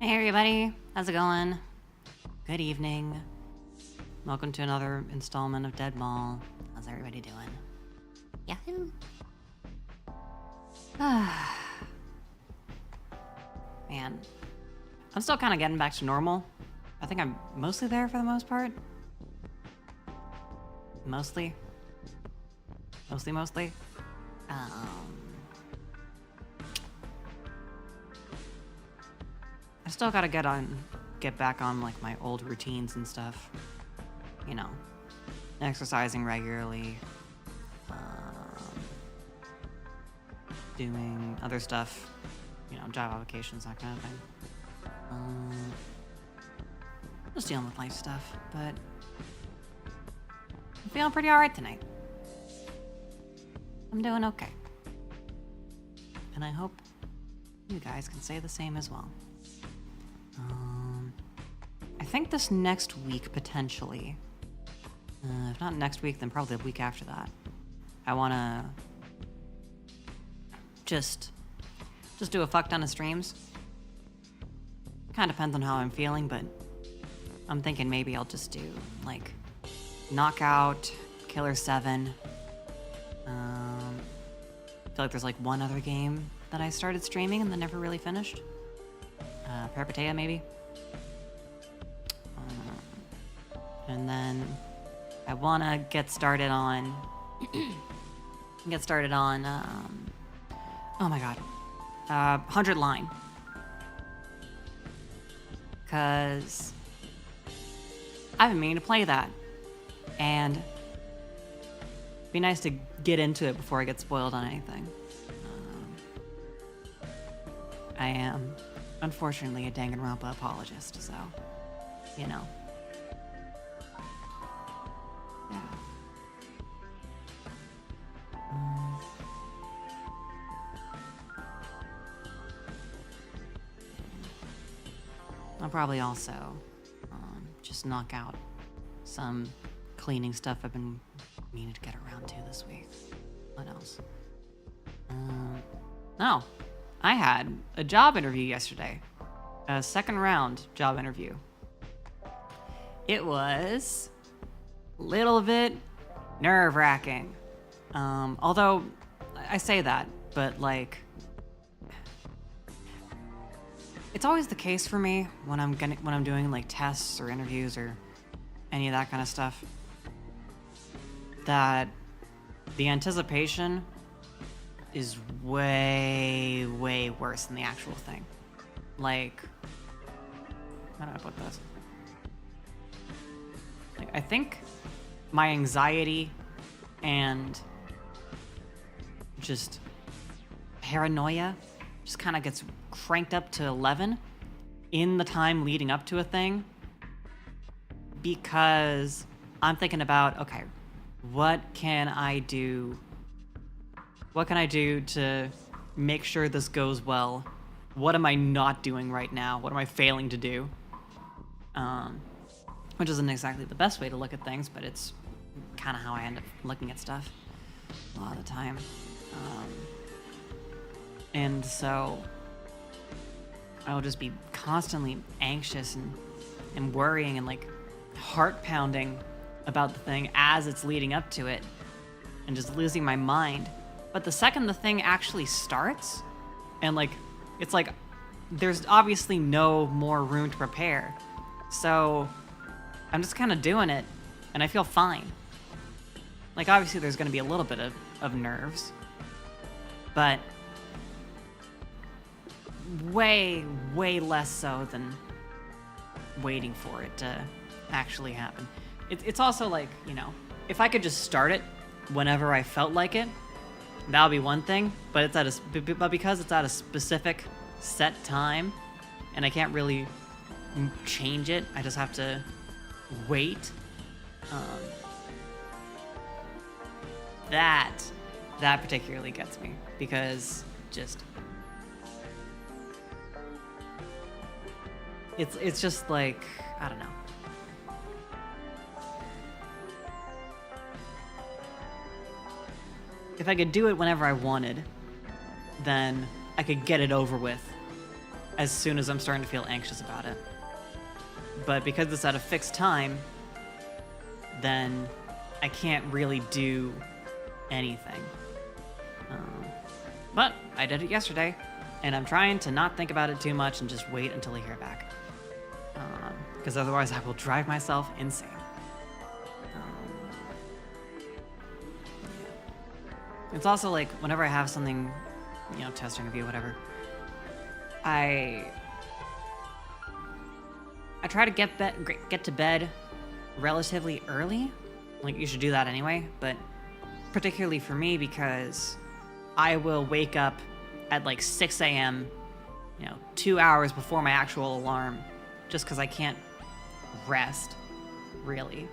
Hey everybody, how's it going? Good evening. Welcome to another installment of Dead Mall. How's everybody doing? Yahoo! Man, I'm still kind of getting back to normal. I think I'm mostly there for the most part. Mostly. I still gotta get back on like my old routines and stuff. You know, exercising regularly, doing other stuff, you know, job applications, that kind of thing. Just dealing with life stuff, but I'm feeling pretty alright tonight. I'm doing okay. And I hope you guys can say the same as well. I think this next week, potentially. If not next week, then probably the week after that. I wanna just do a fuck ton of streams. Kinda depends on how I'm feeling, but I'm thinking maybe I'll just do, like, Knockout, Killer 7. I feel like there's like one other game that I started streaming and then never really finished. Parabellum, maybe. And then I wanna get started on oh my god, 100 Line, cause I've been meaning to play that, and it'd be nice to get into it before I get spoiled on anything. I am unfortunately a Danganronpa apologist, so you know. Yeah. I'll probably also just knock out some cleaning stuff I've been meaning to get around to this week. What else? Oh, I had a job interview yesterday. A second round job interview. It was a little bit nerve-wracking. Although I say that, but like, it's always the case for me when I'm doing like tests or interviews or any of that kind of stuff, that the anticipation is way, way worse than the actual thing. Like, how do I put this? Like, I think my anxiety and just paranoia just kind of gets cranked up to 11 in the time leading up to a thing, because I'm thinking about, okay, what can I do to make sure this goes well? What am I not doing right now? What am I failing to do? Which isn't exactly the best way to look at things, but it's kind of how I end up looking at stuff a lot of the time. And so I'll just be constantly anxious and worrying and like heart pounding about the thing as it's leading up to it, and just losing my mind. But the second the thing actually starts, and like, it's like there's obviously no more room to prepare. So I'm just kind of doing it, and I feel fine. Like, obviously there's going to be a little bit of nerves, but way, way less so than waiting for it to actually happen. It's also like, you know, if I could just start it whenever I felt like it, that would be one thing, but but because it's at a specific set time, and I can't really change it, I just have to wait. That particularly gets me, because just it's just like, I don't know. If I could do it whenever I wanted, then I could get it over with as soon as I'm starting to feel anxious about it. But because it's at a fixed time, then I can't really do anything. But I did it yesterday, and I'm trying to not think about it too much and just wait until I hear back. Because otherwise I will drive myself insane. It's also like whenever I have something, test interview, whatever, I try to get to bed relatively early. Like, you should do that anyway, but particularly for me, because I will wake up at like 6 a.m., 2 hours before my actual alarm, just because I can't rest, really.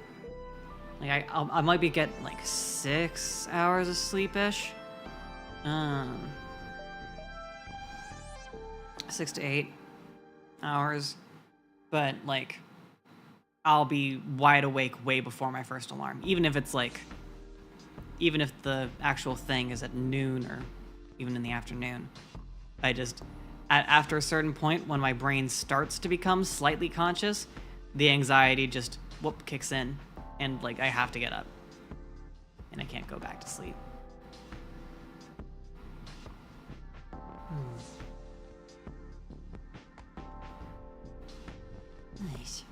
Like, I might be getting like 6 hours of sleep-ish. 6 to 8 hours. But, like, I'll be wide awake way before my first alarm. Even if the actual thing is at noon or even in the afternoon. After a certain point, when my brain starts to become slightly conscious, the anxiety just, kicks in. And, like, I have to get up. And I can't go back to sleep. Nice.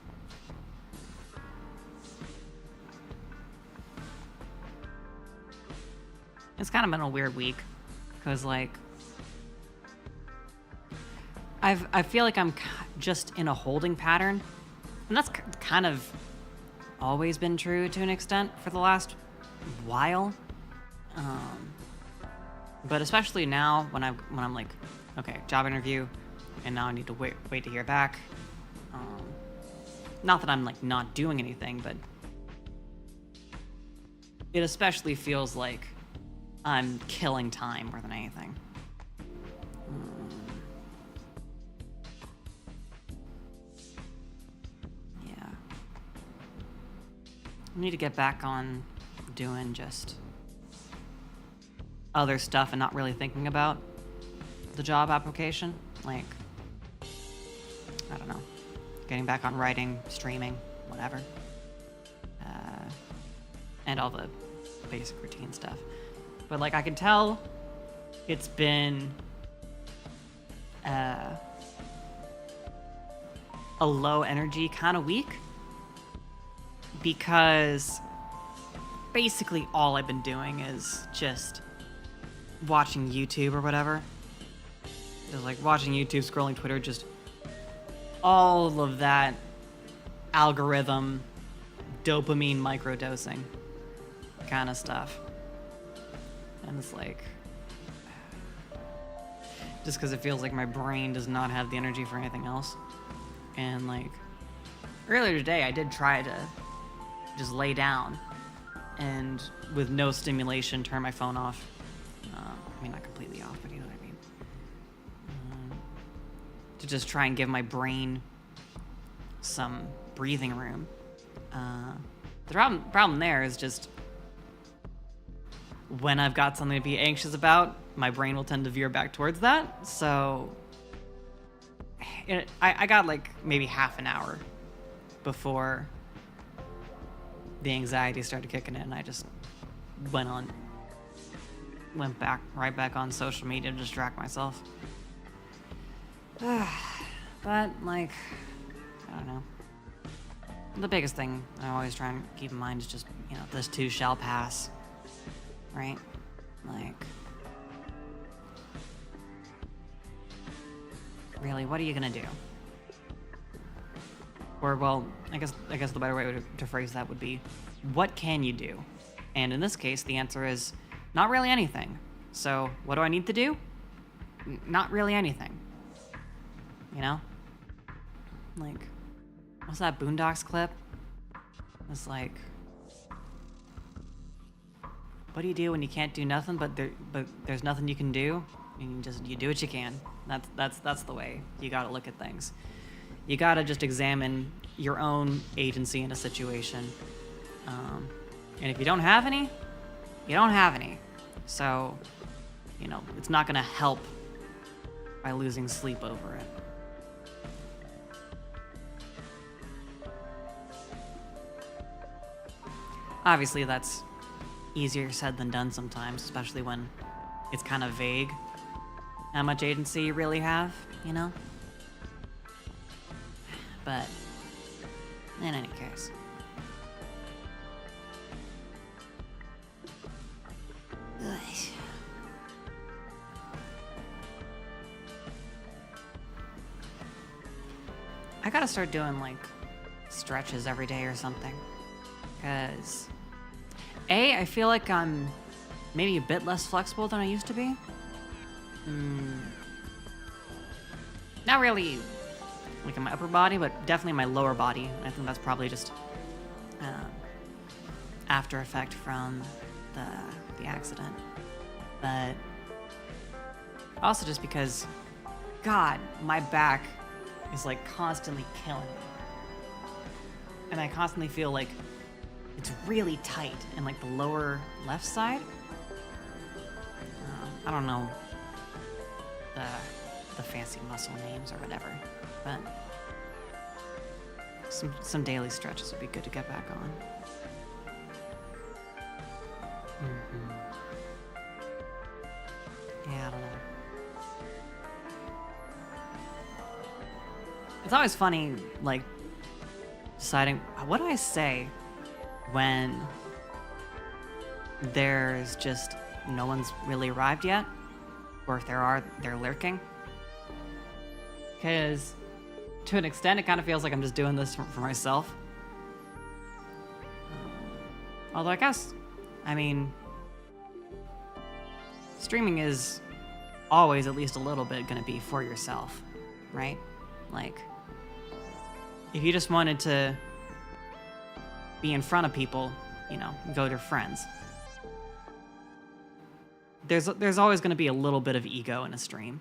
It's kind of been a weird week. Because, like, I feel like I'm just in a holding pattern. And that's kind of always been true to an extent for the last while. But especially now when I'm like, okay, job interview, and now I need to wait to hear back. Not that I'm like not doing anything, but it especially feels like I'm killing time more than anything. Yeah. I need to get back on doing just other stuff and not really thinking about the job application. Like, I don't know, getting back on writing, streaming, whatever. And all the basic routine stuff. But, like, I can tell it's been a low energy kind of week, because basically all I've been doing is just watching YouTube or whatever. Just like watching YouTube, scrolling Twitter, just all of that algorithm, dopamine microdosing kind of stuff. And it's like, just because it feels like my brain does not have the energy for anything else. And like, earlier today I did try to just lay down and with no stimulation turn my phone off. I mean, not completely off, but you know what I mean. To just try and give my brain some breathing room. The problem there is just when I've got something to be anxious about, my brain will tend to veer back towards that. So I got like maybe half an hour before the anxiety started kicking in. I just went right back on social media to distract myself. But like, I don't know. The biggest thing I always try and keep in mind is just, this too shall pass. Right? Like, really, what are you gonna do? Or, well, I guess the better way to phrase that would be, what can you do? And in this case, the answer is not really anything. So, what do I need to do? Not really anything. Like, what's that Boondocks clip? It's like, what do you do when you can't do nothing, but there's nothing you can do? And you do what you can. That's the way you gotta look at things. You gotta just examine your own agency in a situation. And if you don't have any, you don't have any. So, it's not gonna help by losing sleep over it. Obviously, that's easier said than done sometimes, especially when it's kind of vague how much agency you really have, you know? But in any case. Ugh. I gotta start doing like stretches every day or something. Because I feel like I'm maybe a bit less flexible than I used to be. Not really like in my upper body, but definitely my lower body. I think that's probably just after effect from the accident. But also just because, God, my back is like constantly killing me. And I constantly feel like it's really tight in like the lower left side. I don't know the fancy muscle names or whatever, but some daily stretches would be good to get back on. Yeah, I don't know. It's always funny, like, deciding what do I say when there's just no one's really arrived yet, or if there are, they're lurking. Because to an extent, it kind of feels like I'm just doing this for myself. Although I guess, I mean, streaming is always at least a little bit going to be for yourself, right? Like, if you just wanted to be in front of people, you know, go to your friends. There's always going to be a little bit of ego in a stream,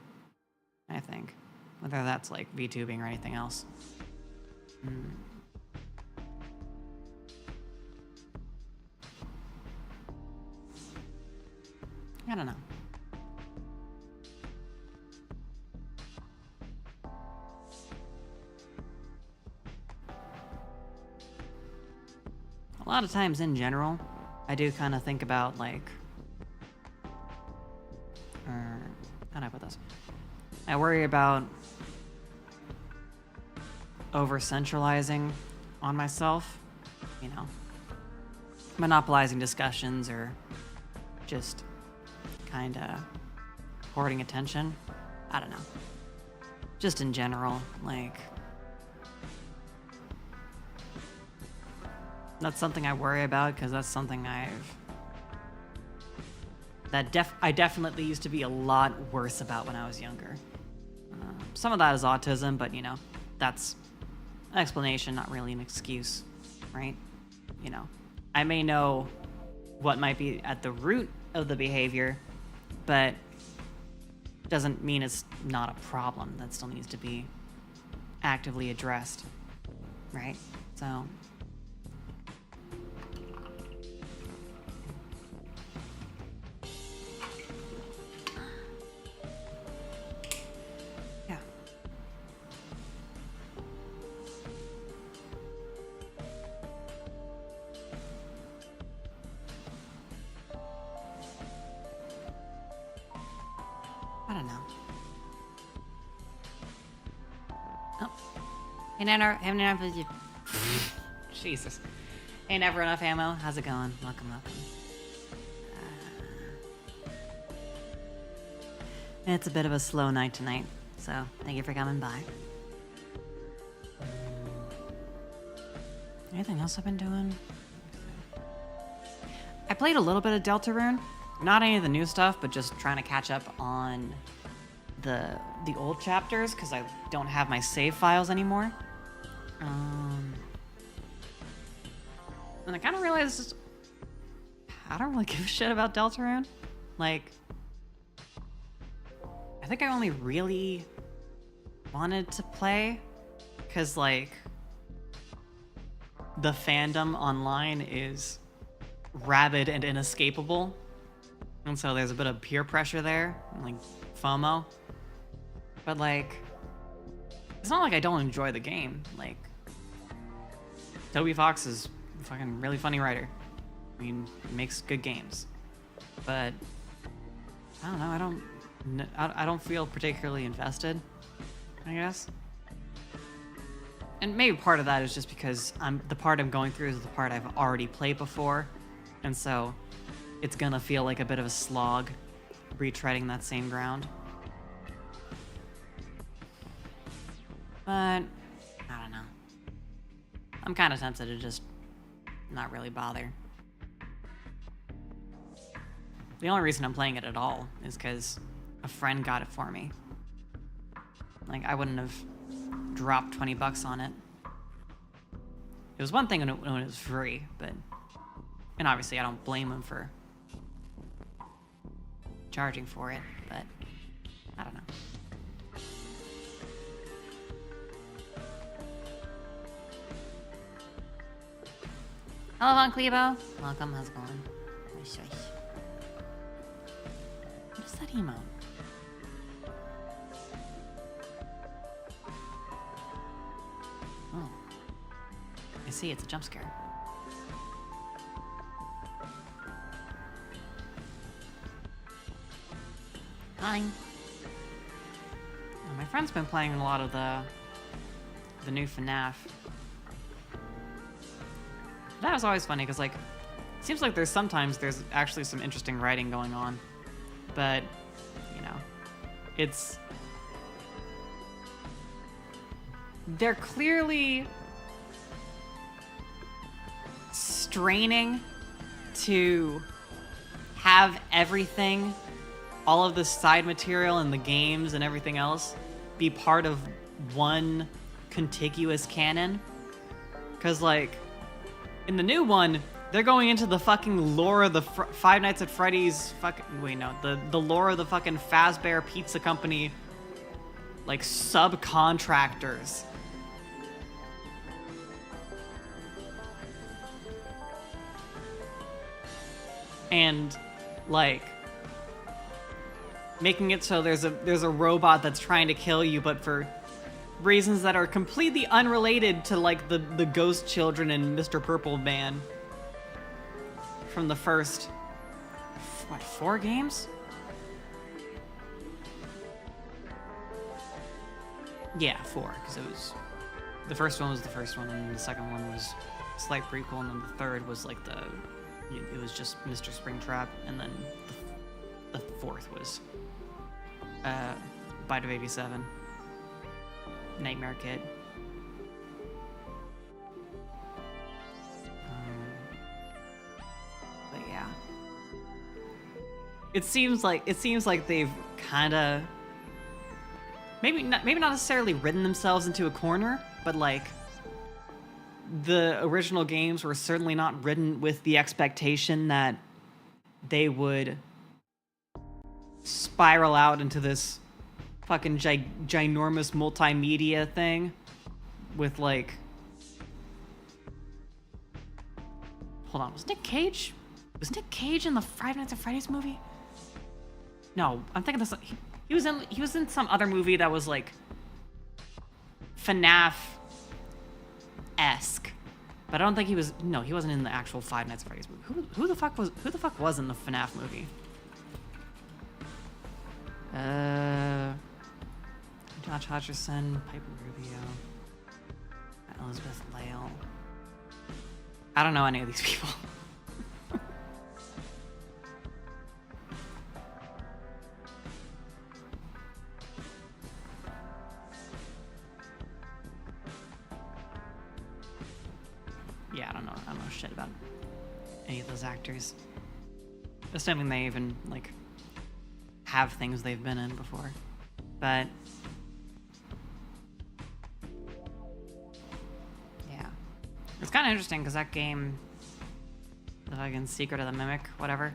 I think. Whether that's like VTubing or anything else. I don't know. A lot of times in general, I do kind of think about like, how do I put this? I worry about over-centralizing on myself, you know, monopolizing discussions or just kind of hoarding attention. I don't know. Just in general, like, that's something I worry about because that's something I definitely used to be a lot worse about when I was younger. Some of that is autism, but you know, that's an explanation, not really an excuse, right? You know, I may know what might be at the root of the behavior, but doesn't mean it's not a problem that still needs to be actively addressed, right? So yeah. I don't know. Oh. Ain't enough. Jesus. Ain't never enough ammo. How's it going? Welcome. It's a bit of a slow night tonight, so thank you for coming by. Anything else I've been doing? I played a little bit of Deltarune. Not any of the new stuff, but just trying to catch up on the old chapters because I don't have my save files anymore. And I kind of realized I don't really give a shit about Deltarune. Like, I think I only really wanted to play because, like, the fandom online is rabid and inescapable. And so there's a bit of peer pressure there, like FOMO. But, like, it's not like I don't enjoy the game. Like, Toby Fox is a fucking really funny writer. I mean, it makes good games. But I don't know. I don't feel particularly invested, I guess. And maybe part of that is just because the part I'm going through is the part I've already played before, and so it's gonna feel like a bit of a slog retreading that same ground. But I don't know. I'm kind of tempted to just not really bother. The only reason I'm playing it at all is because a friend got it for me. Like, I wouldn't have dropped 20 bucks on it. It was one thing when it was free, but... And obviously I don't blame him for charging for it, but I don't know. Hello, Von Clevo. Welcome, how's it going? What is that emote? Oh. I see, it's a jump scare. Hi. My friend's been playing a lot of the new FNAF. That was always funny, because, like, it seems like there's actually some interesting writing going on. But, you know, they're clearly straining to have everything, all of the side material and the games and everything else, be part of one contiguous canon. Because, like, in the new one, they're going into the fucking lore of the Five Nights at Freddy's the lore of the fucking Fazbear Pizza Company, like, subcontractors. And, like, making it so there's a robot that's trying to kill you, but for reasons that are completely unrelated to, like, the Ghost Children and Mr. Purple Man from the first, 4 games? Yeah, 4, because the first one was the first one, and the second one was a slight prequel, and then the third was, like, it was just Mr. Springtrap, and then the fourth was Bite of 87. Nightmare Kid. But yeah, it seems like they've kind of maybe not necessarily ridden themselves into a corner, but, like, the original games were certainly not ridden with the expectation that they would spiral out into this fucking ginormous multimedia thing with, like... Hold on, was Nick Cage in the Five Nights at Freddy's movie? No, I'm thinking this... He was in some other movie that was, like, FNAF-esque. But I don't think he was... No, he wasn't in the actual Five Nights at Freddy's movie. Who the fuck was in the FNAF movie? Josh Hutcherson, Piper Rubio, Elizabeth Lale. I don't know any of these people. Yeah, I don't know shit about any of those actors. Assuming they even, like, have things they've been in before. But yeah, it's kind of interesting because that game, the fucking Secret of the Mimic, whatever.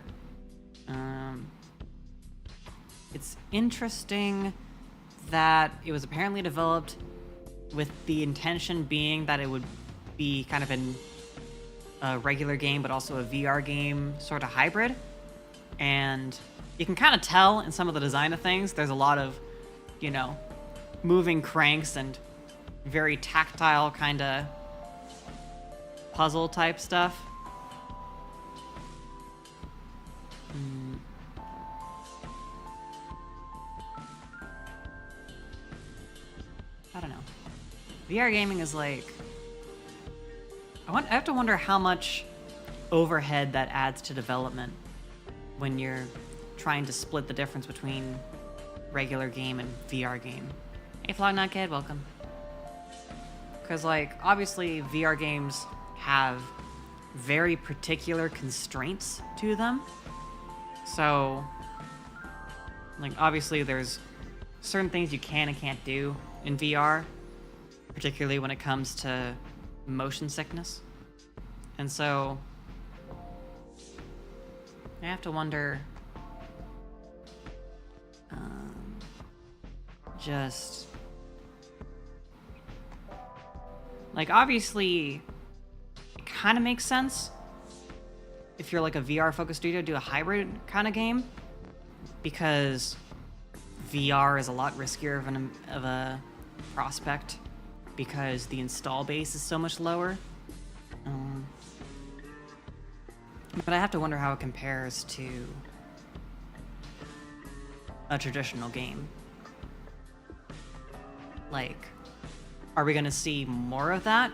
It's interesting that it was apparently developed with the intention being that it would be kind of a regular game, but also a VR game, sort of hybrid. And you can kind of tell in some of the design of things, there's a lot of, you know, moving cranks and very tactile kind of puzzle type stuff. I don't know. VR gaming is like... I have to wonder how much overhead that adds to development when you're trying to split the difference between regular game and VR game. Hey, Flognut Kid, welcome. Because, like, obviously VR games have very particular constraints to them. So, like, obviously there's certain things you can and can't do in VR, particularly when it comes to motion sickness. And so, I have to wonder, just, like, obviously, it kind of makes sense if you're like a VR-focused studio, do a hybrid kind of game, because VR is a lot riskier of a prospect because the install base is so much lower. But I have to wonder how it compares to a traditional game. Like, are we gonna see more of that?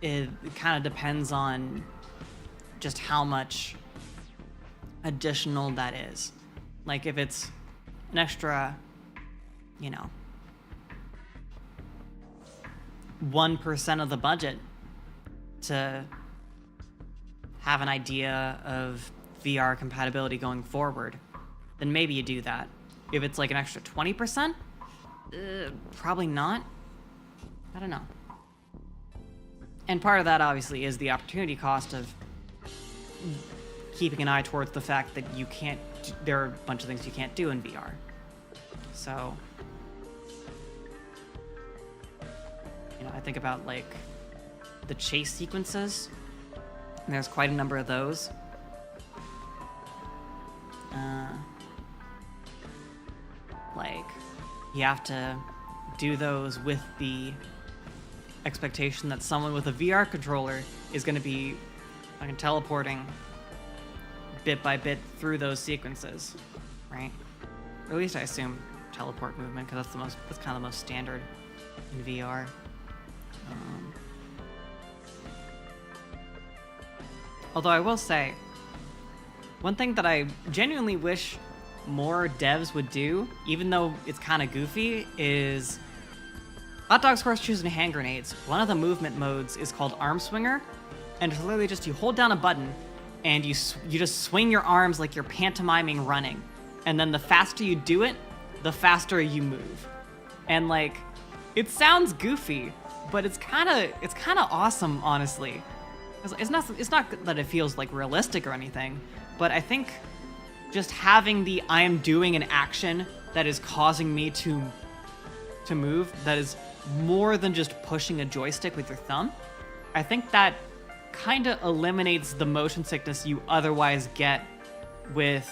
It kind of depends on just how much additional that is. Like, if it's an extra, 1% of the budget to have an idea of VR compatibility going forward, then maybe you do that. If it's like an extra 20%, probably not. I don't know. And part of that obviously is the opportunity cost of keeping an eye towards the fact that there are a bunch of things you can't do in VR. So, I think about like the chase sequences, and there's quite a number of those. Like, you have to do those with the expectation that someone with a VR controller is going to be teleporting bit by bit through those sequences, right? Or at least I assume teleport movement, because that's kind of the most standard in VR. Although I will say, one thing that I genuinely wish more devs would do, even though it's kind of goofy, is hot dogs, horseshoes, and hand grenades. One of the movement modes is called arm swinger, and it's literally just you hold down a button and you just swing your arms like you're pantomiming running, and then the faster you do it, the faster you move. And like, it sounds goofy, but it's kind of awesome, honestly. It's not that it feels like realistic or anything, but I think just having the I am doing an action that is causing me to move, that is more than just pushing a joystick with your thumb, I think that kind of eliminates the motion sickness you otherwise get with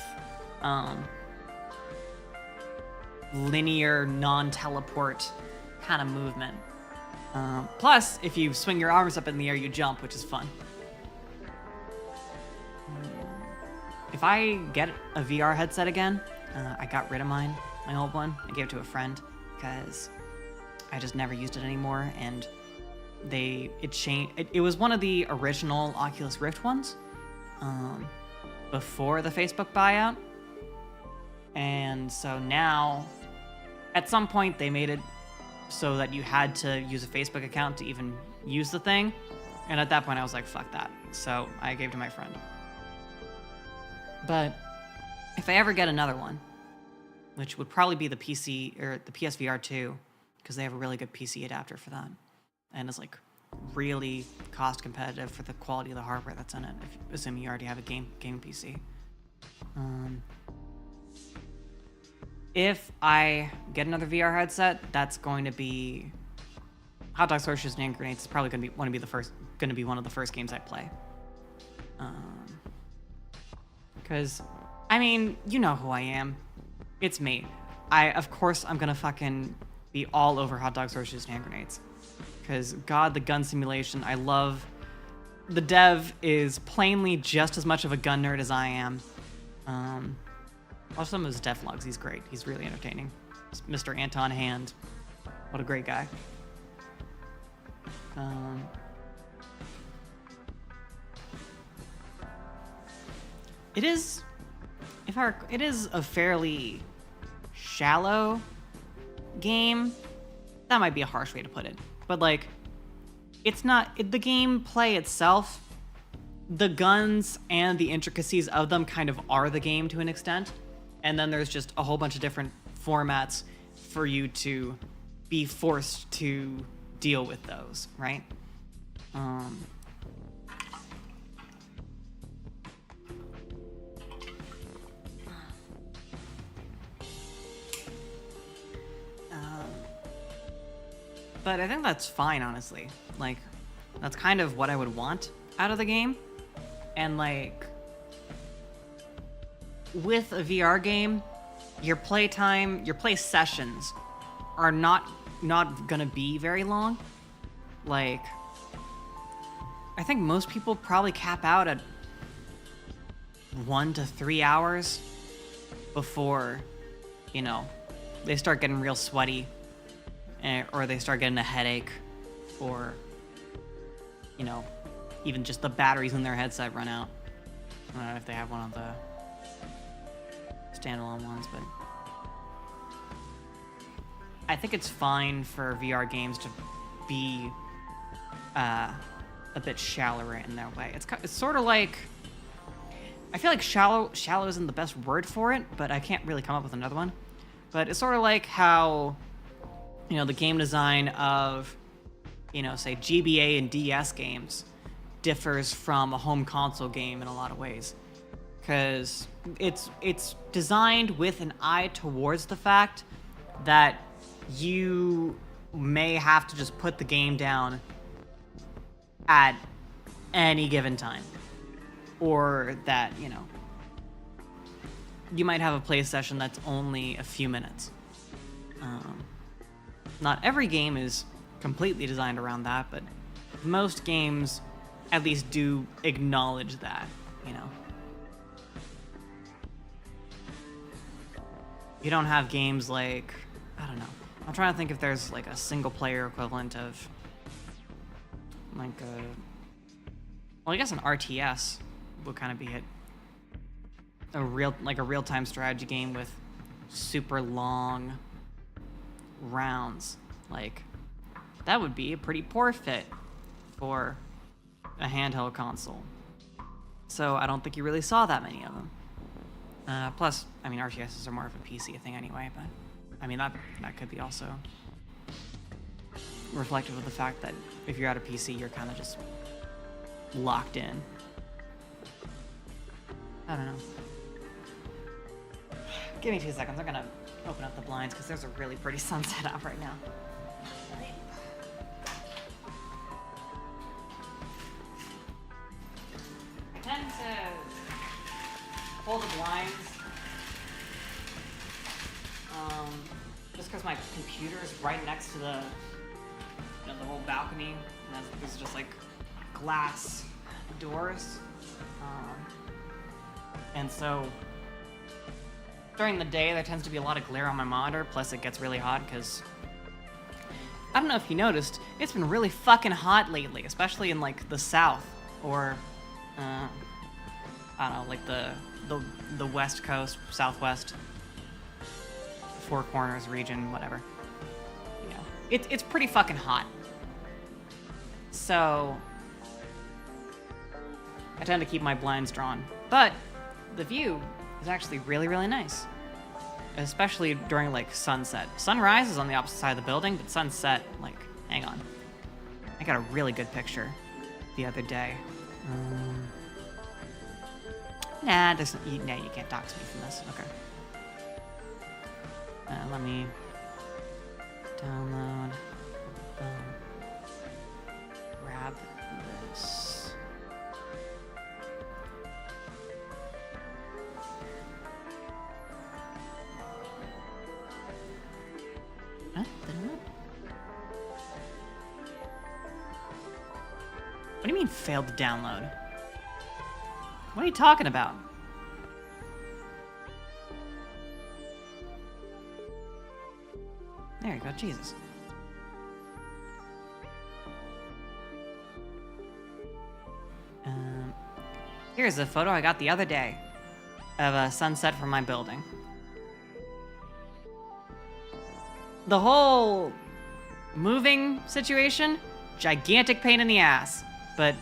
linear, non-teleport kind of movement. Plus, if you swing your arms up in the air, you jump, which is fun. If I get a VR headset again, I got rid of my old one. I gave it to a friend because I just never used it anymore, and it changed. It was one of the original Oculus Rift ones, before the Facebook buyout, and so now, at some point, they made it so that you had to use a Facebook account to even use the thing, and at that point I was like, fuck that. So I gave it to my friend. But if I ever get another one, which would probably be the PC or the PSVR 2, because they have a really good PC adapter for that, and it's like really cost competitive for the quality of the hardware that's in it, assuming you already have a game PC. If I get another VR headset, that's going to be Hot Dogs, Horseshoes, and Hand Grenades. Is probably going to be one of the first games I play. Because, I mean, you know who I am. It's me. Of course, I'm gonna fucking be all over Hot Dogs, Horseshoes, and Hand Grenades. Because, God, the gun simulation, I love the dev is plainly just as much of a gun nerd as I am. Watch some of his devlogs. He's great. He's really entertaining. Mr. Anton Hand. What a great guy. It is a fairly shallow game. That might be a harsh way to put it. But like, it's not the gameplay itself. The guns and the intricacies of them kind of are the game to an extent. And then there's just a whole bunch of different formats for you to be forced to deal with those, right? But I think that's fine, honestly. Like, that's kind of what I would want out of the game. And like, with a VR game, your play sessions are not gonna be very long. Like, I think most people probably cap out at 1 to 3 hours before, you know, they start getting real sweaty, or they start getting a headache, or, you know, even just the batteries in their headset run out. I don't know if they have one of the standalone ones, but I think it's fine for VR games to be a bit shallower in their way. It's sort of like, I feel like shallow isn't the best word for it, but I can't really come up with another one. But it's sort of like how, you know, the game design of, you know, say GBA and DS games differs from a home console game in a lot of ways, because it's designed with an eye towards the fact that you may have to just put the game down at any given time, or that, you know, you might have a play session that's only a few minutes. Not every game is completely designed around that, but most games at least do acknowledge that, you know. You don't have games like, I don't know, I'm trying to think if there's like a single player equivalent of like well, I guess an RTS would kind of be a real-time strategy game with super long rounds. Like, that would be a pretty poor fit for a handheld console. So I don't think you really saw that many of them. Plus, I mean, RTSs are more of a PC thing anyway, but I mean, that could be also reflective of the fact that if you're at a PC, you're kind of just locked in. I don't know. Give me 2 seconds. I'm gonna open up the blinds because there's a really pretty sunset out right now. I tend to pull the blinds just because my computer is right next to the whole balcony, and there's just like glass doors, and so during the day there tends to be a lot of glare on my monitor, plus it gets really hot because I don't know if you noticed, it's been really fucking hot lately, especially in like the south, or I don't know, like the west coast, southwest, Four Corners region, whatever. You know, it's pretty fucking hot. So I tend to keep my blinds drawn, but the view is actually really, really nice, especially during like sunset. Sunrise is on the opposite side of the building, but sunset, like, hang on, I got a really good picture the other day. Nah, you can't dox me from this. Okay. Let me download. Grab this. Huh? Did it not? What do you mean failed to download. What are you talking about? There you go, Jesus. Here's a photo I got the other day of a sunset from my building. The whole moving situation, gigantic pain in the ass. But,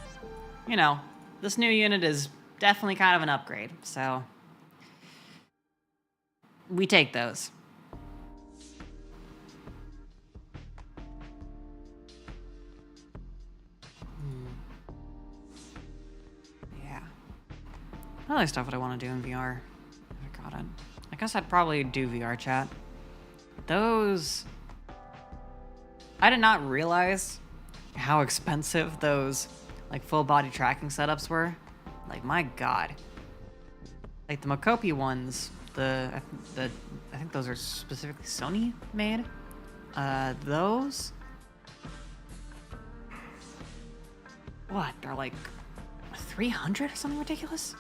you know, this new unit is definitely kind of an upgrade, so we take those. Other stuff that I want to do in VR. I got it. I guess I'd probably do VR chat. Those... I did not realize how expensive those, like, full body tracking setups were. Like, my god. Like, the Mokopi ones, I think those are specifically Sony made. Those... What? They're like 300 or something ridiculous?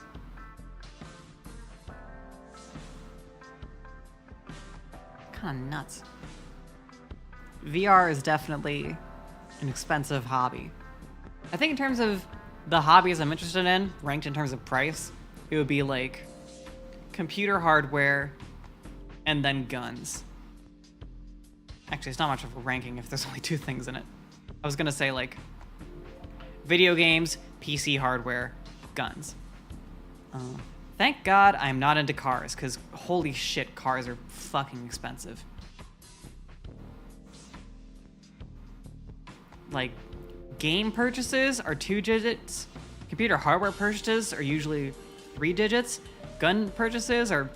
Kind of nuts. VR is definitely an expensive hobby. I think in terms of the hobbies I'm interested in, ranked in terms of price, it would be like computer hardware and then guns. Actually, it's not much of a ranking if there's only two things in it. I was gonna say like video games, PC hardware, guns. Thank God I'm not into cars, because holy shit, cars are fucking expensive. Like, game purchases are 2 digits, computer hardware purchases are usually 3 digits, gun purchases are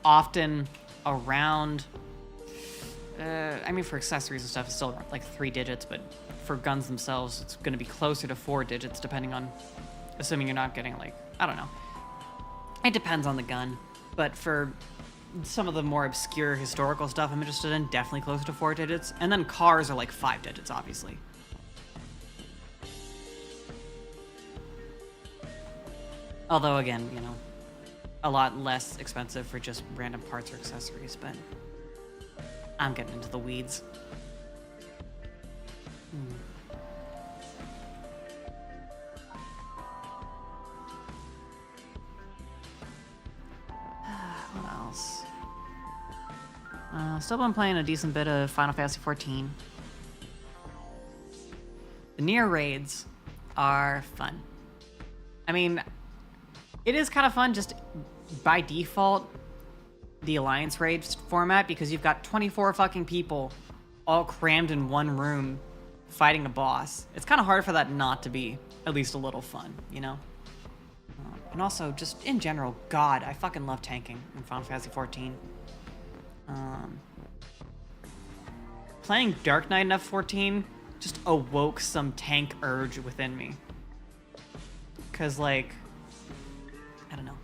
often around, I mean for accessories and stuff it's still like 3 digits, but for guns themselves it's going to be closer to 4 digits depending on, assuming you're not getting like, I don't know. It depends on the gun, but for some of the more obscure historical stuff I'm interested in, definitely closer to 4 digits. And then cars are like 5 digits, obviously. Although, again, you know, a lot less expensive for just random parts or accessories, but I'm getting into the weeds. What else? Still been playing a decent bit of Final Fantasy XIV. The Nier raids are fun. I mean, it is kind of fun just by default, the Alliance raids format, because you've got 24 fucking people all crammed in one room fighting a boss. It's kind of hard for that not to be at least a little fun, you know? And also, just in general, God, I fucking love tanking in Final Fantasy XIV. Playing Dark Knight in F14 just awoke some tank urge within me. Because, like, I don't know.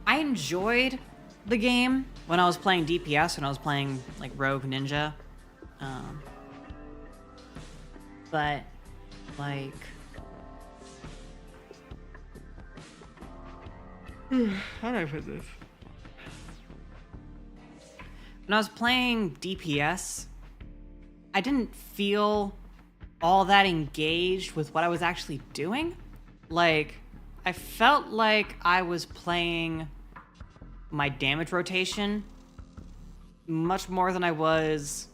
I enjoyed the game when I was playing DPS, when I was playing, like, Rogue Ninja. But, like... How do I put this? When I was playing DPS, I didn't feel all that engaged with what I was actually doing. Like, I felt like I was playing my damage rotation much more than I was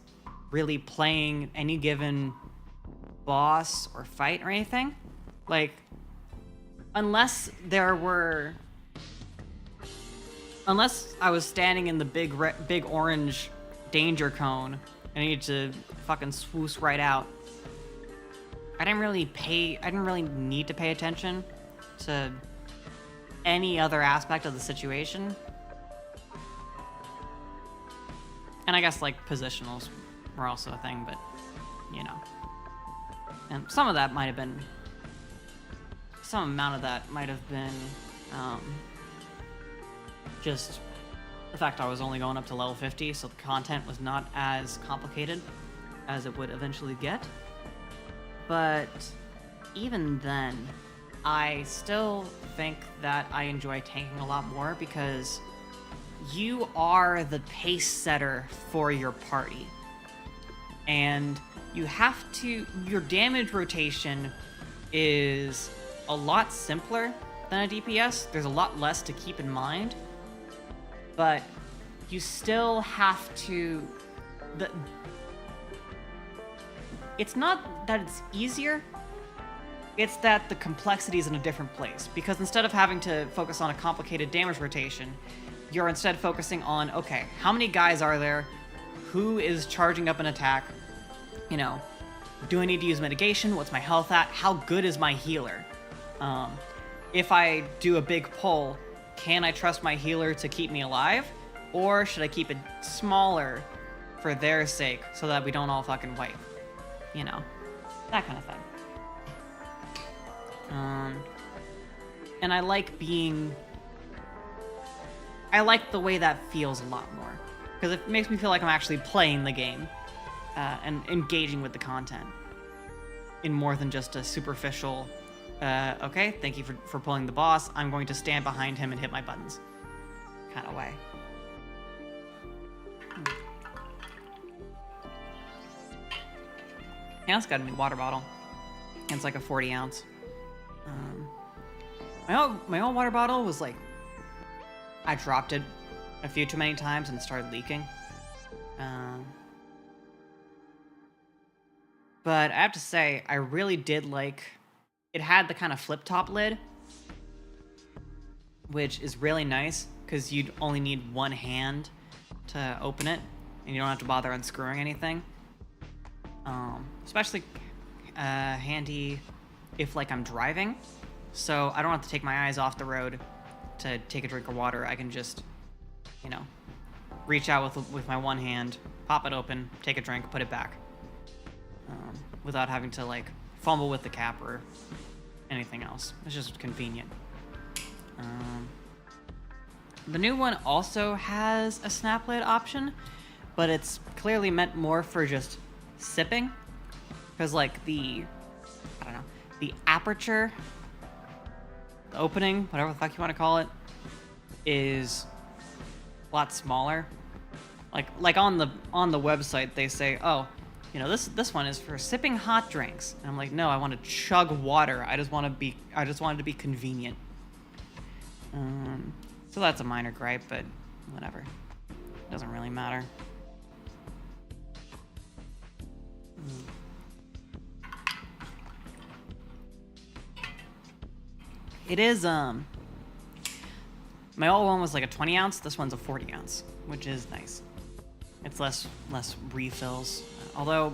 really playing any given boss or fight or anything. Like, unless I was standing in the big orange danger cone and I needed to fucking swoosh right out, I didn't really need to pay attention to any other aspect of the situation. And I guess, like, positionals were also a thing, but, you know. And some amount of that might have been, just the fact I was only going up to level 50, so the content was not as complicated as it would eventually get. But even then, I still think that I enjoy tanking a lot more because you are the pace setter for your party. And you have to, your damage rotation is a lot simpler than a DPS. There's a lot less to keep in mind, but you still have to, it's not that it's easier, it's that the complexity is in a different place. Because instead of having to focus on a complicated damage rotation, you're instead focusing on, okay, how many guys are there? Who is charging up an attack? You know, do I need to use mitigation? What's my health at? How good is my healer? If I do a big pull, can I trust my healer to keep me alive? Or should I keep it smaller for their sake so that we don't all fucking wipe? You know, that kind of thing. And I like the way that feels a lot more. Because it makes me feel like I'm actually playing the game and engaging with the content in more than just a superficial, okay, thank you for pulling the boss, I'm going to stand behind him and hit my buttons kind of way. Yeah, it's got a new water bottle. It's like a 40 ounce. My old water bottle was like, I dropped it a few too many times and it started leaking. But I have to say, I really did like, it had the kind of flip top lid, which is really nice because you'd only need one hand to open it and you don't have to bother unscrewing anything. Especially handy if like I'm driving, so I don't have to take my eyes off the road to take a drink of water. I can just, you know, reach out with my one hand, pop it open, take a drink, put it back, without having to like fumble with the cap or anything else. It's just convenient. The new one also has a snap lid option, but it's clearly meant more for just sipping, because like the aperture, the opening, whatever the fuck you want to call it, is a lot smaller. Like on the website they say, oh, you know, this one is for sipping hot drinks. And I'm like, no, I want to chug water. I just want it to be convenient. So that's a minor gripe, but whatever. It doesn't really matter. It is, my old one was like a 20 ounce, this one's a 40 ounce, which is nice. It's less refills. Although,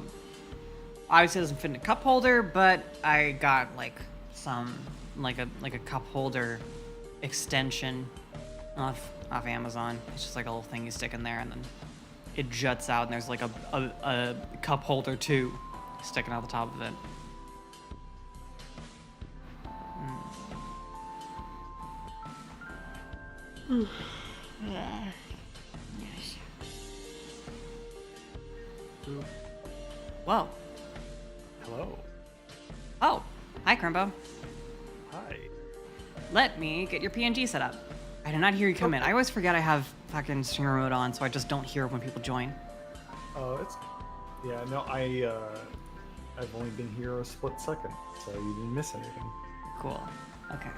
obviously it doesn't fit in a cup holder, but I got like some, like a cup holder extension off Amazon. It's just like a little thing you stick in there and then it juts out and there's like a cup holder too sticking out the top of it. Whoa. Hello. Oh, hi, Crimbo. Hi. Let me get your PNG set up. I did not hear you come in. I always forget I have fucking streamer mode on, so I just don't hear when people join. Oh, yeah, no, I've only been here a split second, so you didn't miss anything. Cool. Okay.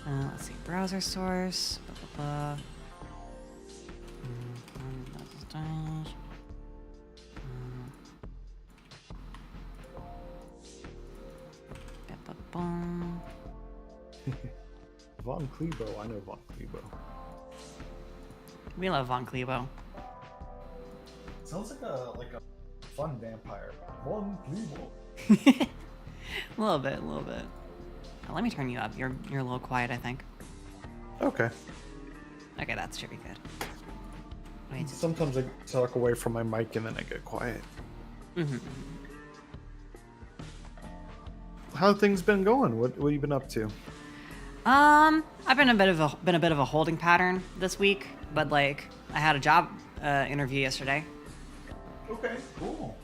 Let's see. Browser source. Blah, blah, blah. Von Clebo, I know Von Clebo. We love Von Clebo. Sounds like a fun vampire. Von Clebo. A little bit. Let me turn you up. You're a little quiet, I think. Okay. Okay, that should be good. Wait. Sometimes I talk away from my mic and then I get quiet. Mm-hmm. How have things been going? What have you been up to? I've been a bit of a holding pattern this week, but like I had a job interview yesterday. Okay, cool.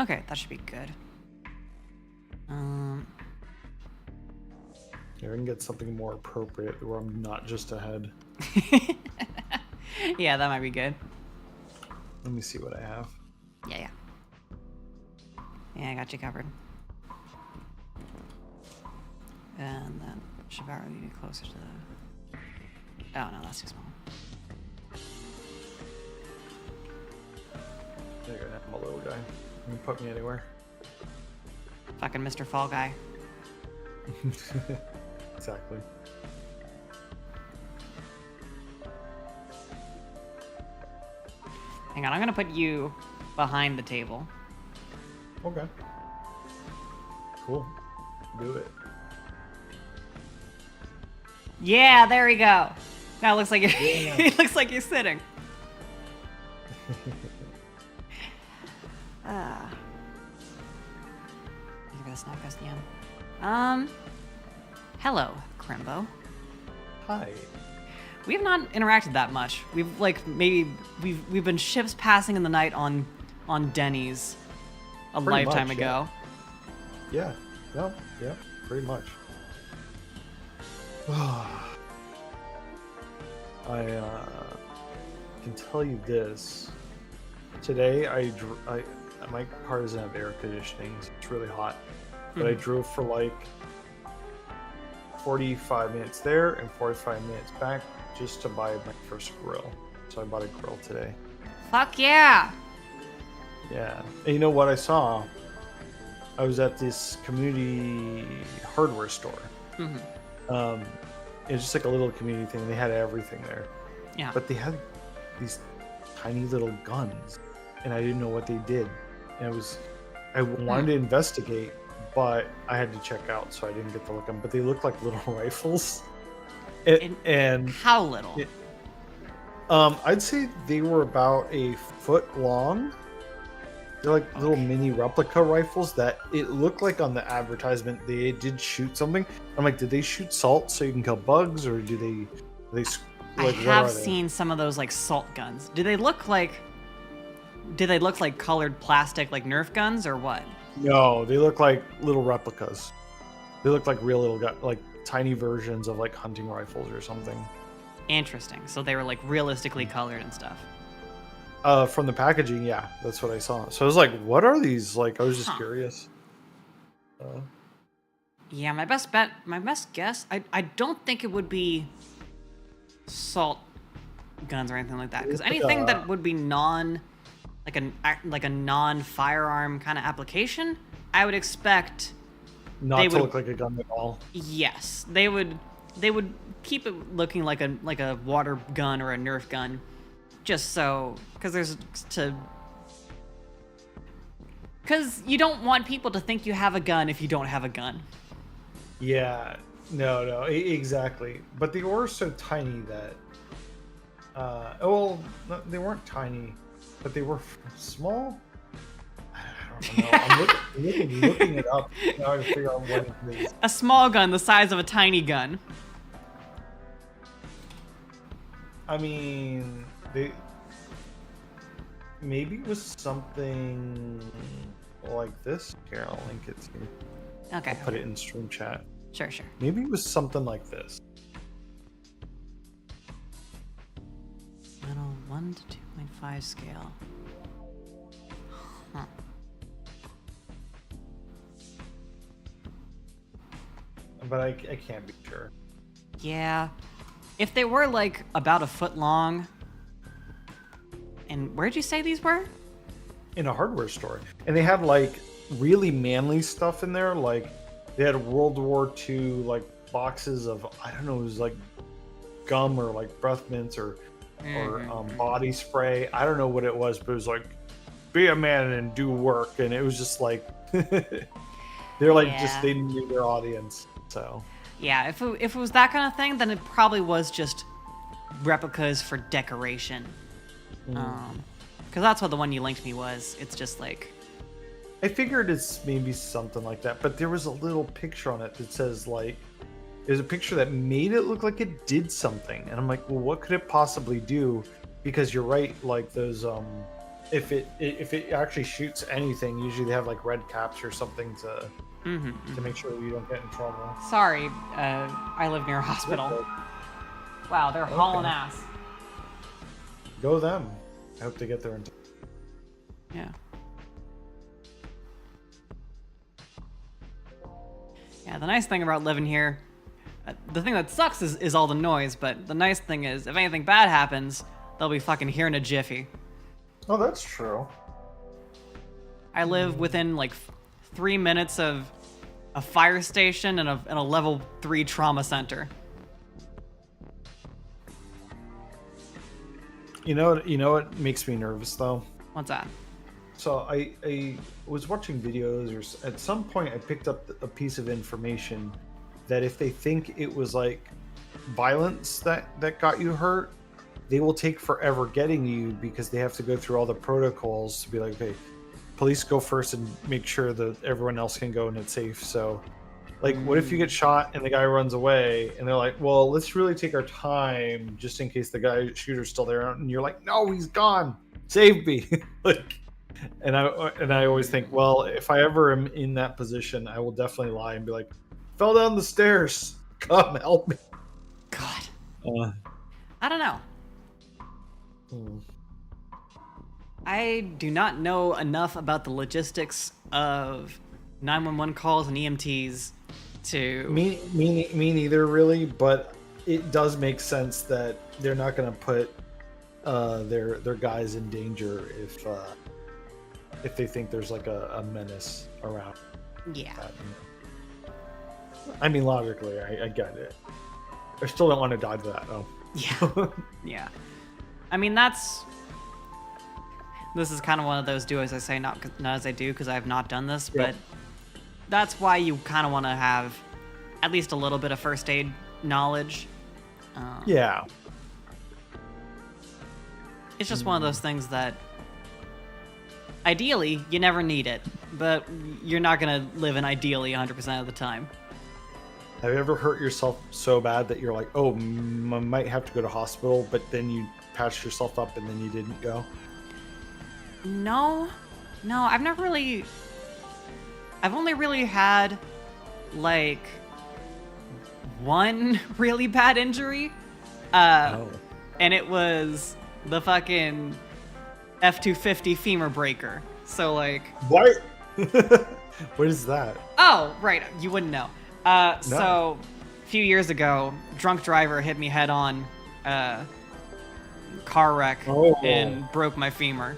Okay, that should be good. Here, I can get something more appropriate where I'm not just ahead. Yeah, that might be good. Let me see what I have. Yeah. Yeah, I got you covered. And then Shivaru, you get closer to the... Oh, no, that's too small. There you go, I'm a little guy. You can put me anywhere. Fucking Mr. Fall Guy. Exactly. Hang on, I'm gonna put you behind the table. Okay. Cool. Do it. Yeah, there we go. Now it looks like you're, Yeah. it looks like you're sitting. Give it a snap us down. Hello, Crimbo. Hi. We have not interacted that much. We've we've been ships passing in the night on Denny's a Pretty lifetime much, ago. Yeah. No. Yeah. Pretty much. I can tell you this. Today, my car doesn't have air conditioning. So it's really hot, but I drove for like 45 minutes there and 45 minutes back just to buy my first grill. So I bought a grill today. Fuck yeah! Yeah. And you know what I saw? I was at this community hardware store. It's just like a little community thing. They had everything there. Yeah. But they had these tiny little guns, and I didn't know what they did. And I wanted to investigate, but I had to check out, so I didn't get to look at them. But they look like little rifles. And how little? I'd say they were about a foot long. They're like little mini replica rifles that it looked like on the advertisement they did shoot something. I'm like, did they shoot salt so you can kill bugs, or do they I like, have seen some of those like salt guns. Do they look like colored plastic like Nerf guns or what? No, they look like little replicas. They look like real little like tiny versions of like hunting rifles or something. Interesting. So they were like realistically colored and stuff. From the packaging, yeah, that's what I saw. So I was like, what are these? Like, I was just curious. Yeah, my best guess, I don't think it would be salt guns or anything like that. Because anything that would be like a non-firearm kind of application, I would expect not to look like a gun at all. Yes, they would keep it looking like a water gun or a Nerf gun, just so because you don't want people to think you have a gun if you don't have a gun. Yeah, no, exactly. But they were so tiny that, they weren't tiny, but they were small. I don't know. I'm looking it up now to figure out what it is. A small gun the size of a tiny gun. I mean, maybe it was something like this. Here, I'll link it to you. Okay. I'll put it in stream chat. Sure. Maybe it was something like this. Metal 1 to 2.5 scale. Huh. But I can't be sure. Yeah. If they were like about a foot long. And where'd you say these were? In a hardware store. And they had like really manly stuff in there. Like they had World War II like boxes of, I don't know, it was like gum or like breath mints or body spray. I don't know what it was, but it was like, be a man and do work. And it was just like, they're like, they knew their audience. So yeah, if it was that kind of thing, then it probably was just replicas for decoration. Because that's what the one you linked me was. It's just like, I figured it's maybe something like that, but there was a little picture on it that says like, there's a picture that made it look like it did something, and I'm like, well, what could it possibly do? Because you're right, like those if it actually shoots anything, usually they have like red caps or something to make sure you don't get in trouble. Sorry, I live near a hospital. Wow, they're hauling ass. Go them. I hope they get there in time. Yeah. Yeah, the nice thing about living here, the thing that sucks is all the noise, but the nice thing is, if anything bad happens, they'll be fucking here in a jiffy. Oh, that's true. I live within like 3 minutes of a fire station and a level 3 trauma center. You know what makes me nervous though? What's that? So I was watching videos, or at some point I picked up a piece of information that if they think it was like violence that got you hurt, they will take forever getting you because they have to go through all the protocols to be like, okay, police go first and make sure that everyone else can go and it's safe. So like, what if you get shot and the guy runs away and they're like, well, let's really take our time just in case the shooter's still there, and you're like, no, he's gone, save me. Like, and I always think, well, if I ever am in that position, I will definitely lie and be like, fell down the stairs, come help me. God, I don't know. I do not know enough about the logistics of 911 calls and EMTs to... Me neither, really, but it does make sense that they're not going to put their guys in danger if they think there's like a menace around. Yeah. I mean, logically, I get it. I still don't want to die to that, though. Yeah. Yeah. I mean, this is kind of one of those do as I say, not as I do, because I have not done this, Yep. but that's why you kind of want to have at least a little bit of first aid knowledge. Yeah. It's just one of those things that ideally you never need it, but you're not going to live in ideally 100% of the time. Have you ever hurt yourself so bad that you're like, oh, I might have to go to hospital, but then you patched yourself up and then you didn't go? No, I've only really had like one really bad injury. And it was the fucking F250 femur breaker. So like, what? What is that? Oh, right, you wouldn't know. So a few years ago, drunk driver hit me head on, car wreck, and broke my femur.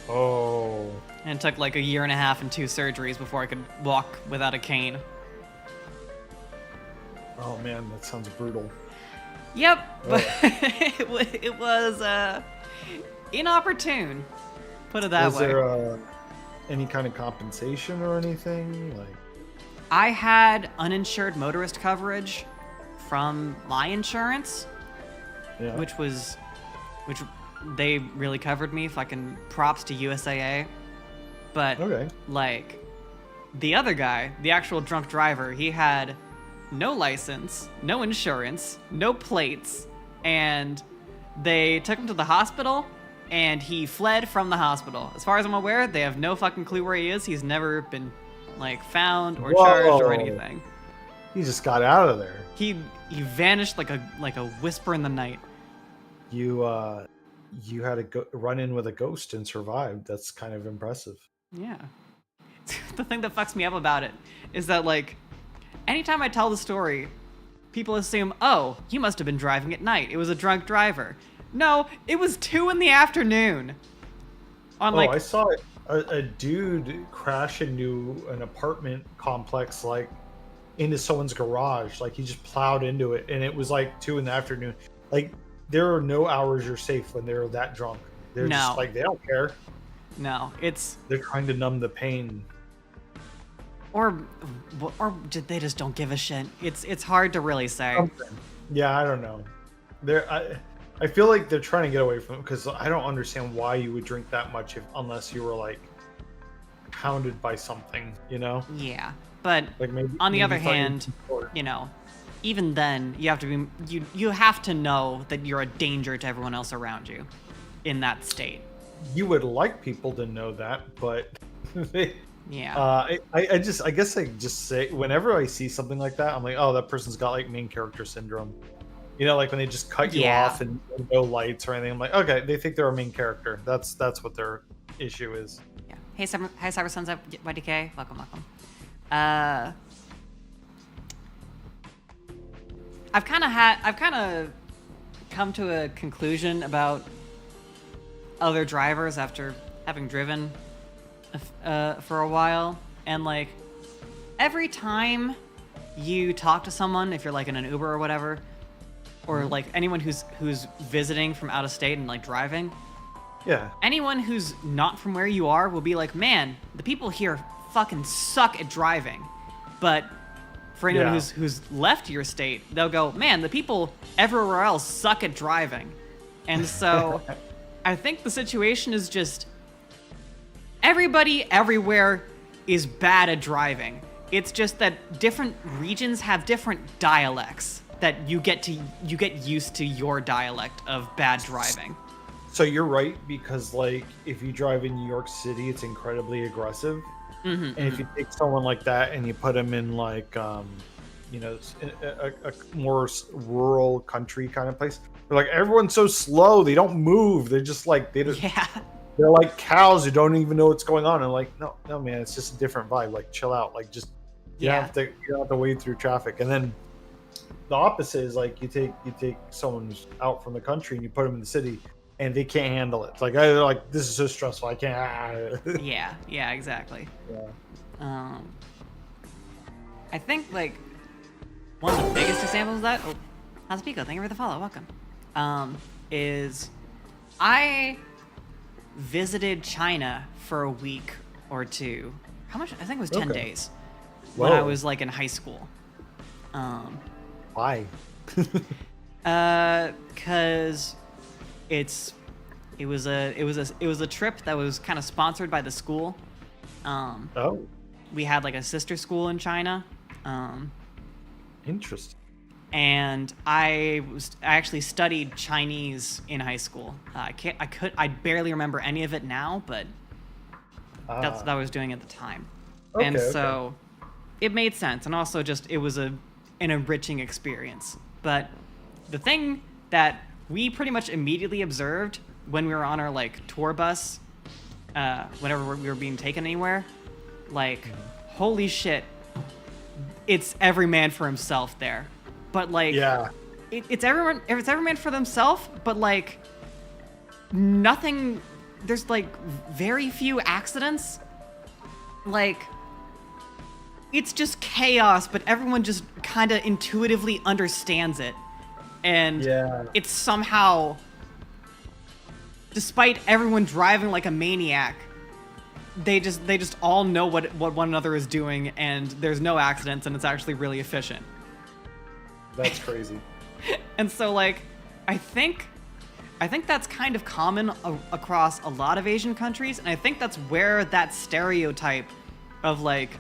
Oh. And it took like 1.5 years and 2 surgeries before I could walk without a cane. Oh man, that sounds brutal. Yep, but it was inopportune. Put it that way. Was there any kind of compensation or anything? Like, I had uninsured motorist coverage from my insurance, yeah. which they really covered me. Fucking props to USAA. But like the other guy, the actual drunk driver, he had no license, no insurance, no plates, and they took him to the hospital and he fled from the hospital. As far as I'm aware, they have no fucking clue where he is. He's never been like found or charged or anything. He just got out of there. He vanished like a whisper in the night. You had to run in with a ghost and survived. That's kind of impressive. Yeah. The thing that fucks me up about it is that like anytime I tell the story, people assume, oh, you must have been driving at night. It was a drunk driver. No, it was 2 PM. I saw a dude crash into an apartment complex, like into someone's garage. Like he just plowed into it, and it was like 2 PM. Like there are no hours you're safe when they're that drunk. They're just like, they don't care. No, they're trying to numb the pain. Or they just don't give a shit. It's hard to really say. Yeah, I don't know. I feel like they're trying to get away from it because I don't understand why you would drink that much unless you were like hounded by something, you know? Yeah, but like on the other hand, you know, even then you have to be you have to know that you're a danger to everyone else around you in that state. you would like people to know that, but they, Yeah. I guess I just say whenever I see something like that, I'm like, oh, that person's got like main character syndrome. You know, like when they just cut you Yeah. off and no lights or anything. I'm like, okay, they think they're a main character. That's what their issue is. Yeah. Hey, hi, Cyber Sons of YDK. Welcome, welcome. Uh, I've kind of come to a conclusion about other drivers after having driven for a while, and like every time you talk to someone, if you're like in an Uber or whatever, or like anyone who's visiting from out of state and like driving, Yeah. anyone who's not from where you are will be like, man, the people here fucking suck at driving. But for anyone Yeah. who's left your state, they'll go, man, the people everywhere else suck at driving. And so I think the situation is just everybody everywhere is bad at driving. It's just that different regions have different dialects that you get used to your dialect of bad driving. So you're right, because like if you drive in New York City, it's incredibly aggressive. And if you take someone like that and you put them in like you know, a more rural country kind of place, they're like, everyone's so slow, they don't move, they're just like Yeah. they're like cows who don't even know what's going on. And like, no man, it's just a different vibe. Like chill out. Like just you don't have to wade through traffic. And then the opposite is like you take someone who's out from the country and you put them in the city and they can't handle it. It's like, they're like, this is so stressful, I can't. Yeah, exactly. Yeah. I think like one of the biggest examples of that, Hazupico, thank you for the follow, welcome, is I visited China for a week or two. How much? I think it was 10 days when I was like in high school. Why? Cause it was a trip that was kind of sponsored by the school. We had like a sister school in China. Interesting. And I actually studied Chinese in high school. I barely remember any of it now, but that's what I was doing at the time. And so it made sense. And also just, it was an enriching experience. But the thing that we pretty much immediately observed when we were on our like tour bus, whenever we were being taken anywhere, like, holy shit, it's every man for himself there. But like, yeah, it's every man for themselves, but like nothing, there's like very few accidents. Like, it's just chaos, but everyone just kind of intuitively understands it. And it's somehow, despite everyone driving like a maniac, they just all know what one another is doing, and there's no accidents, and it's actually really efficient. That's crazy. And so like, I think that's kind of common across a lot of Asian countries, and I think that's where that stereotype of like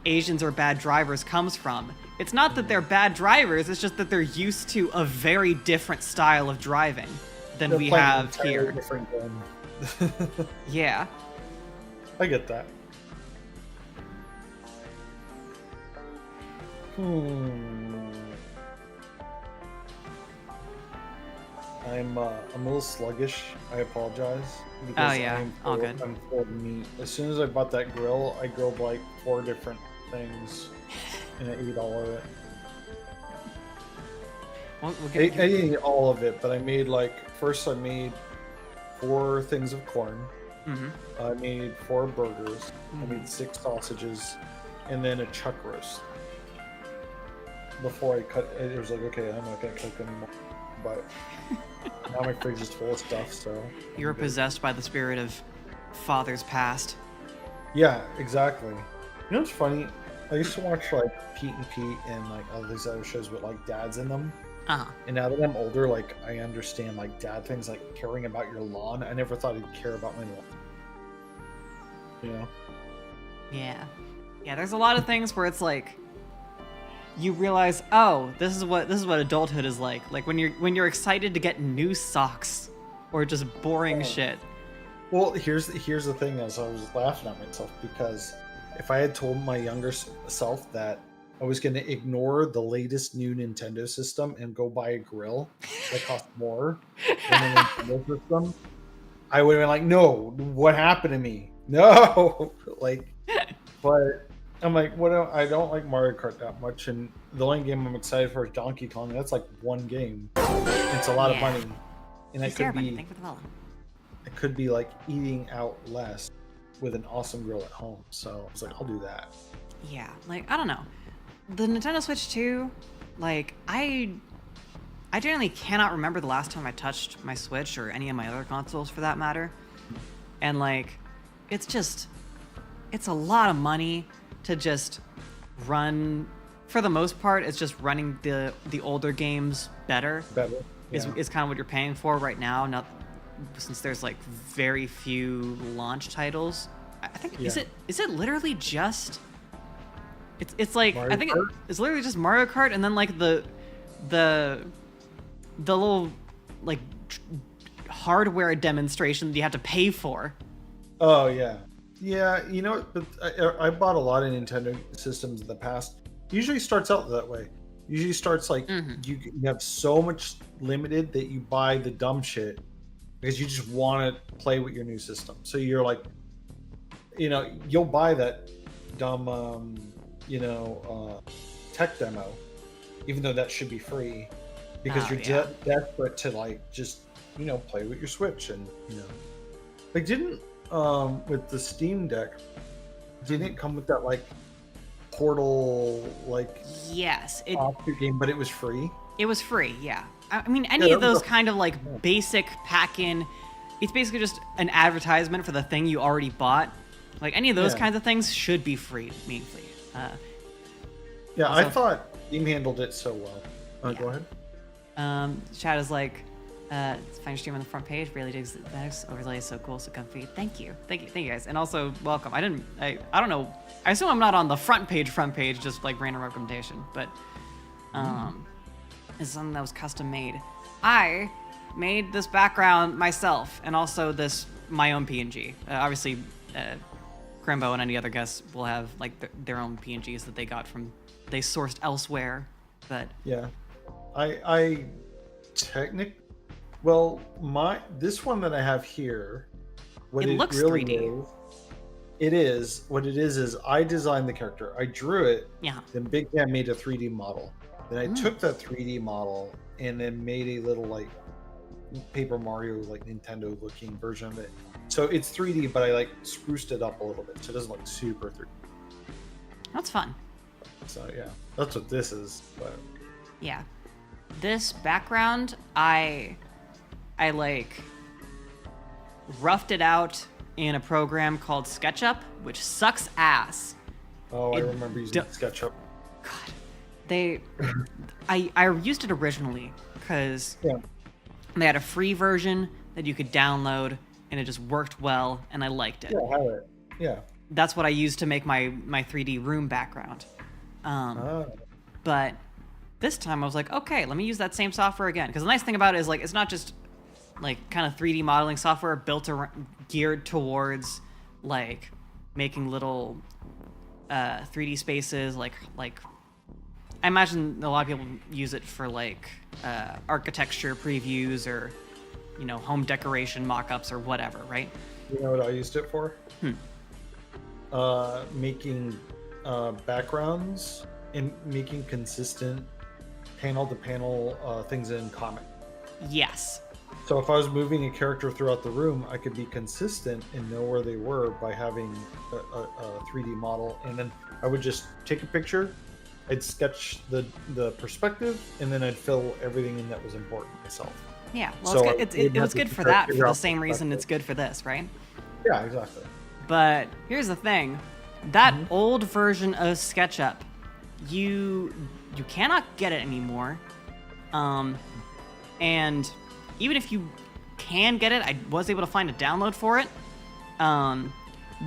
Asians are bad drivers comes from. It's not that they're bad drivers, it's just that they're used to a very different style of driving than we have here. Different game. Yeah. I get that. I'm a little sluggish. I apologize. Oh yeah, all good. I'm full of meat. As soon as I bought that grill, I grilled like 4 different things, and I ate all of it. I didn't eat all of it, but I made first I made 4 things of corn. I made 4 burgers. I made 6 sausages, and then a chuck roast. Before I cut, it was like, okay, I'm not gonna cook anymore. But now my fridge is full of stuff, so you're possessed by the spirit of fathers past. Yeah, exactly. You know what's funny? I used to watch like Pete and Pete and like all these other shows with like dads in them. And now that I'm older, like I understand like dad things, like caring about your lawn. I never thought he'd care about my lawn. You know? Yeah. Yeah, there's a lot of things where it's like you realize, oh, this is what adulthood is like. Like when you're excited to get new socks or just boring shit. Well, here's the thing. As I was laughing at myself because if I had told my younger self that I was going to ignore the latest new Nintendo system and go buy a grill that cost more than the Nintendo system, I would have been like, "No, what happened to me? No!" Like, but I'm like, what? I don't like Mario Kart that much, and the only game I'm excited for is Donkey Kong. That's like one game. It's a lot of Yeah. money, and He's terrible. Thank you for the follow. I could be like eating out less with an awesome grill at home. So I was like, I'll do that. Yeah, like I don't know. The Nintendo Switch 2, like I generally cannot remember the last time I touched my Switch or any of my other consoles for that matter. And like it's a lot of money to just run. For the most part, it's just running the older games better. Better. Is kind of what you're paying for right now. Not since there's like very few launch titles. I think is it literally just it's like Mario I think Kart? it's literally just Mario Kart and then like the little like hardware demonstration that you have to pay for. Oh yeah, yeah. You know, but I bought a lot of Nintendo systems in the past. Usually starts out that way. Usually starts like you have so much limited that you buy the dumb shit because you just want to play with your new system. So you're like, you'll buy that dumb, tech demo, even though that should be free, because you're desperate to like just play with your Switch and like didn't with the Steam Deck didn't it come with that like Portal like Yes, offshoot game, but it was free. it was free. Yeah, I mean any of those kind of like basic pack-in. It's basically just an advertisement for the thing you already bought. Like any of those kinds of things should be free, meaningfully. Yeah, also, I thought Steam handled it so well. Go ahead. Chad is like, find your stream on the front page. Really digs the Linux overlay is so cool, so comfy. Thank you guys, and also welcome. I don't know. I assume I'm not on the front page, just like random recommendation, but it's something that was custom made. I made this background myself, and also my own PNG. Obviously, Crimbo and any other guests will have like their own PNGs that they sourced elsewhere. But yeah, I well, this one that I have here, it looks really 3D. What it is I designed the character. I drew it. Yeah. Then Big Cam made a 3D model. Then I took that 3D model and then made a little like Paper Mario like Nintendo looking version of it. So it's 3D, but I like spruced it up a little bit so it doesn't look super 3D. That's fun. So yeah, that's what this is. But yeah, this background I like roughed it out in a program called SketchUp, which sucks ass. Oh, I remember using SketchUp. God, I used it originally because they had a free version that you could download, and it just worked well, and I liked it. Yeah, I have it. Yeah. That's what I used to make my 3D room background. But this time I was like, okay, let me use that same software again. Because the nice thing about it is like it's not just like kind of 3D modeling software geared towards like making little 3D spaces. Like I imagine a lot of people use it for like architecture previews or home decoration mock-ups or whatever, right? You know what I used it for? Making backgrounds and making consistent panel-to-panel things in comic. Yes. So if I was moving a character throughout the room, I could be consistent and know where they were by having a 3D model, and then I would just take a picture, I'd sketch the perspective, and then I'd fill everything in that was important myself. Yeah, well, so it was good for that, for the same reason it's good for this, right? Yeah, exactly. But here's the thing. That old version of SketchUp, you cannot get it anymore. And even if you can get it, I was able to find a download for it.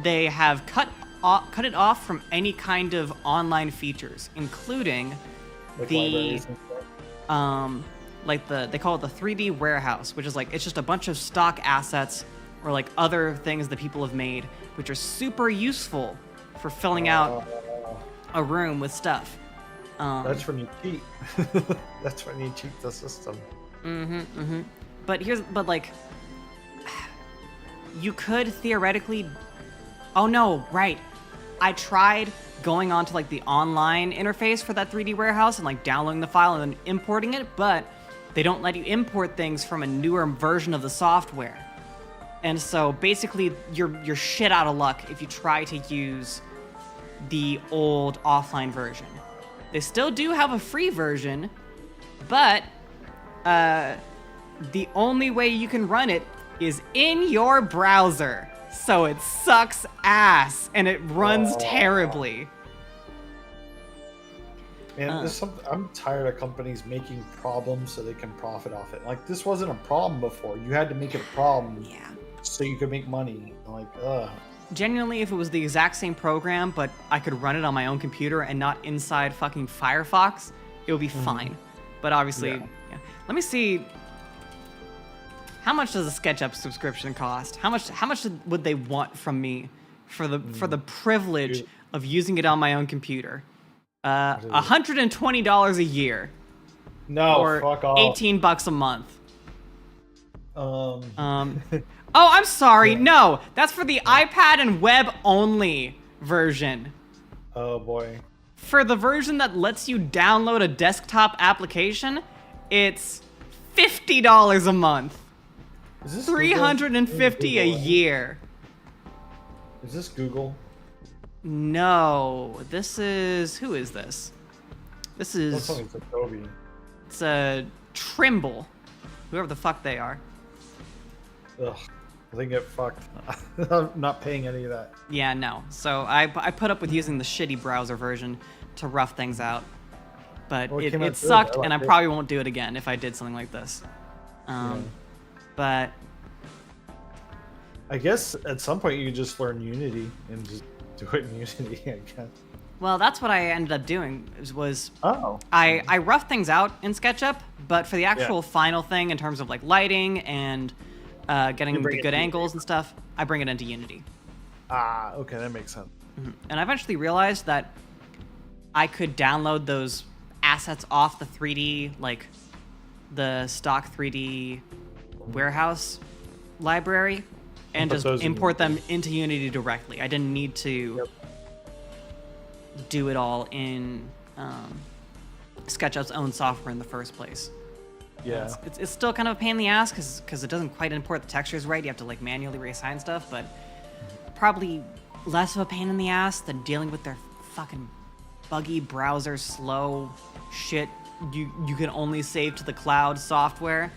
They have cut it off from any kind of online features, including like they call it the 3D warehouse, which is like it's just a bunch of stock assets or like other things that people have made, which are super useful for filling out a room with stuff. That's when you cheat. That's when you cheat the system. But like, you could theoretically. Oh no, right. I tried going onto like the online interface for that 3D warehouse and like downloading the file and then importing it, but they don't let you import things from a newer version of the software. And so basically you're shit out of luck if you try to use the old offline version. They still do have a free version, but the only way you can run it is in your browser. So it sucks ass and it runs terribly. Man, I'm tired of companies making problems so they can profit off it. Like, this wasn't a problem before. You had to make it a problem so you could make money. Like, ugh. Genuinely, if it was the exact same program, but I could run it on my own computer and not inside fucking Firefox, it would be fine. But obviously, yeah. Let me see. How much does a SketchUp subscription cost? How much would they want from me for the privilege of using it on my own computer? $120 a year. No, or fuck off. $18 a month. Oh, I'm sorry. No, that's for the iPad and web only version. Oh boy. For the version that lets you download a desktop application, it's $50 a month. Is this $350 a year. Is this Google? No, this is... Who is this? This is... It's Adobe. It's a Trimble. Whoever the fuck they are. Ugh. I think get fucked. I'm not paying any of that. Yeah, no. So I put up with using the shitty browser version to rough things out. But it sucked, and I probably won't do it again if I did something like this. But... I guess at some point you could just learn Unity and just do it in Unity, I guess. Well, that's what I ended up doing, was Oh. I roughed things out in SketchUp, but for the actual final thing in terms of like lighting and getting the good angles and stuff, I bring it into Unity. Ah, okay, that makes sense. And I eventually realized that I could download those assets off the 3D, like the stock 3D warehouse library, and just import them into Unity directly. I didn't need to do it all in SketchUp's own software in the first place. Yeah. It's still kind of a pain in the ass because it doesn't quite import the textures right. You have to like manually reassign stuff, but probably less of a pain in the ass than dealing with their fucking buggy browser slow shit you can only save to the cloud software.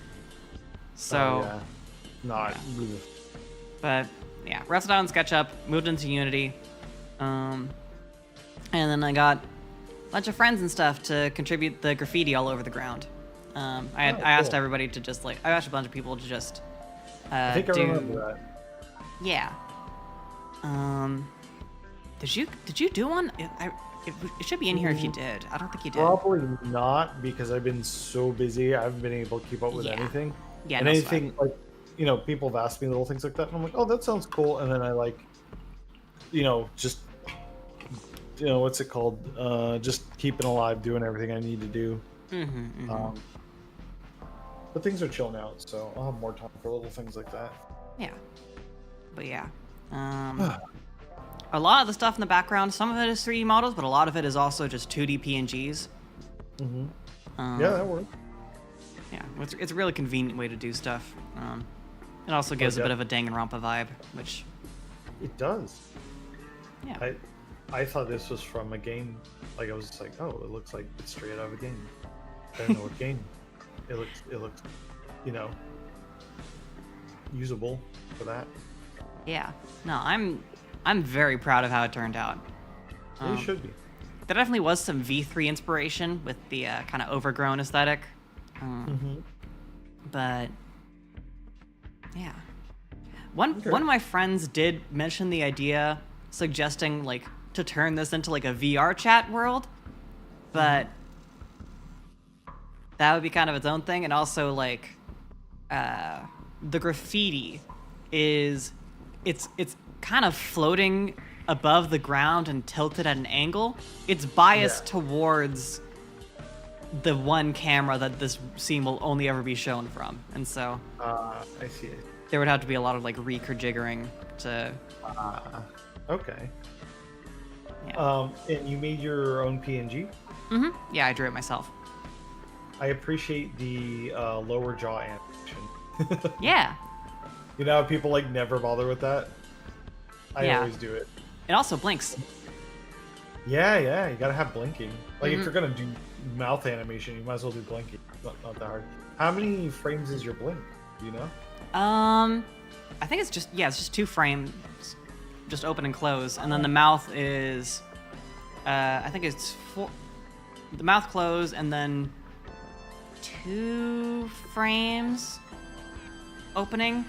So but yeah, roughed it out in SketchUp, moved into Unity, and then I got a bunch of friends and stuff to contribute the graffiti all over the ground. I asked everybody to just like, I asked a bunch of people to just I think I remember that. Yeah. Did you do one? It should be in here if you did. I don't think you did. Probably not, because I've been so busy. I haven't been able to keep up with anything. Yeah, and anything like, you know, people have asked me little things like that, and I'm like, oh, that sounds cool. And then I like, you know, just, you know, what's it called? Just keeping alive, doing everything I need to do. But things are chilling out, so I'll have more time for little things like that. Yeah. But yeah. A lot of the stuff in the background, some of it is 3D models, but a lot of it is also just 2D PNGs. Yeah, that works. Yeah, it's a really convenient way to do stuff. It also gives a bit of a Danganronpa vibe, which... It does. Yeah. I thought this was from a game. Like, I was just like, oh, it looks like it's straight out of a game. I don't know what game. It looks, you know, usable for that. Yeah. No, I'm very proud of how it turned out. You should be. There definitely was some V3 inspiration with the kind of overgrown aesthetic. But yeah, one of my friends did mention the idea, suggesting like to turn this into like a VR chat world, but that would be kind of its own thing, and also like the graffiti is it's kind of floating above the ground and tilted at an angle. It's biased towards the one camera that this scene will only ever be shown from, and so I see it. there would have to be a lot of like rejiggering to. Okay. Yeah. And you made your own PNG? Mm-hmm. Yeah, I drew it myself. I appreciate the lower jaw animation. Yeah. You know how people like never bother with that? I always do it. It also blinks. Yeah, you gotta have blinking. Like if you're gonna do mouth animation, you might as well do blinking. Not that hard. How many frames is your blink? Do you know? I think it's just 2 frames, just open and close, and then the mouth is, I think it's 4. The mouth close and then 2 frames opening.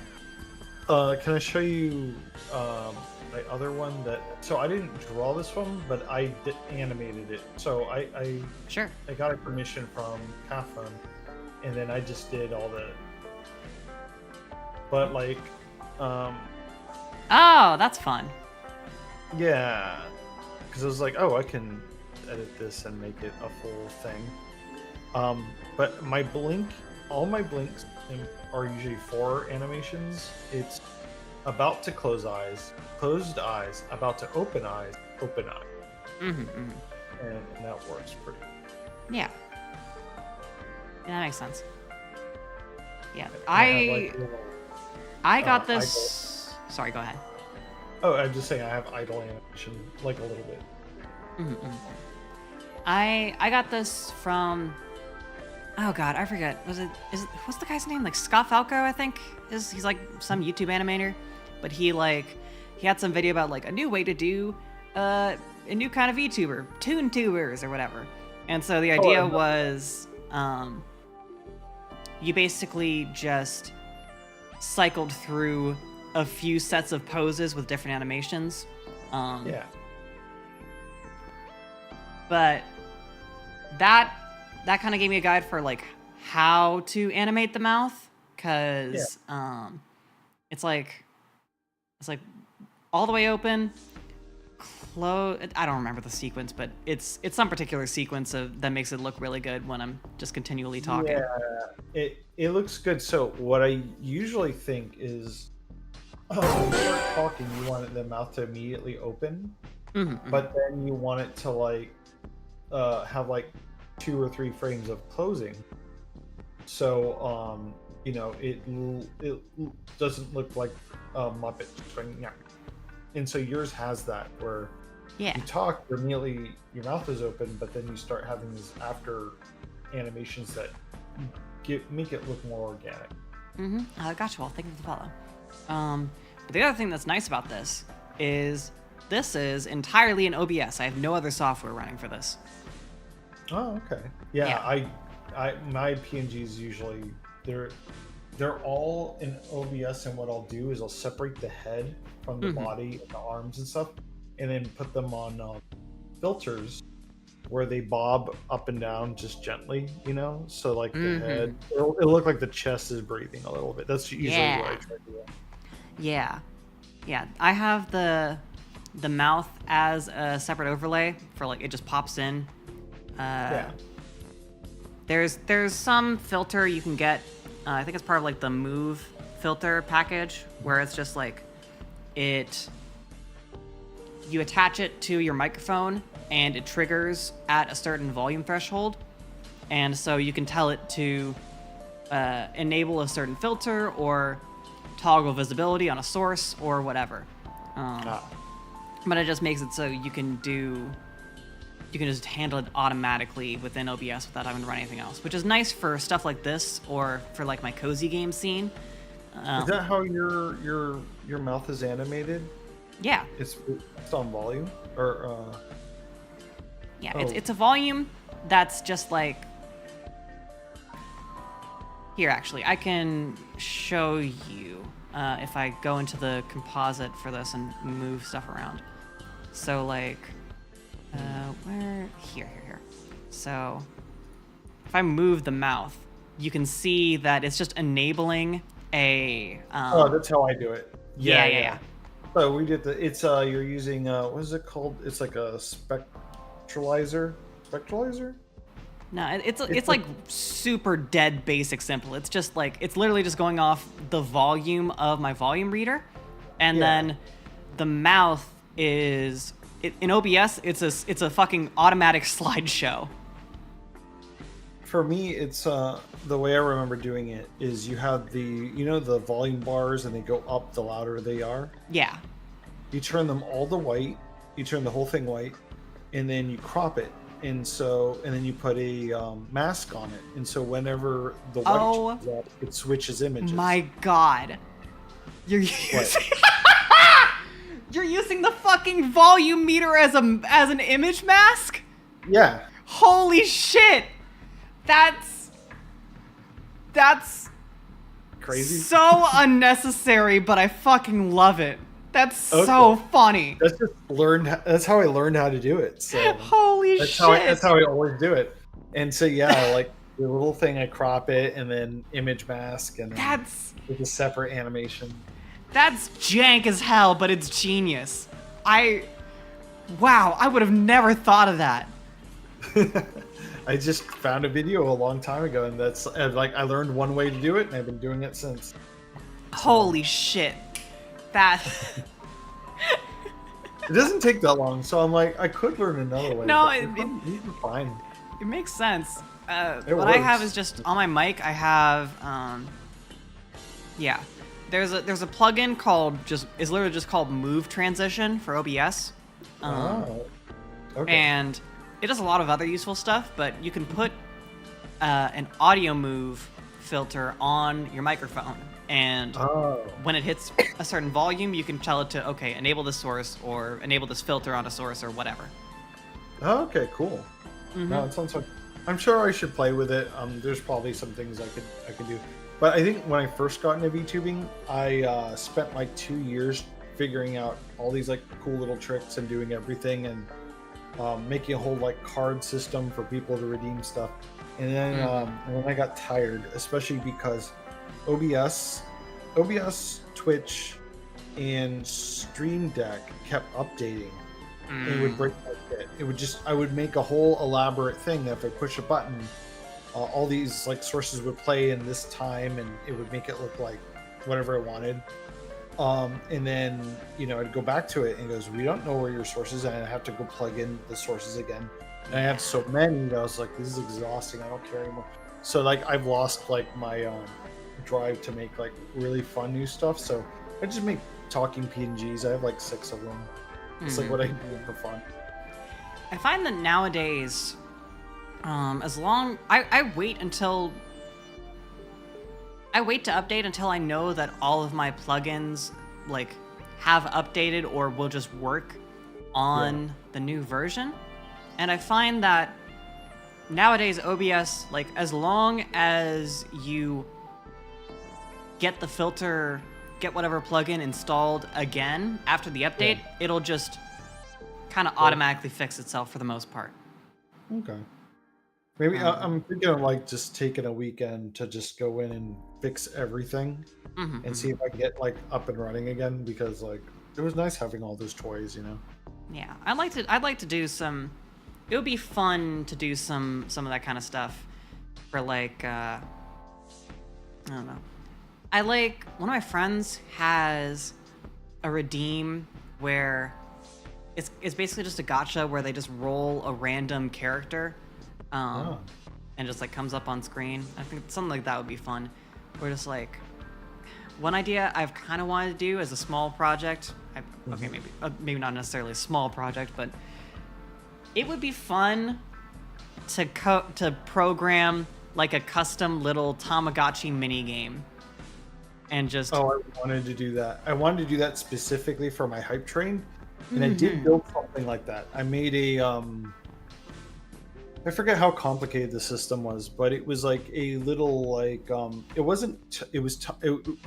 Can I show you my other one that? So I didn't draw this one, but I animated it. So I Sure. I got a permission from Kafun, and then I just did all the. But like, Oh, that's fun. yeah, because I was like, oh, I can edit this and make it a full thing. But my blink, all my blinks are usually 4 animations. It's about to close eyes, closed eyes, about to open eyes, open eye. And that works pretty good. Yeah. That makes sense. Yeah, I I got idle. this. Sorry, go ahead. Oh, I'm just saying I have idle animation, like a little bit. I got this from. Oh God, I forget. What's the guy's name? Like Scott Falco, I think. He's like some YouTube animator, but he had some video about like a new way to do a new kind of VTuber, Toon Tubers or whatever. And so the idea was, you basically just cycled through a few sets of poses with different animations. Yeah. But that kind of gave me a guide for like how to animate the mouth, because it's like all the way open, close. I don't remember the sequence, but it's some particular sequence that makes it look really good when I'm just continually talking. Yeah, it looks good. So what I usually think is, when you start talking, you want the mouth to immediately open, but then you want it to like have like 2 or 3 frames of closing. So you know, it doesn't look like a Muppet going, yeah. And so yours has that where you talk, immediately your mouth is open, but then you start having these after animations that make it look more organic. Gotcha. Well, thank you for the follow. But the other thing that's nice about this is entirely in OBS. I have no other software running for this. Oh, okay. Yeah. I my PNGs usually they're all in OBS, and what I'll do is I'll separate the head from the body and the arms and stuff, and then put them on filters where they bob up and down just gently, you know? So like the head, it'll look like the chest is breathing a little bit. That's usually what I try to do. Yeah. I have the mouth as a separate overlay for like it just pops in. There's some filter you can get. I think it's part of like the Move filter package, where it's just like you attach it to your microphone and it triggers at a certain volume threshold, and so you can tell it to enable a certain filter or toggle visibility on a source or whatever. But it just makes it so you can just handle it automatically within OBS without having to run anything else, which is nice for stuff like this or for like my cozy game scene. Is that how your mouth is animated? Yeah. It's on volume or it's a volume that's just like here. Actually, I can show you if I go into the composite for this and move stuff around. So like. Where? Here. So, if I move the mouth, you can see that it's just enabling a Oh, that's how I do it. yeah, Yeah, yeah, yeah. yeah. So we did the. It's you're using what is it called? It's like a spectralizer. Spectralizer. No, It's it's like like super dead basic simple. It's just like it's literally just going off the volume of my volume reader, and yeah. then the mouth is in OBS. It's a fucking automatic slideshow. For me, it's the way I remember doing it is you have the volume bars and they go up the louder they are. Yeah. You turn them all to white. You turn the whole thing white, and then you crop it. And then you put a mask on it. And so whenever the white Oh shows up, it switches images. my god, you're What? using you're using the fucking volume meter as an image mask. Yeah. Holy shit, that's Crazy. so unnecessary, but I fucking love it. That's so Okay. funny. That's how I learned how to do it. So Holy that's shit. that's how I always do it. And so yeah, like the little thing, I crop it and then image mask and then with a separate animation. That's jank as hell, but it's genius. Wow, I would have never thought of that. I just found a video a long time ago, and that's like I learned one way to do it, and I've been doing it since. Holy shit. That It doesn't take that long, so I'm like, I could learn another way. No, but these are fine. it makes sense. It What I have works. is just on my mic. I have yeah. There's a plugin called is literally just called Move Transition for OBS. Oh, okay. And it does a lot of other useful stuff, but you can put an audio move filter on your microphone, and when it hits a certain volume, you can tell it to, okay, enable this source or enable this filter on a source or whatever. Oh, okay, cool. No, it sounds like I'm sure I should play with it. There's probably some things I could do, but I think when I first got into VTubing, I spent like 2 years figuring out all these like cool little tricks and doing everything and making a whole like card system for people to redeem stuff. And then when I got tired, especially because OBS, Twitch, and Stream Deck kept updating. It would break my shit. I would make a whole elaborate thing that if I push a button, all these like sources would play in this time, and it would make it look like whatever I wanted. And then I'd go back to it and it goes, we don't know where your sources are, and I have to go plug in the sources again. And I have so many that I was like, this is exhausting. I don't care anymore. So like I've lost like my drive to make like really fun new stuff. So I just make talking PNGs. I have like 6 of them. It's like what I do for fun. I find that nowadays, as long I wait to update until I know that all of my plugins like have updated or will just work on the new version. And I find that nowadays OBS, like as long as you get the filter, get whatever plugin installed again after the update, it'll just kind of automatically fix itself for the most part. Okay. Maybe I'm thinking of like just taking a weekend to just go in and fix everything and see if I can get like up and running again, because like it was nice having all those toys, Yeah, I'd like to do some. It would be fun to do some of that kind of stuff for like I don't know. One of my friends has a redeem where it's basically just a gacha where they just roll a random character and just like comes up on screen. I think something like that would be fun. Or just like one idea I've kind of wanted to do as a small project. Okay, maybe not necessarily a small project, but it would be fun to program like a custom little Tamagotchi mini game, and just I wanted to do that. I wanted to do that specifically for my hype train, and I did build something like that. I made a I forget how complicated the system was, but it was like a little like it wasn't.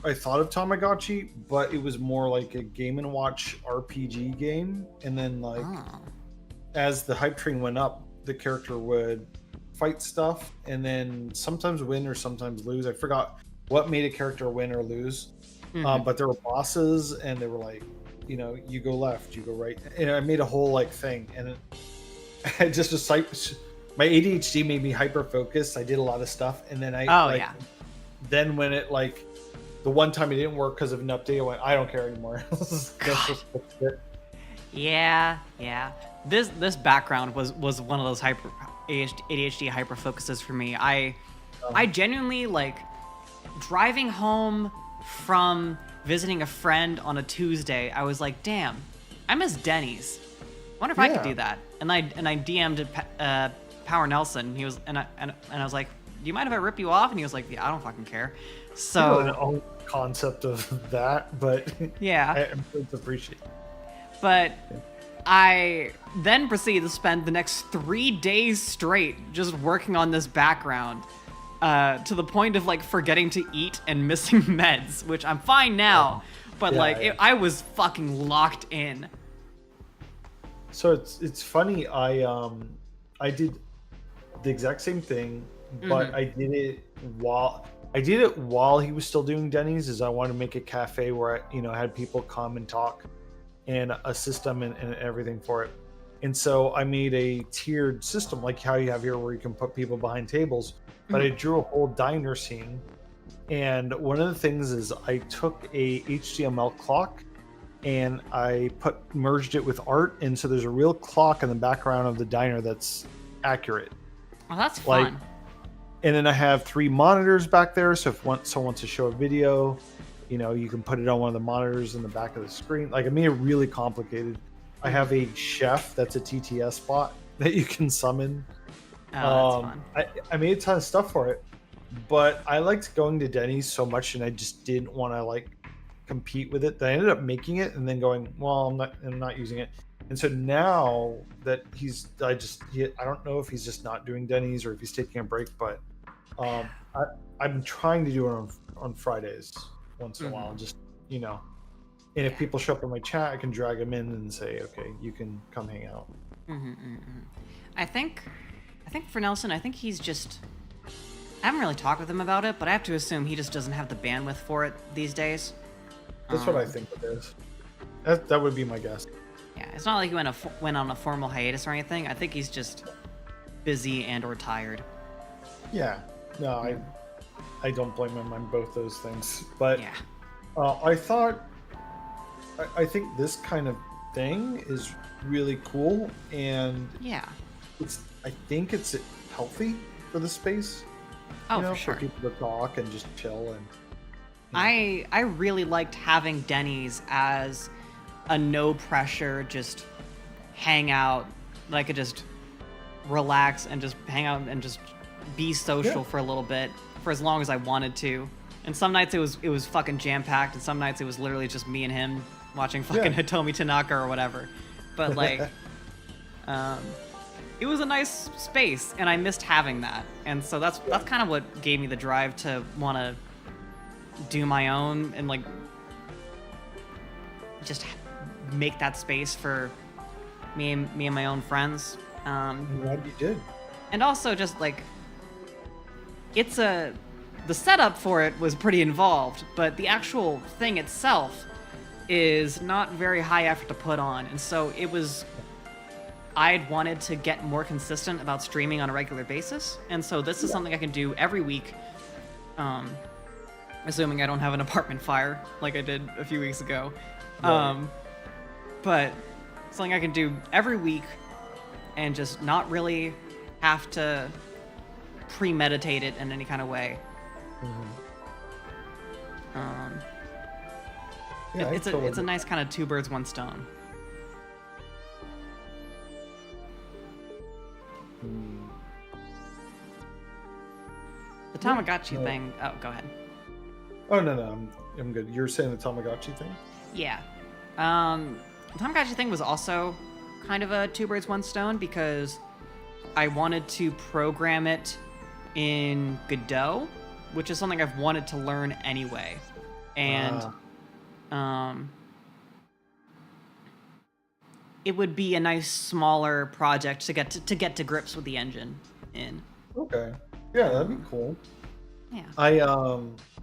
I thought of Tamagotchi, but it was more like a Game and Watch RPG game, and then like. As the hype train went up, the character would fight stuff and then sometimes win or sometimes lose. I forgot what made a character win or lose. Hmm. But there were bosses, and they were like, you go left, you go right, and I made a whole like thing, and I just was like, my ADHD made me hyper focused. I did a lot of stuff, and then I Oh like, yeah. then when it like, the one time it didn't work because of an update, I went, I don't care anymore. Let's just fix it. Yeah, yeah. This background was one of those hyper ADHD hyper focuses for me. I genuinely like driving home from visiting a friend on a Tuesday. I was like, damn, I miss Denny's. Wonder if I could Yeah. do that. And I DM'd Power Nelson. He was and I was like, do you mind if I rip you off? And he was like, yeah, I don't fucking care. I don't know So the own concept of that, but yeah. I'm sure it's appreciated. But I then proceeded to spend the next 3 days straight just working on this background, to the point of like forgetting to eat and missing meds, which I'm fine now, but Yeah, like yeah. I was fucking locked in. So it's funny. I did the exact same thing, but I did it while he was still doing Denny's. Is I wanted to make a cafe where I had people come and talk, and a system and everything for it. And so I made a tiered system like how you have here, where you can put people behind tables. But I drew a whole diner scene, and one of the things is I took a HTML clock and I merged it with art, and so there's a real clock in the background of the diner that's accurate. Well, that's Like, fun. and then I have 3 monitors back there, so if someone wants to show a video, you can put it on one of the monitors in the back of the screen. Like, I made it really complicated. I have a chef that's a TTS bot that you can summon. Oh, that's fun. I made a ton of stuff for it, but I liked going to Denny's so much, and I just didn't want to like compete with it, that I ended up making it and then going, well, I'm not using it. And so now that I don't know if he's just not doing Denny's or if he's taking a break, but I'm trying to do it on Fridays once in a while, just and if people show up in my chat, I can drag them in and say, okay, you can come hang out. I think for Nelson, I think he's just. I haven't really talked with him about it, but I have to assume he just doesn't have the bandwidth for it these days. That's what I think it is. That would be my guess. Yeah, it's not like he went on a formal hiatus or anything. I think he's just busy and or tired. Yeah, no, I don't blame him on both those things. But Yeah. I think this kind of thing is really cool, and Yeah. I think it's healthy for the space. Oh, for sure. For people to talk and just chill and. I really liked having Denny's as a no pressure, just hang out. That I could just relax and just hang out and just be social for a little bit for as long as I wanted to. And some nights it was fucking jam packed, and some nights it was literally just me and him watching fucking Hitomi Tanaka or whatever. But like, it was a nice space, and I missed having that. And so that's kind of what gave me the drive to want to do my own and like just make that space for me and my own friends. I'm glad you did. And also just like the setup for it was pretty involved, but the actual thing itself is not very high effort to put on. And so I'd wanted to get more consistent about streaming on a regular basis. And so this is something I can do every week. Assuming I don't have an apartment fire like I did a few weeks ago. Right. But something I can do every week and just not really have to premeditate it in any kind of way. It's a nice kind of 2 birds, 1 stone. The Tamagotchi thing. Oh, go ahead. Oh no, I'm good. You're saying the Tamagotchi thing? Yeah. The Tamagotchi thing was also kind of a 2 birds, 1 stone because I wanted to program it in Godot, which is something I've wanted to learn anyway. And it would be a nice smaller project to get to grips with the engine in. Okay. Yeah, that'd be cool. Yeah.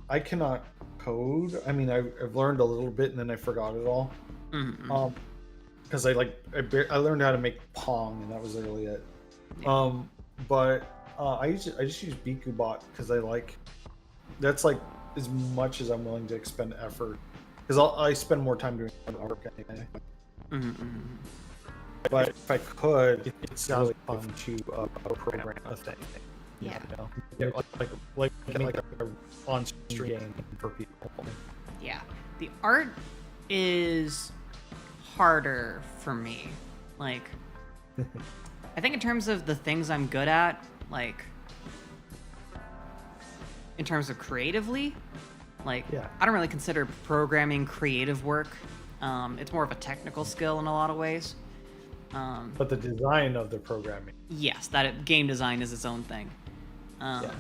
I cannot code. I mean, I've learned a little bit and then I forgot it all. Mm-hmm. Because I learned how to make Pong and that was literally it. Yeah. But I just use BikuBot because that's like as much as I'm willing to expend effort because I spend more time doing work anyway. Mm-hmm. But if I could, it's really fun to program a thing. Yeah. You know? Yeah, like a on-stream game for people. Yeah. The art is harder for me. Like, I think in terms of the things I'm good at, like, in terms of creatively, like, Yeah. I don't really consider programming creative work. It's more of a technical skill in a lot of ways. But the design of the programming. Yes, game design is its own thing. Yeah.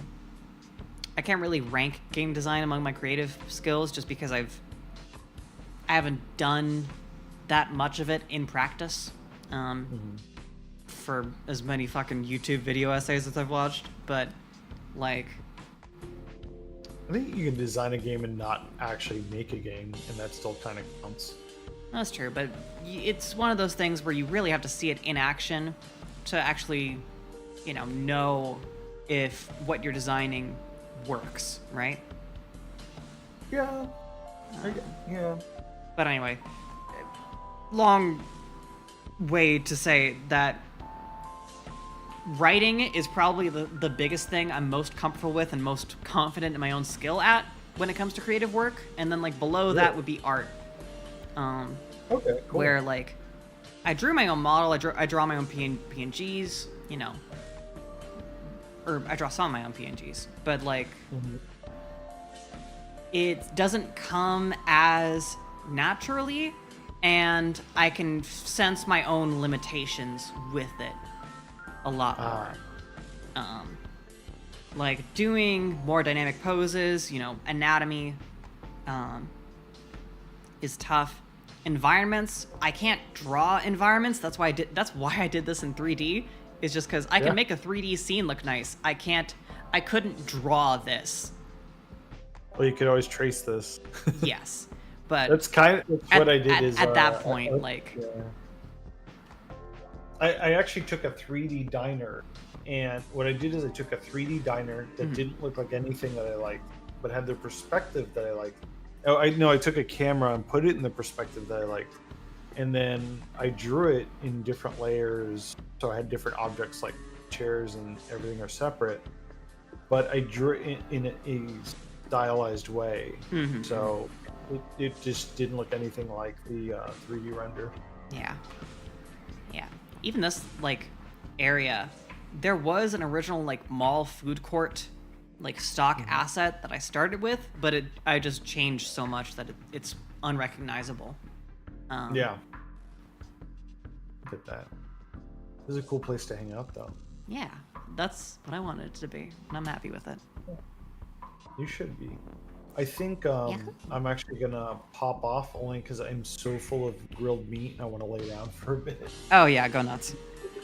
I can't really rank game design among my creative skills just because I haven't done that much of it in practice. For as many fucking YouTube video essays as I've watched, but like, I think you can design a game and not actually make a game, and that still kind of counts. that's true, but it's one of those things where you really have to see it in action to actually, know if what you're designing works, right? Yeah. Yeah. But anyway, long way to say that writing is probably the biggest thing I'm most comfortable with and most confident in my own skill at when it comes to creative work. And then like below that would be art. Okay, cool. Where like I drew my own model, I draw my own PNGs, or I draw some of my own PNGs, but like it doesn't come as naturally, and I can sense my own limitations with it a lot more. Like doing more dynamic poses, anatomy is tough. Environments, I can't draw environments. That's why I did this in 3D. Is just because I can make a 3D scene look nice. I couldn't draw this. Well, you could always trace this. Yes, but that's what I did. At that point, I actually took a 3D diner, and what I did is I took a 3D diner that didn't look like anything that I liked, but had the perspective that I liked. Oh, I took a camera and put it in the perspective that I liked, and then I drew it in different layers. So I had different objects like chairs and everything are separate, but I drew it in a stylized way. So it just didn't look anything like the 3D render. Yeah. Even this like area, there was an original like mall food court like stock asset that I started with, but I just changed so much that it's unrecognizable. Yeah. Get that. This is a cool place to hang out, though. Yeah, that's what I wanted it to be, and I'm happy with it. You should be. I think I'm actually gonna pop off only because I'm so full of grilled meat and I want to lay down for a bit. Oh yeah, go nuts.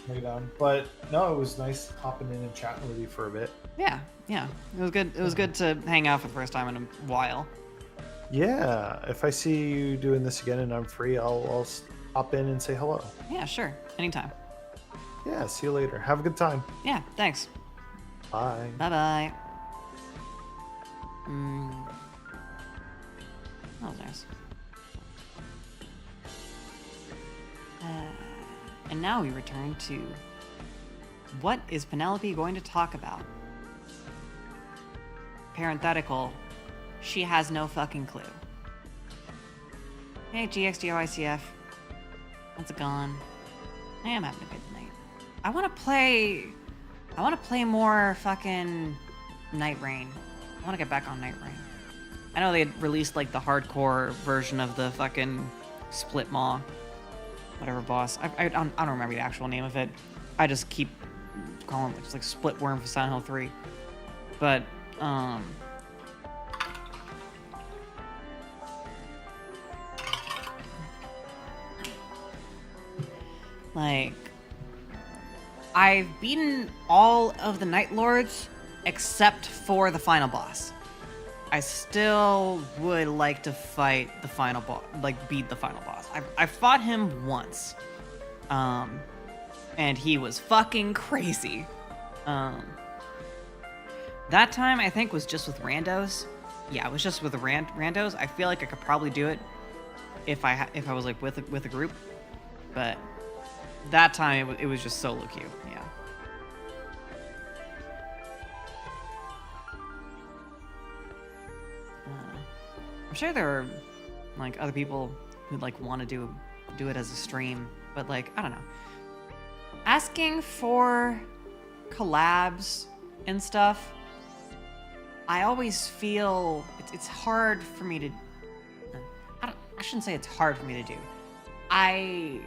Lay down. But no, it was nice hopping in and chatting with you for a bit. Yeah. It was good. It was good to hang out for the first time in a while. Yeah, if I see you doing this again and I'm free, I'll hop in and say hello. Yeah, sure. Anytime. Yeah, see you later. Have a good time. Yeah, thanks. Bye. Bye-bye. That was nice. And now we return to what is Penelope going to talk about? Parenthetical, she has no fucking clue. Hey, GXDOICF. How's it going? I am having a good night. I want to play more fucking Night Rain. I want to get back on Night Rain. I know they had released like the hardcore version of the fucking Split Maw, whatever boss. I don't remember the actual name of it. I just keep calling it just like Split Worm for Silent Hill 3. But like I've beaten all of the Night Lords except for the final boss. I still would like to fight the final boss, like beat the final boss. I fought him once, and he was fucking crazy. That time I think was just with randos. Yeah, it was just with the randos. I feel like I could probably do it if I was like with a group, but that time it was just solo queue. Yeah. I'm sure there are like other people who like want to do it as a stream, but like I don't know. Asking for collabs and stuff, I always feel it's hard for me to. I shouldn't say it's hard for me to do. I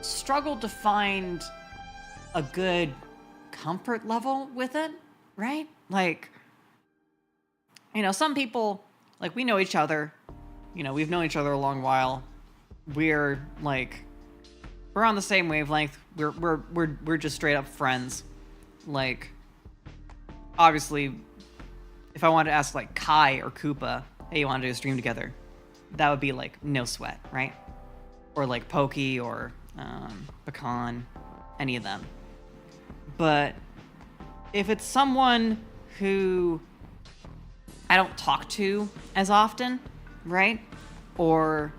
struggle to find a good comfort level with it, right? Like, you know, some people, like, we know each other. You know, we've known each other a long while. We're on the same wavelength. We're just straight up friends. Like, obviously, if I wanted to ask like Kai or Koopa, hey, you want to do a stream together? That would be like no sweat, right? Or like Pokey or Pecan, any of them. But if it's someone who I don't talk to as often, right? Or,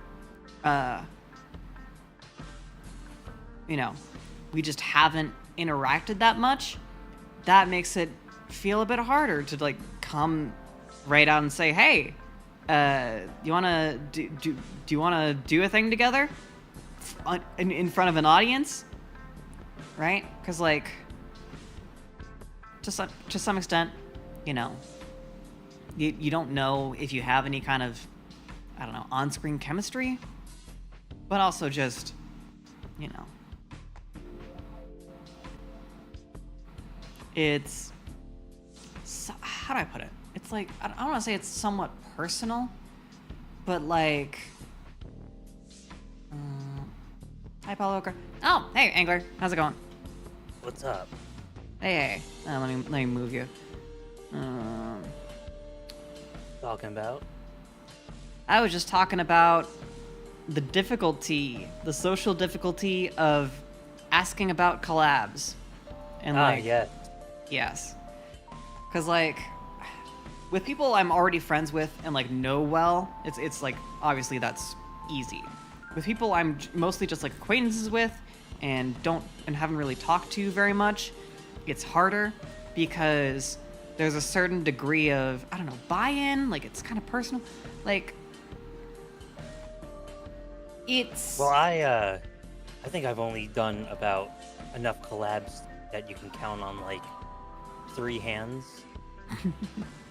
you know, we just haven't interacted that much, that makes it feel a bit harder to like come right out and say, hey, you wanna do you wanna do a thing together in front of an audience, right? Because like to some extent, you know, you don't know if you have any kind of, I don't know, on-screen chemistry, but also just, you know, it's, how do I put it? It's like, I don't want to say it's somewhat personal, but like, hi, Paulo Oker. Oh, hey, Angler. How's it going? What's up? Hey. Let me move you. Talking about? I was just talking about the social difficulty of asking about collabs. And like, yeah. Yes. Because like, with people I'm already friends with and like know well, it's like, obviously that's easy. With people I'm mostly just like acquaintances with and haven't really talked to very much, it's harder because there's a certain degree of, I don't know, buy-in, like it's kind of personal. Like, it's... Well, I think I've only done about enough collabs that you can count on like 3 hands.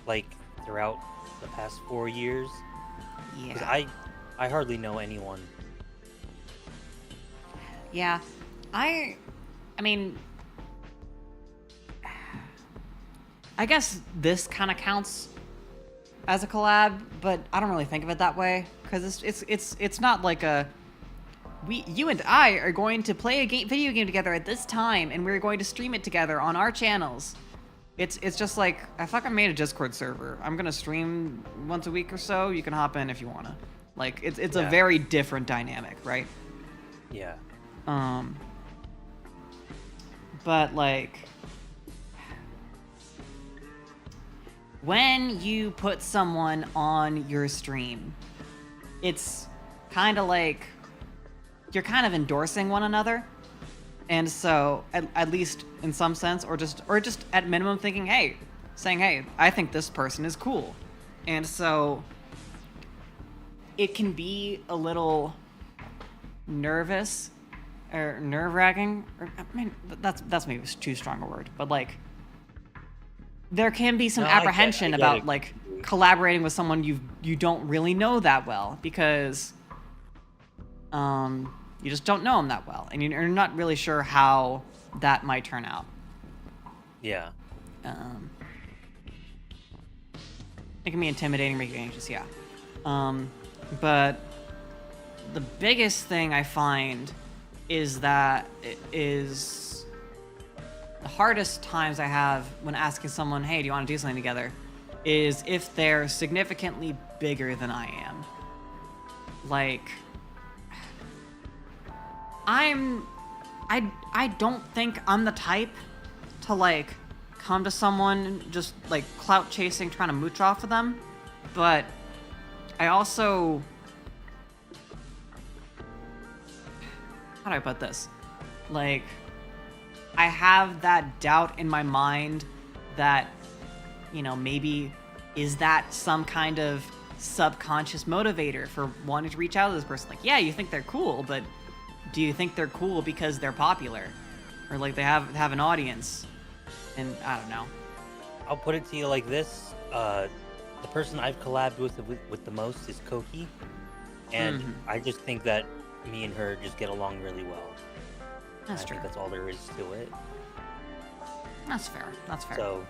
Like throughout the past 4 years. Yeah. 'Cause I hardly know anyone. Yeah. I mean, I guess this kind of counts as a collab, but I don't really think of it that way because it's not like you and I are going to play a video game together at this time and we're going to stream it together on our channels. It's just like, I fucking made a Discord server. I'm gonna stream once a week or so. You can hop in if you wanna. Like, it's a very different dynamic, right? Yeah. But like, when you put someone on your stream, it's kind of like you're kind of endorsing one another. And so, at least in some sense, or just at minimum thinking, saying, hey, I think this person is cool. And so, it can be a little nervous, or nerve-wracking, or, I mean, that's maybe too strong a word, but like, there can be some apprehension about like collaborating with someone you don't really know that well, because, you just don't know them that well, and you're not really sure how that might turn out. Yeah. It can be intimidating, make you anxious, yeah. But the biggest thing I find is that it is the hardest times I have when asking someone, hey, do you want to do something together, is if they're significantly bigger than I am. Like, I don't think I'm the type to, like, come to someone just, like, clout chasing, trying to mooch off of them. But I also... How do I put this? Like, I have that doubt in my mind that, you know, maybe is that some kind of subconscious motivator for wanting to reach out to this person? Like, yeah, you think they're cool, but do you think they're cool because they're popular? Or, like, they have an audience? And I don't know. I'll put it to you like this. The person I've collabed with the most is Koki. And I just think that me and her just get along really well. That's I true. think that's all there is to it. That's fair. That's fair. So,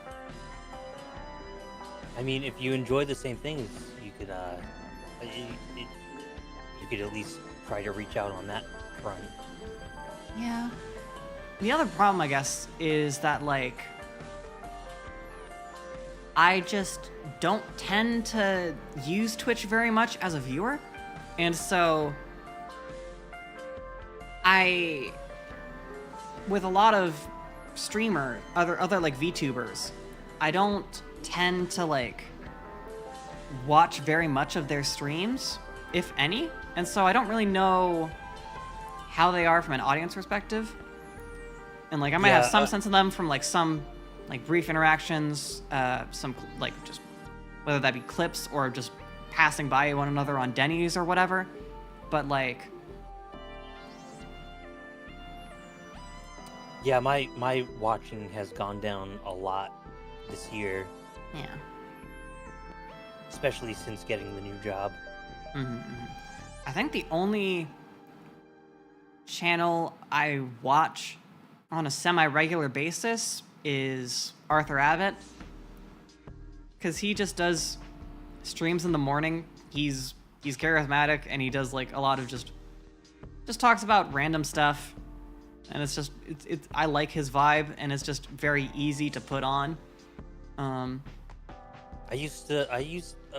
I mean, if you enjoy the same things, you could at least try to reach out on that front. Yeah. The other problem, I guess, is that, like, I just don't tend to use Twitch very much as a viewer. And so with a lot of other like VTubers, I don't tend to, like, watch very much of their streams, if any. And so I don't really know how they are from an audience perspective. And, like, I might have some sense of them from, like, some, like, brief interactions, some, like, just whether that be clips or just passing by one another on Denny's or whatever. But, like, yeah, my watching has gone down a lot this year, yeah. especially since getting the new job. I think the only channel I watch on a semi-regular basis is Arthur Abbott, because he just does streams in the morning. He's charismatic, and he does, like, a lot of just talks about random stuff, and it's just it's I like his vibe, and it's just very easy to put on. I used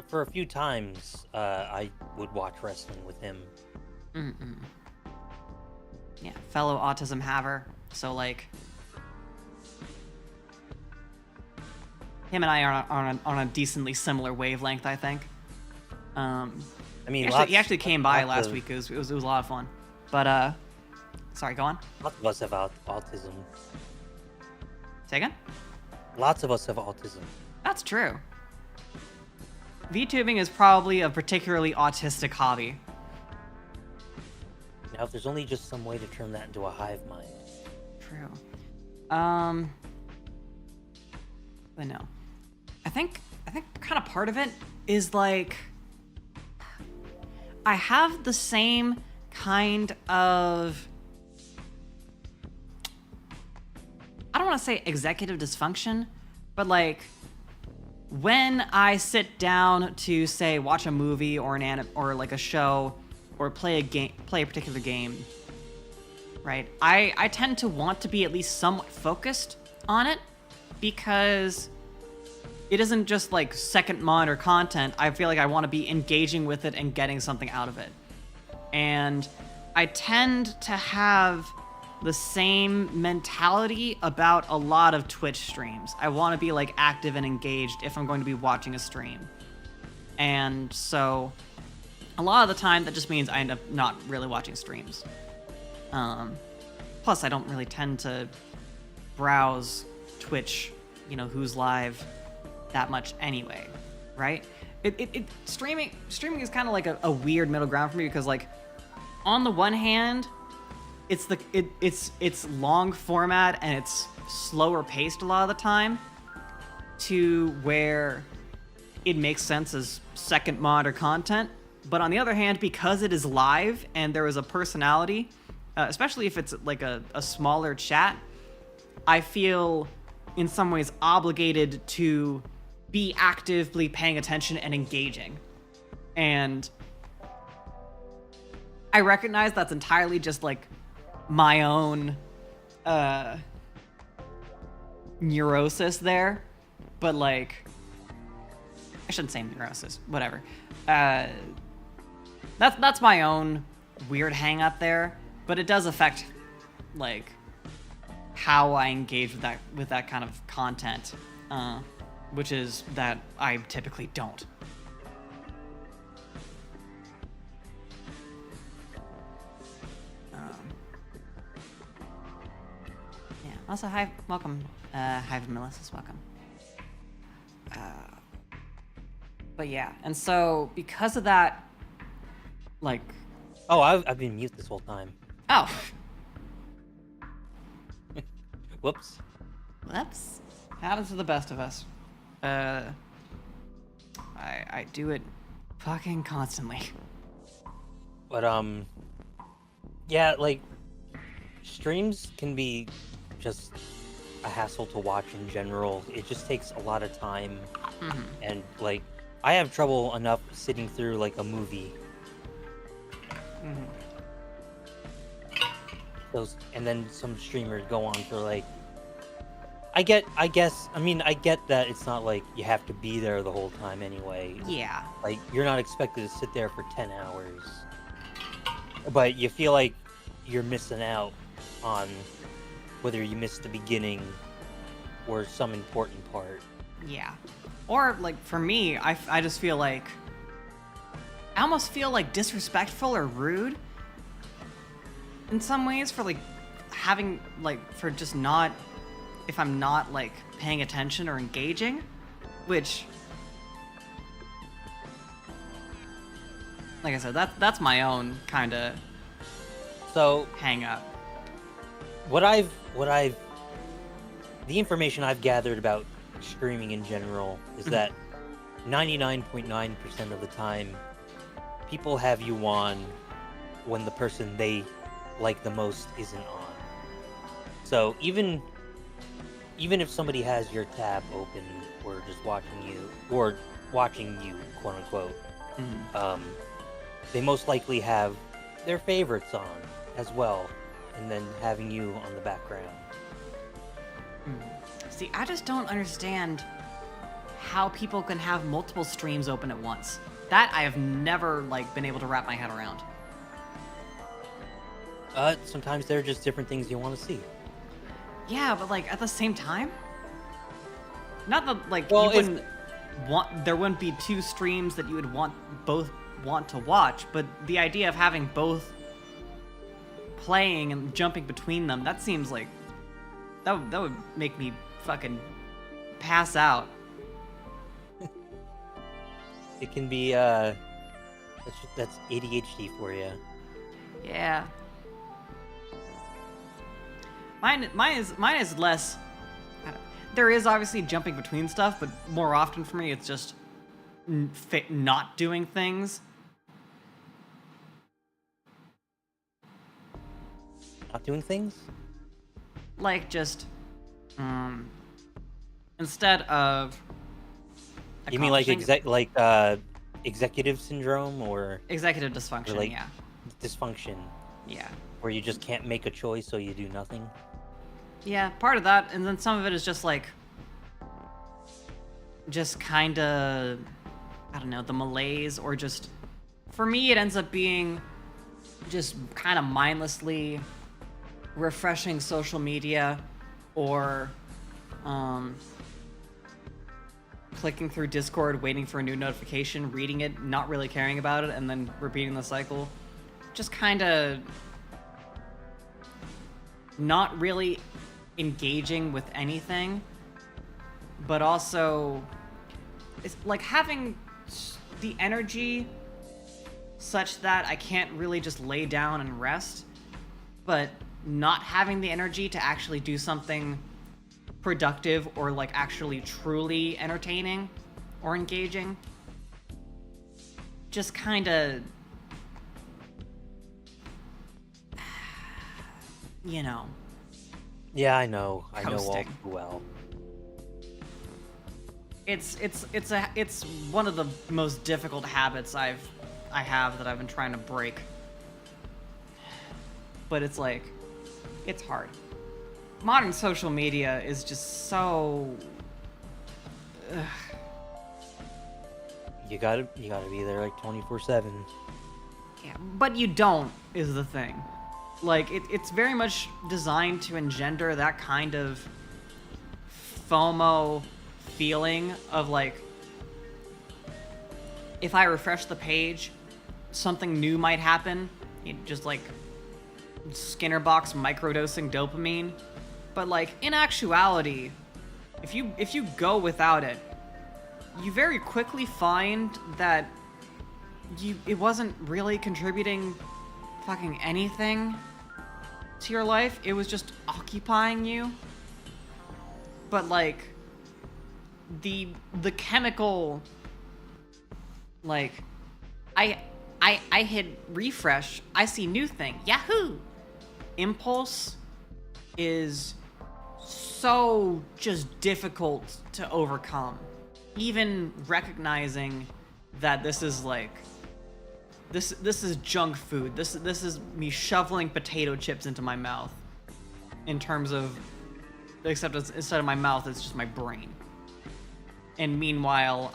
for a few times I would watch wrestling with him. Yeah, fellow autism haver. So, like, him and I are on a decently similar wavelength, I think. I mean, he actually came by last week. It was a lot of fun. But sorry, go on. Lots of us have autism. Say again? Lots of us have autism. That's true. VTubing is probably a particularly autistic hobby. Now, if there's only just some way to turn that into a hive mind. True. But no. I think kind of part of it is, like, I have the same kind of, I don't want to say executive dysfunction, but, like, when I sit down to, say, watch a movie or an anime or, like, a show or play a particular game, right? I tend to want to be at least somewhat focused on it, because it isn't just, like, second monitor content. I feel like I want to be engaging with it and getting something out of it. And I tend to have the same mentality about a lot of Twitch streams. I want to be, like, active and engaged if I'm going to be watching a stream. And so a lot of the time that just means I end up not really watching streams. Plus, I don't really tend to browse Twitch, you know, who's live that much anyway, right? Streaming is kind of like a weird middle ground for me, because, like, on the one hand, it's long format and it's slower paced a lot of the time, to where it makes sense as second monitor content. But on the other hand, because it is live and there is a personality, especially if it's like a smaller chat, I feel in some ways obligated to be actively paying attention and engaging. And I recognize that's entirely just, like, my own neurosis there, but, like, I shouldn't say neurosis. Whatever. That's my own weird hang up there, but it does affect like how I engage with that kind of content, which is that I typically don't. Yeah. Also, hi, welcome, Hive Melissa's welcome. But yeah, and so because of that, like, Oh, I've been mute this whole time. oh, Whoops. whoops, happens to the best of us. I do it fucking constantly. But yeah, like streams can be just a hassle to watch in general. It just takes a lot of time, and like I have trouble enough sitting through like a movie. Those, and then some streamers go on for like. I get that it's not like you have to be there the whole time anyway. Yeah. Like, you're not expected to sit there for 10 hours. But you feel like you're missing out on whether you missed the beginning or some important part. Yeah. Or, like, for me, I just feel like... I almost feel, like, disrespectful or rude in some ways for, like, having, like, for just not... If I'm not, like, paying attention or engaging, which... Like I said, that's my own kind of So, hang up. the information I've gathered about streaming in general is that 99.9% of the time, people have you on when the person they like the most isn't on. So even if somebody has your tab open or just watching you, quote unquote, they most likely have their favorites on as well, and then having you on the background. See, I just don't understand how people can have multiple streams open at once. That I have never, like, been able to wrap my head around. Sometimes there are just different things you want to see. Yeah, but, like, at the same time? Not that, like, Well, you wouldn't want... There wouldn't be two streams that you would both want to watch, but the idea of having both playing and jumping between them, that seems like... That would make me fucking pass out. It can be, that's ADHD for you. Yeah. Mine is less... There is obviously jumping between stuff, but more often for me it's just not doing things. Not doing things? Like just... instead of... You mean like accomplishing- executive syndrome or Executive dysfunction, like yeah. dysfunction, Yeah. where you just can't make a choice, so you do nothing? Yeah, part of that, and then some of it is just like... Just kinda... I don't know, the malaise, or just... For me, it ends up being just kind of mindlessly refreshing social media, or clicking through Discord, waiting for a new notification, reading it, not really caring about it, and then repeating the cycle. Just kind of not really engaging with anything, but also it's like having the energy such that I can't really just lay down and rest, but not having the energy to actually do something productive or like actually truly entertaining or engaging. Just kind of, you know. Yeah, I know all Coasting. too well. It's one of the most difficult habits I have that I've been trying to break. But it's like, it's hard. Modern social media is just so... You gotta be there like 24/7. Yeah, but you don't, is the thing. Like, it's very much designed to engender that kind of FOMO feeling of, like, if I refresh the page, something new might happen. You just, like, Skinner box microdosing dopamine. But, like, in actuality, if you go without it, you very quickly find that it wasn't really contributing fucking anything to your life. It was just occupying you. But like the chemical, like, I hit refresh, I see new thing, Yahoo! Impulse is so just difficult to overcome. Even recognizing that this is like this is junk food. This is me shoveling potato chips into my mouth. In terms of, except instead of my mouth, it's just my brain. And meanwhile,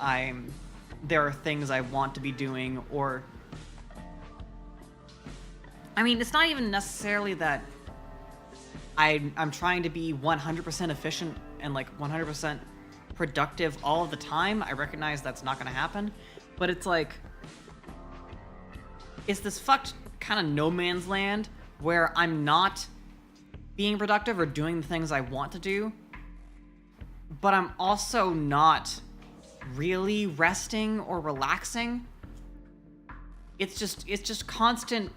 there are things I want to be doing, or I mean, it's not even necessarily that I'm trying to be 100% efficient and like 100% productive all of the time. I recognize that's not going to happen, but it's like, it's this fucked kind of no man's land where I'm not being productive or doing the things I want to do, but I'm also not really resting or relaxing. It's just constant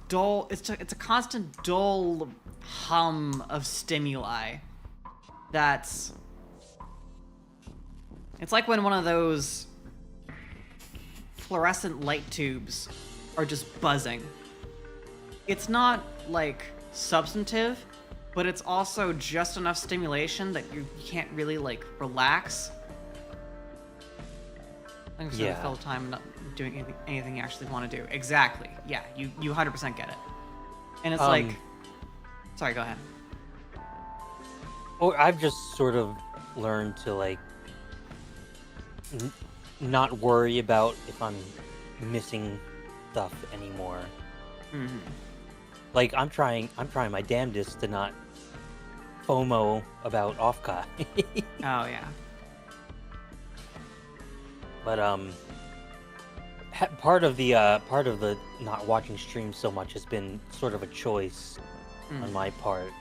dull. It's a constant dull hum of stimuli. It's like when one of those fluorescent light tubes are just buzzing. It's not like substantive, but it's also just enough stimulation that you can't really like relax. I think Yeah. the whole time not doing anything you actually want to do. Exactly. Yeah, you 100% get it. And it's like, sorry, go ahead. Or I've just sort of learned to like not worry about if I'm missing stuff anymore. Mm-hmm. Like I'm trying my damnedest to not FOMO about Offka. Oh yeah. But part of the not watching streams so much has been sort of a choice on my part.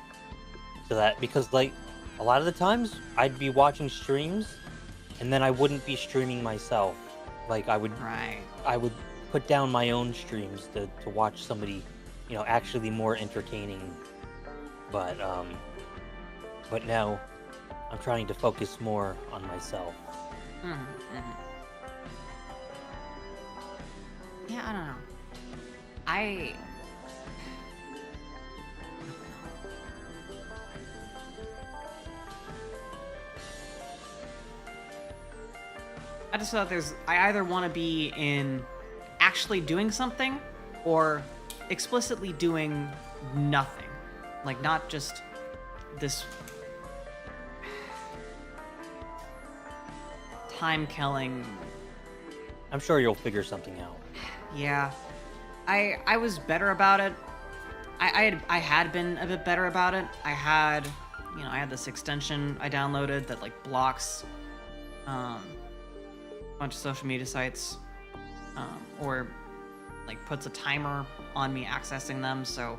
So that, because like a lot of the times I'd be watching streams and then I wouldn't be streaming myself. Like I would put down my own streams to watch somebody, you know, actually more entertaining. But now I'm trying to focus more on myself. Mm-hmm. Mm-hmm. Yeah, I don't know. I just thought I either want to be in actually doing something or explicitly doing nothing. Like, not just this time-killing. I'm sure you'll figure something out. Yeah. I was better about it. I had been a bit better about it. I had this extension I downloaded that like blocks a bunch of social media sites, or like puts a timer on me accessing them. So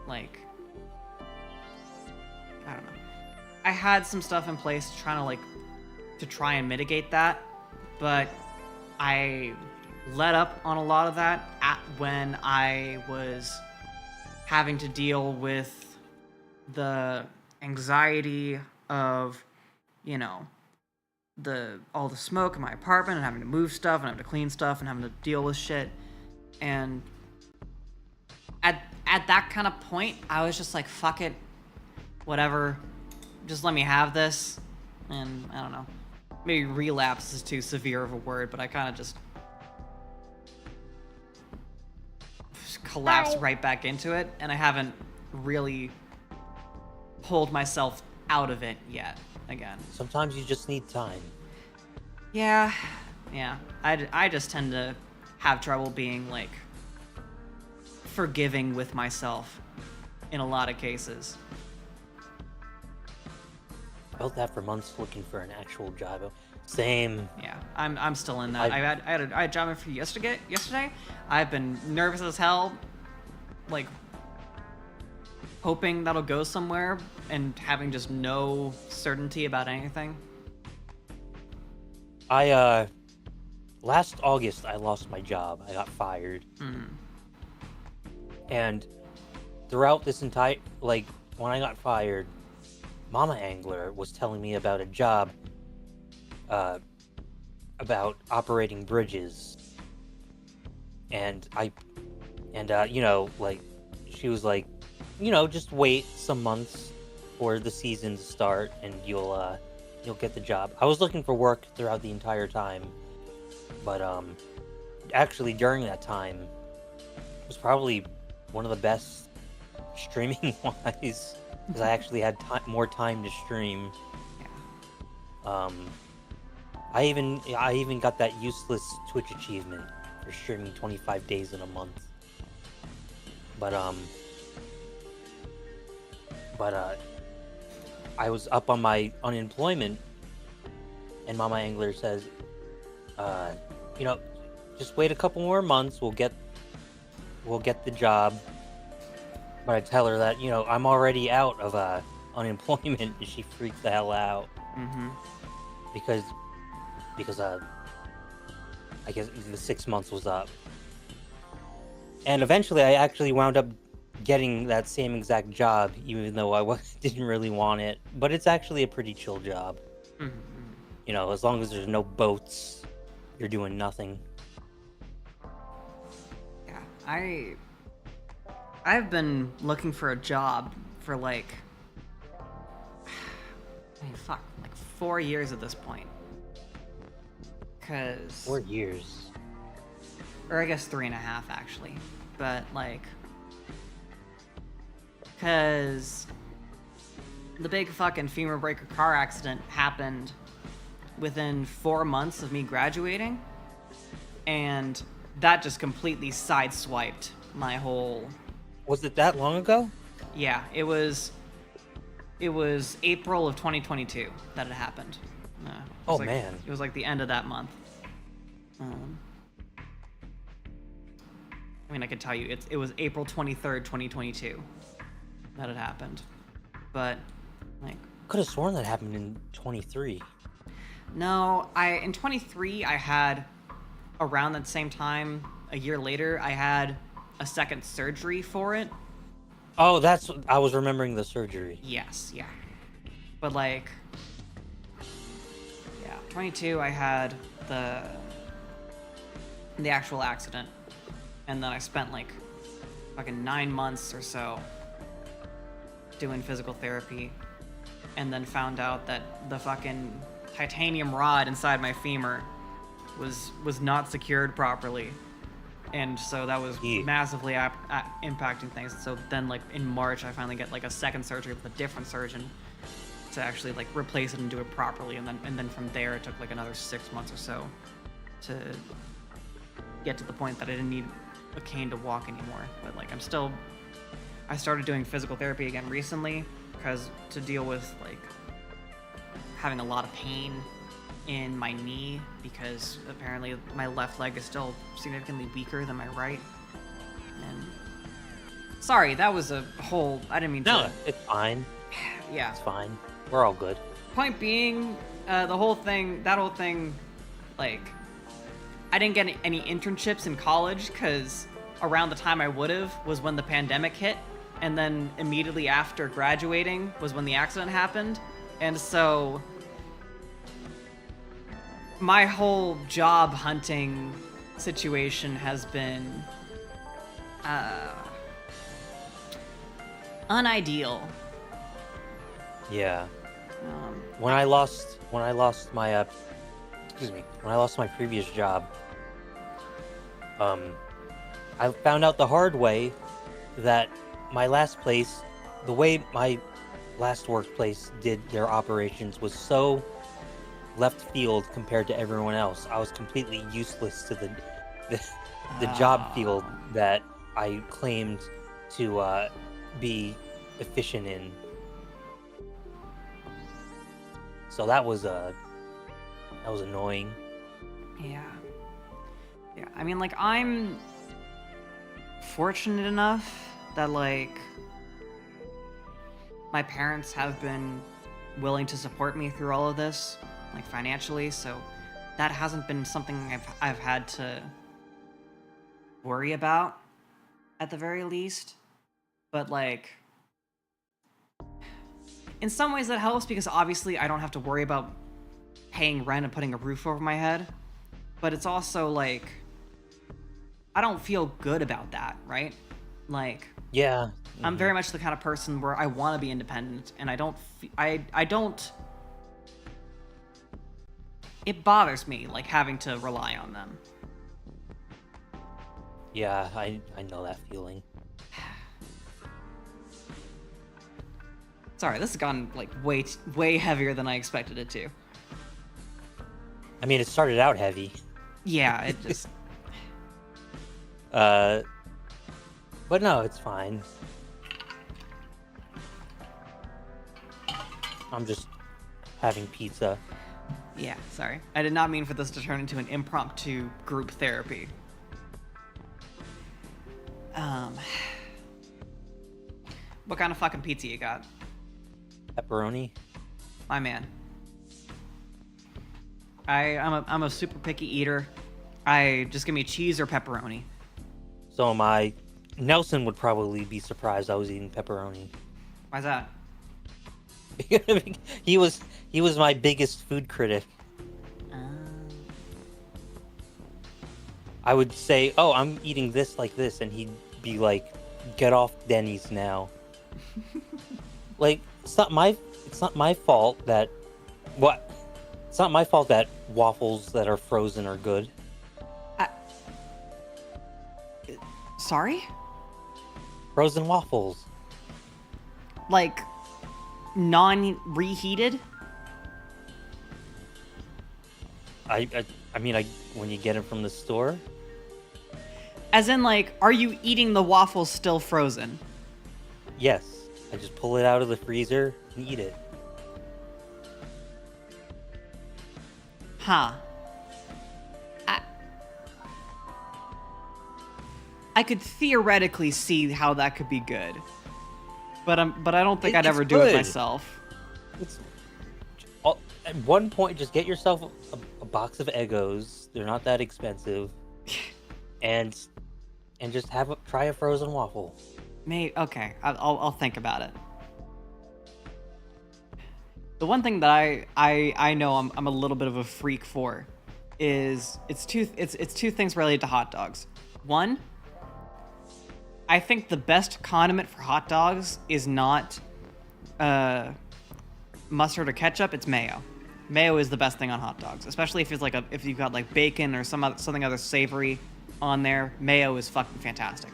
like, I don't know. I had some stuff in place to try and mitigate that, but I let up on a lot of that when I was having to deal with the anxiety of, all the smoke in my apartment and having to move stuff and having to clean stuff and having to deal with shit. And at that kind of point, I was just like, fuck it, whatever, just let me have this. And I don't know, maybe relapse is too severe of a word, but I kind of just collapsed right back into it, and I haven't really pulled myself out of it yet again. Sometimes you just need time. Yeah, yeah. I just tend to have trouble being like forgiving with myself in a lot of cases. Felt that for months looking for an actual job. Same. Yeah, I'm still in that. I had a job interview yesterday. I've been nervous as hell, like hoping that'll go somewhere and having just no certainty about anything. Last August I lost my job. I got fired. And throughout this entire, like, when I got fired, Mama Angler was telling me about a job about operating bridges. And you know, like, she was like, you know, just wait some months for the season to start and you'll get the job. I was looking for work throughout the entire time, but actually during that time it was probably one of the best streaming wise because I actually had more time to stream. Yeah. I even got that useless Twitch achievement for streaming 25 days in a month. But I was up on my unemployment, and Mama Angler says, you know, just wait a couple more months, we'll get the job. But I tell her that, you know, I'm already out of unemployment, and she freaks the hell out. Because I guess the 6 months was up. And eventually I actually wound up getting that same exact job, even though I didn't really want it. But it's actually a pretty chill job. You know, as long as there's no boats, you're doing nothing. Yeah, I've been looking for a job for like, I mean, fuck, like 4 years at this point. 'Cause 4 years. Or I guess 3.5 actually. But like, because the big fucking femur breaker car accident happened within 4 months of me graduating, and that just completely sideswiped my whole. Was it that long ago? Yeah, it was April of 2022 that it happened. Oh, like, man. It was like the end of that month. I mean, I could tell you, it was April 23rd, 2022 that it happened. But, like... Could have sworn that happened in 23. No, in 23, I had, around that same time, a year later, I had a second surgery for it. Oh, I was remembering the surgery. Yes, yeah. But, like... Yeah, 22, I had the actual accident. And then I spent, like, fucking 9 months or so doing physical therapy. And then found out that the fucking titanium rod inside my femur was not secured properly. And so that was massively impacting things. So then, like, in March, I finally get, like, a second surgery with a different surgeon to actually, like, replace it and do it properly. And then from there, it took, like, another 6 months or so to get to the point that I didn't need a cane to walk anymore. But, like, I started doing physical therapy again recently because to deal with, like, having a lot of pain in my knee because apparently my left leg is still significantly weaker than my right. And sorry, that was a whole, I didn't mean to. No, it's fine. Yeah. It's fine. We're all good. Point being, that whole thing, like, I didn't get any internships in college because around the time I would've was when the pandemic hit, and then immediately after graduating was when the accident happened. And so my whole job hunting situation has been unideal. Yeah. When I lost my previous job, I found out the hard way that my last place, the way my last workplace did their operations was so left field compared to everyone else. I was completely useless to the job field that I claimed to be efficient in. So that was annoying. Yeah. Yeah. I mean, like, I'm fortunate enough that, like, my parents have been willing to support me through all of this, like, financially, so that hasn't been something I've had to worry about, at the very least. But, like, in some ways that helps, because obviously I don't have to worry about paying rent and putting a roof over my head. But it's also, like, I don't feel good about that, right? Like, Yeah. I'm very much the kind of person where I want to be independent, and I don't. It bothers me, like, having to rely on them. Yeah, I know that feeling. Sorry, this has gone, like, way heavier than I expected it to. I mean, it started out heavy. Yeah, it just. But no, it's fine. I'm just having pizza. Yeah, sorry. I did not mean for this to turn into an impromptu group therapy. What kind of fucking pizza you got? Pepperoni. My man. I'm a super picky eater. I just give me cheese or pepperoni. So am I. Nelson would probably be surprised I was eating pepperoni. Why's that? He was my biggest food critic. I would say, "Oh, I'm eating this like this," and he'd be like, "Get off Denny's now." Like, it's not my fault that It's not my fault that waffles that are frozen are good. Sorry? Frozen waffles. Like, non-reheated? I mean, when you get them from the store. As in, like, are you eating the waffles still frozen? Yes, I just pull it out of the freezer and eat it. Huh. I could theoretically see how that could be good, but I don't think I'd ever do it myself. At one point, just get yourself a box of Eggos. They're not that expensive, and just try a frozen waffle. Okay, I'll think about it. The one thing that I know I'm a little bit of a freak for is it's two things related to hot dogs. One, I think the best condiment for hot dogs is not mustard or ketchup, it's mayo. Mayo is the best thing on hot dogs, especially if it's like if you've got like bacon or something other savory on there. Mayo is fucking fantastic.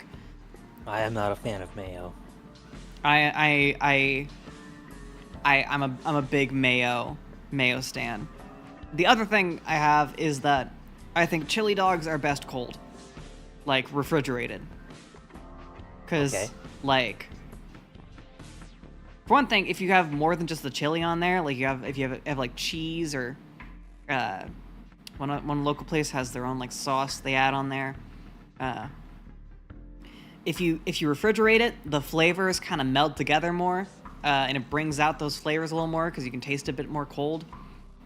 I am not a fan of mayo. I'm a big mayo stan. The other thing I have is that I think chili dogs are best cold, like refrigerated. Because, like, for one thing, if you have more than just the chili on there, like if you have like cheese or one local place has their own like sauce they add on there. If you refrigerate it, the flavors kind of meld together more, and it brings out those flavors a little more because you can taste it a bit more cold.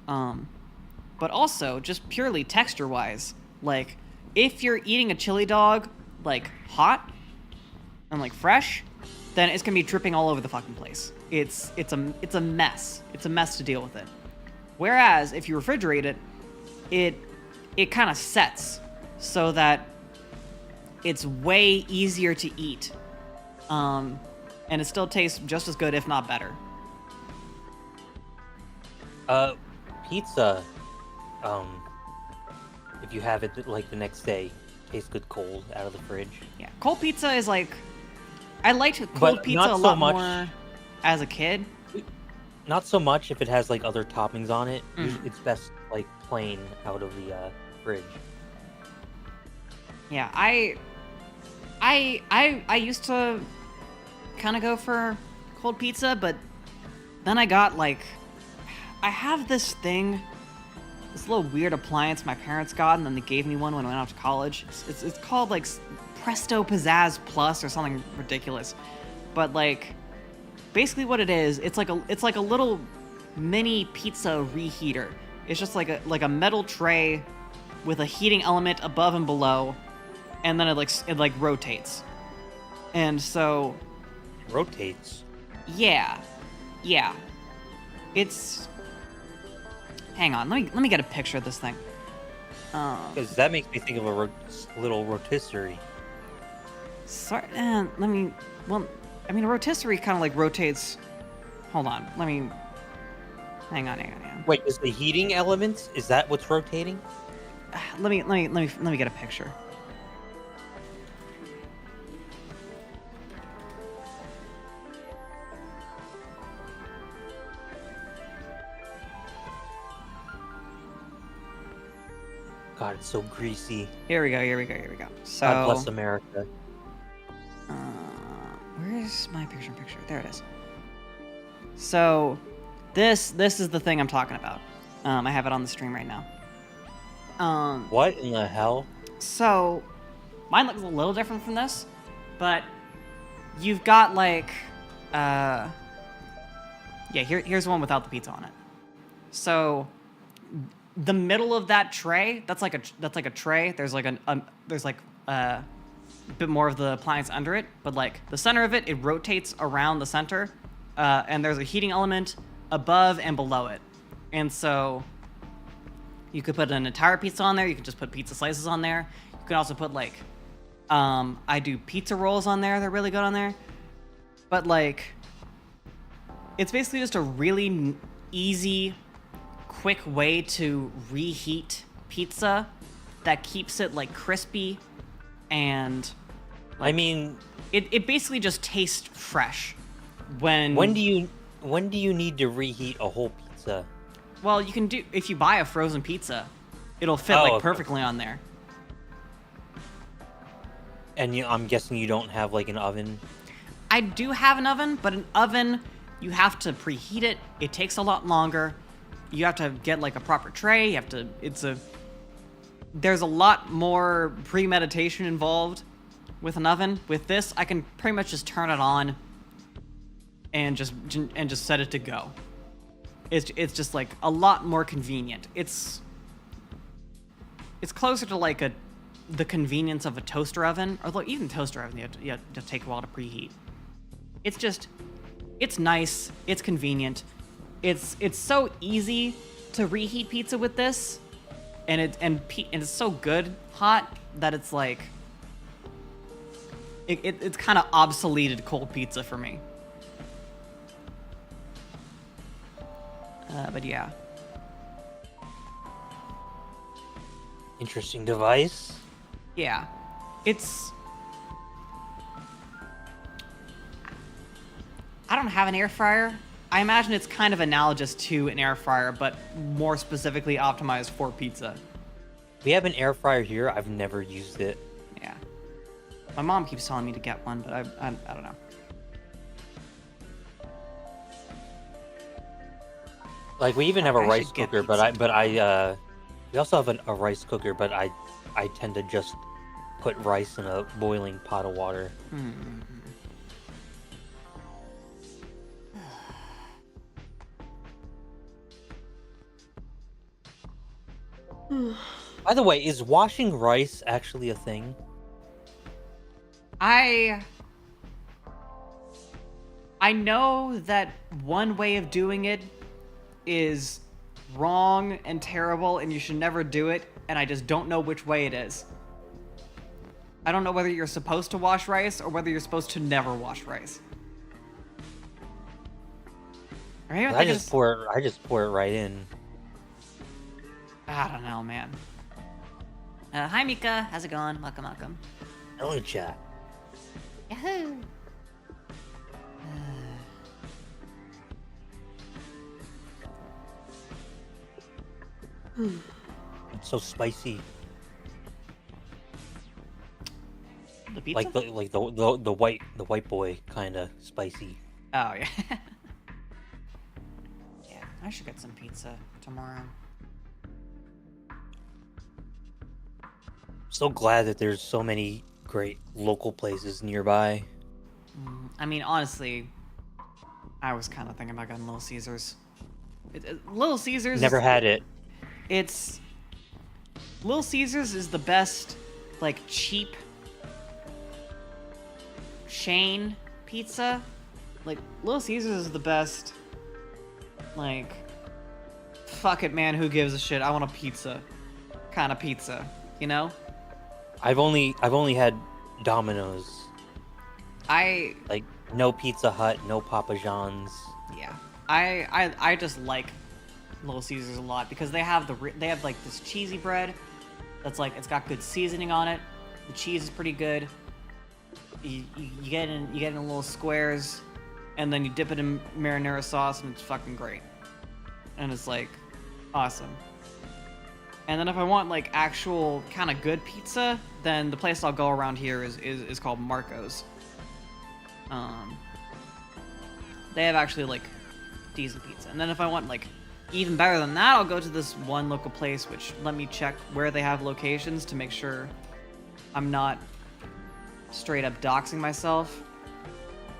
But also, just purely texture-wise, like if you're eating a chili dog like hot and like fresh, then it's gonna be dripping all over the fucking place. It's a mess. It's a mess to deal with it. Whereas if you refrigerate it, it kind of sets so that it's way easier to eat, and it still tastes just as good, if not better. Pizza. If you have it like the next day, tastes good cold out of the fridge. Yeah, cold pizza is like, I liked cold pizza a lot more as a kid. Not so much if it has like other toppings on it. Mm. It's best like plain out of the fridge. Yeah, I used to kind of go for cold pizza, but then I got like, I have this thing, this little weird appliance my parents got, and then they gave me one when I went off to college. It's called like Presto Pizzazz Plus or something ridiculous, but like basically what it is, it's like a little mini pizza reheater. It's just like a metal tray with a heating element above and below, and then it like rotates. And so It rotates. yeah. It's hang on, let me get a picture of this thing. Because that makes me think of a little rotisserie. Sorry, I mean, a rotisserie kind of like rotates. Hold on, hang on. Wait, is the heating element, is that what's rotating? Let me get a picture. God, it's so greasy. Here we go. So, God bless America. where's my picture? There it is. So, this is the thing I'm talking about. I have it on the stream right now. What in the hell? So, mine looks a little different from this, but you've got like, yeah, here's one without the pizza on it. So, the middle of that tray, that's like a tray. There's like a bit more of the appliance under it, but like the center of it, it rotates around the center, and there's a heating element above and below it, and so you could put an entire pizza on there. You could just put pizza slices on there. You can also put like, I do pizza rolls on there. They're really good on there, but like, it's basically just a really easy, quick way to reheat pizza that keeps it like crispy, and like, I mean, it basically just tastes fresh. When do you need to reheat a whole pizza? Well, you can do, if you buy a frozen pizza, it'll fit Oh, like okay. perfectly on there. And I'm guessing you don't have like an oven. I do have an oven, but an oven, you have to preheat it. It takes a lot longer. You have to get like a proper tray. You have to, there's a lot more premeditation involved with an oven. With this, I can pretty much just turn it on and just set it to go. It's just like a lot more convenient. It's closer to like the convenience of a toaster oven, although even toaster oven you have to take a while to preheat. It's nice, it's convenient. It's so easy to reheat pizza with this, and it's so good hot that it's like it's kind of obsoleted cold pizza for me. But yeah. Interesting device. Yeah. I don't have an air fryer. I imagine it's kind of analogous to an air fryer, but more specifically optimized for pizza. We have an air fryer here. I've never used it. Yeah. My mom keeps telling me to get one, but I don't know. Like, we even have a I rice should get cooker, we also have a rice cooker, but I tend to just put rice in a boiling pot of water. By the way, is washing rice actually a thing? I know that one way of doing it is wrong and terrible and you should never do it, and I just don't know which way it is. I don't know whether you're supposed to wash rice or whether you're supposed to never wash rice. Right? I just pour it right in. I don't know, man. Hi, Mika. How's it going? Welcome. Hello, chat. Yahoo! It's so spicy. The pizza? Like the white boy kind of spicy. Oh yeah. Yeah, I should get some pizza tomorrow. So glad that there's so many great local places nearby. I mean, honestly, I was kind of thinking about getting Little Caesars. Little Caesars. Never had it. It's Little Caesars is the best, like, cheap chain pizza. Like, Little Caesars is the best, like, fuck it, man, who gives a shit? I want a pizza kind of pizza, you know? I've only had Domino's. Like, no Pizza Hut, no Papa John's. yeah, I just like Little Caesars a lot because they have like this cheesy bread that's like it's got good seasoning on it. The cheese is pretty good. You get it in little squares, and then you dip it in marinara sauce, and it's fucking great. And it's like awesome. And then if I want like actual kind of good pizza, then the place I'll go around here is called Marco's. They have actually like decent pizza. And then if I want like even better than that, I'll go to this one local place, which let me check where they have locations to make sure I'm not straight up doxing myself.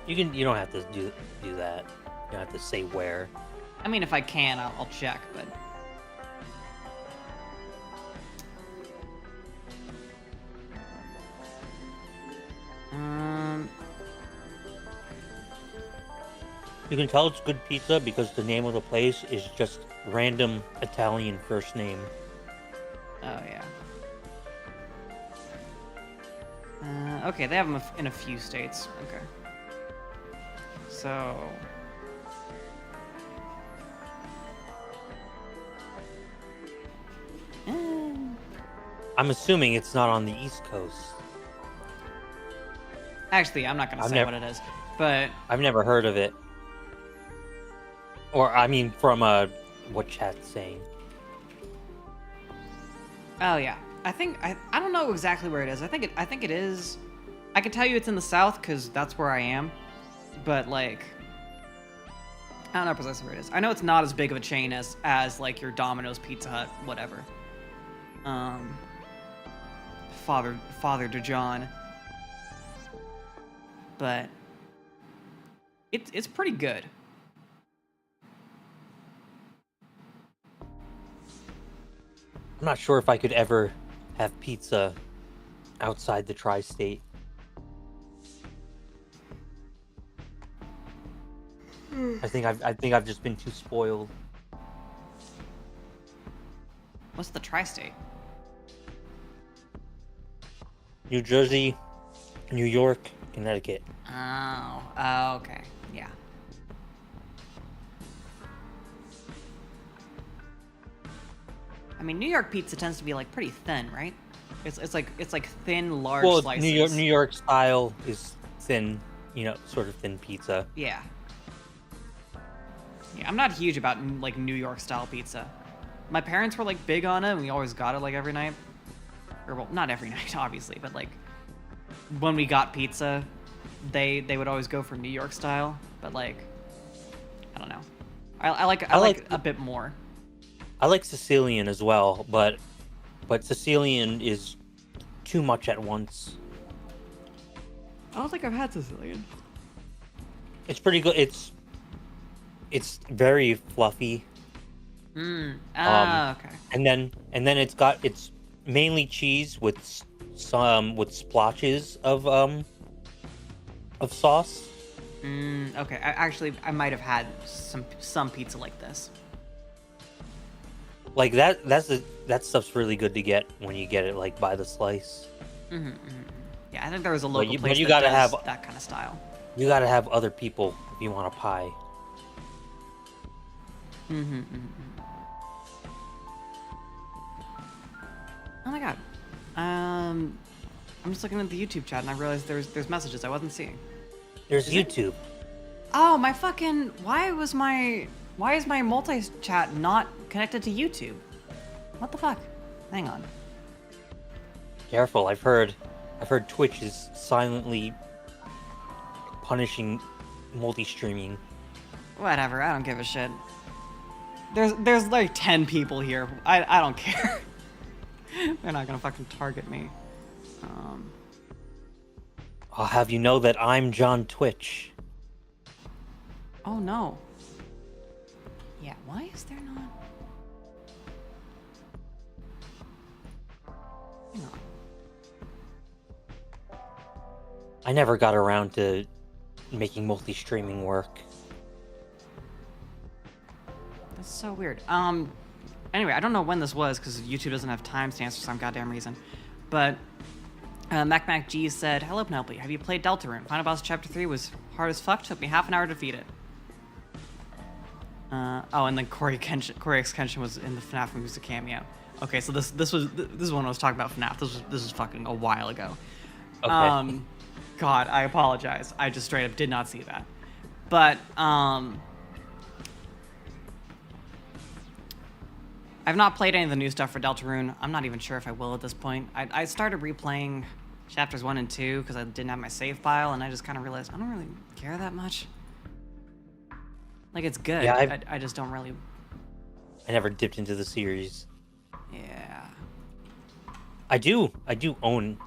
You don't have to do that. You don't have to say where. I mean, if I can, I'll check, but You can tell it's good pizza because the name of the place is just random Italian first name. oh yeah. Okay, they have them in a few states. Okay. So I'm assuming it's not on the East Coast. actually, I'm not gonna say what it is, but I've never heard of it. Or, I mean, from what chat's saying. oh yeah, I don't know exactly where it is. I think it is. I can tell you it's in the South because that's where I am, but like I don't know precisely where it is. I know it's not as big of a chain as like your Domino's, Pizza Hut, whatever. Father DeJohn, but it's pretty good. I'm not sure if I could ever have pizza outside the tri-state. I think I've just been too spoiled. What's the tri-state? New Jersey, New York, Connecticut. Oh, okay, yeah. I mean, New York pizza tends to be like pretty thin, right? It's like thin, large slices. New York style is thin, sort of thin pizza. Yeah. Yeah, I'm not huge about like New York style pizza. My parents were like big on it, and we always got it like every night. Or well, not every night, obviously, but like when we got pizza, they would always go for New York style. But like, I don't know. I like a bit more. I like Sicilian as well, but Sicilian is too much at once. I don't think I've had Sicilian. It's pretty good. It's very fluffy. Okay. And then it's mainly cheese with splotches of sauce. Okay. I might have had some pizza like this. Like that stuff's really good to get when you get it like by the slice. Yeah, I think there was a local place you that gotta does have that kind of style. You gotta have other people if you want a pie. Oh my god. I'm just looking at the YouTube chat and I realized there's messages I wasn't seeing. There's YouTube. Oh, my fucking... Why is my multi-chat not connected to YouTube? What the fuck? Hang on. Careful, I've heard Twitch is silently punishing multi-streaming. Whatever, I don't give a shit. There's like 10 people here. I don't care. They're not gonna fucking target me. I'll have you know that I'm John Twitch. Oh no. Yeah, why is there not? Hang on. I never got around to making multi-streaming work. That's so weird. Anyway, I don't know when this was because YouTube doesn't have timestamps for some goddamn reason. But MacMacG said, "Hello Penelope, have you played Deltarune? Final boss chapter 3 was hard as fuck. Took me half an hour to defeat it." Oh, and then Corey X Kenshin was in the FNAF music cameo. Okay, so this is when I was talking about FNAF. This was fucking a while ago. Okay. God, I apologize. I just straight up did not see that. But I've not played any of the new stuff for Deltarune. I'm not even sure if I will at this point. I started replaying chapters 1 and 2 because I didn't have my save file, and I just kind of realized I don't really care that much. Like, it's good. Yeah, I just don't really... I never dipped into the series. Yeah. I do own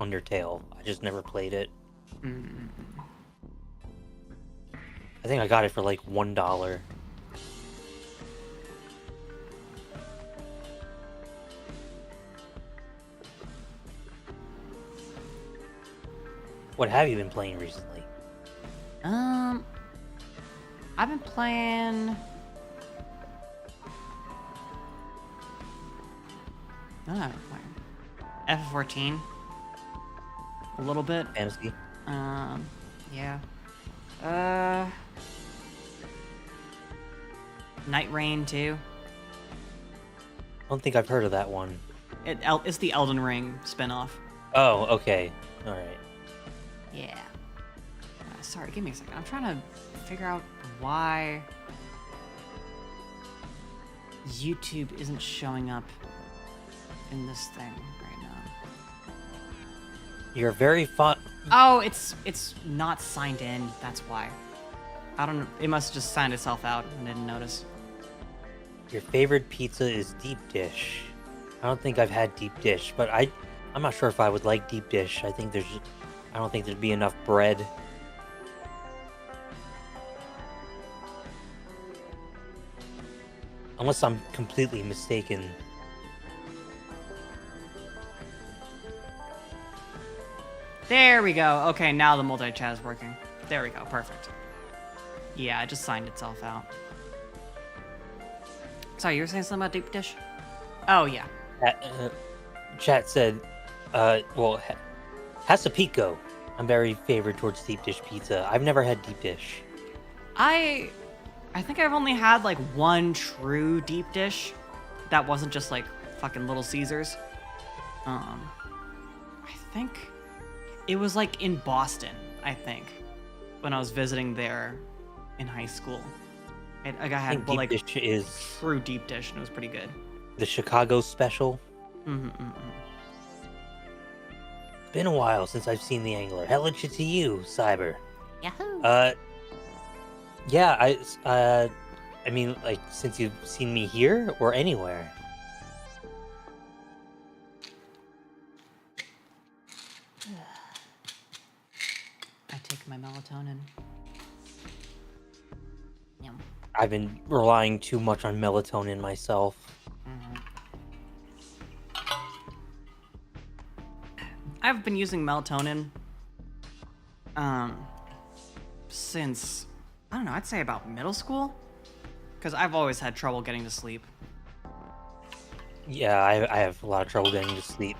Undertale. I just never played it. I think I got it for like $1. What have you been playing recently? I've been playing... No, I've been playing FF14. A little bit. Fantasy? Yeah. Night Rain 2. I don't think I've heard of that one. It's the Elden Ring spinoff. Oh, okay. Alright. Yeah. Sorry, give me a second. I'm trying to figure out why YouTube isn't showing up in this thing right now. You're very fun. Oh, it's not signed in. That's why. I don't know. It must have just signed itself out and didn't notice. Your favorite pizza is deep dish. I don't think I've had deep dish, but I'm not sure if I would like deep dish. I don't think there'd be enough bread. Unless I'm completely mistaken. There we go. Okay, now the multi-chat is working. There we go. Perfect. Yeah, it just signed itself out. Sorry, you were saying something about deep dish? Oh, yeah. Chat said, well, Hasapico. I'm very favored towards deep dish pizza. I've never had deep dish. I think I've only had like one true deep dish that wasn't just like fucking Little Caesars. I think it was like in Boston, I think, when I was visiting there in high school. I had deep like dish is true deep dish, and it was pretty good. the Chicago special. Been a while since I've seen the Angler. Hell to you, Cyber. Yahoo! Yeah, I mean, like, since you've seen me here or anywhere. I take my melatonin. Yum. I've been relying too much on melatonin myself. I've been using melatonin since, I don't know, I'd say about middle school, because I've always had trouble getting to sleep. Yeah, I have a lot of trouble getting to sleep.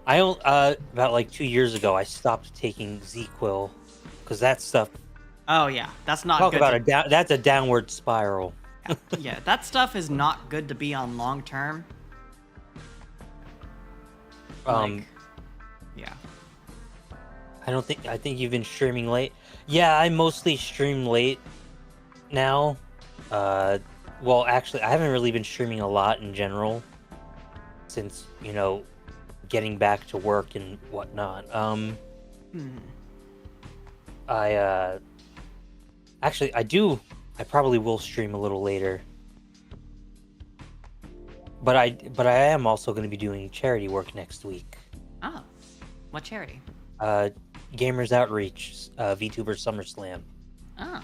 About like 2 years ago, I stopped taking ZQuil because that stuff. Oh yeah, that's not Talk good. about that's a downward spiral. Yeah, that stuff is not good to be on long term. Yeah. I think you've been streaming late. Yeah, I mostly stream late now. Well, actually, I haven't really been streaming a lot in general. since, you know, getting back to work and whatnot. I actually I probably will stream a little later. But I am also going to be doing charity work next week. Oh, what charity? Gamers Outreach, VTuber SummerSlam. Oh.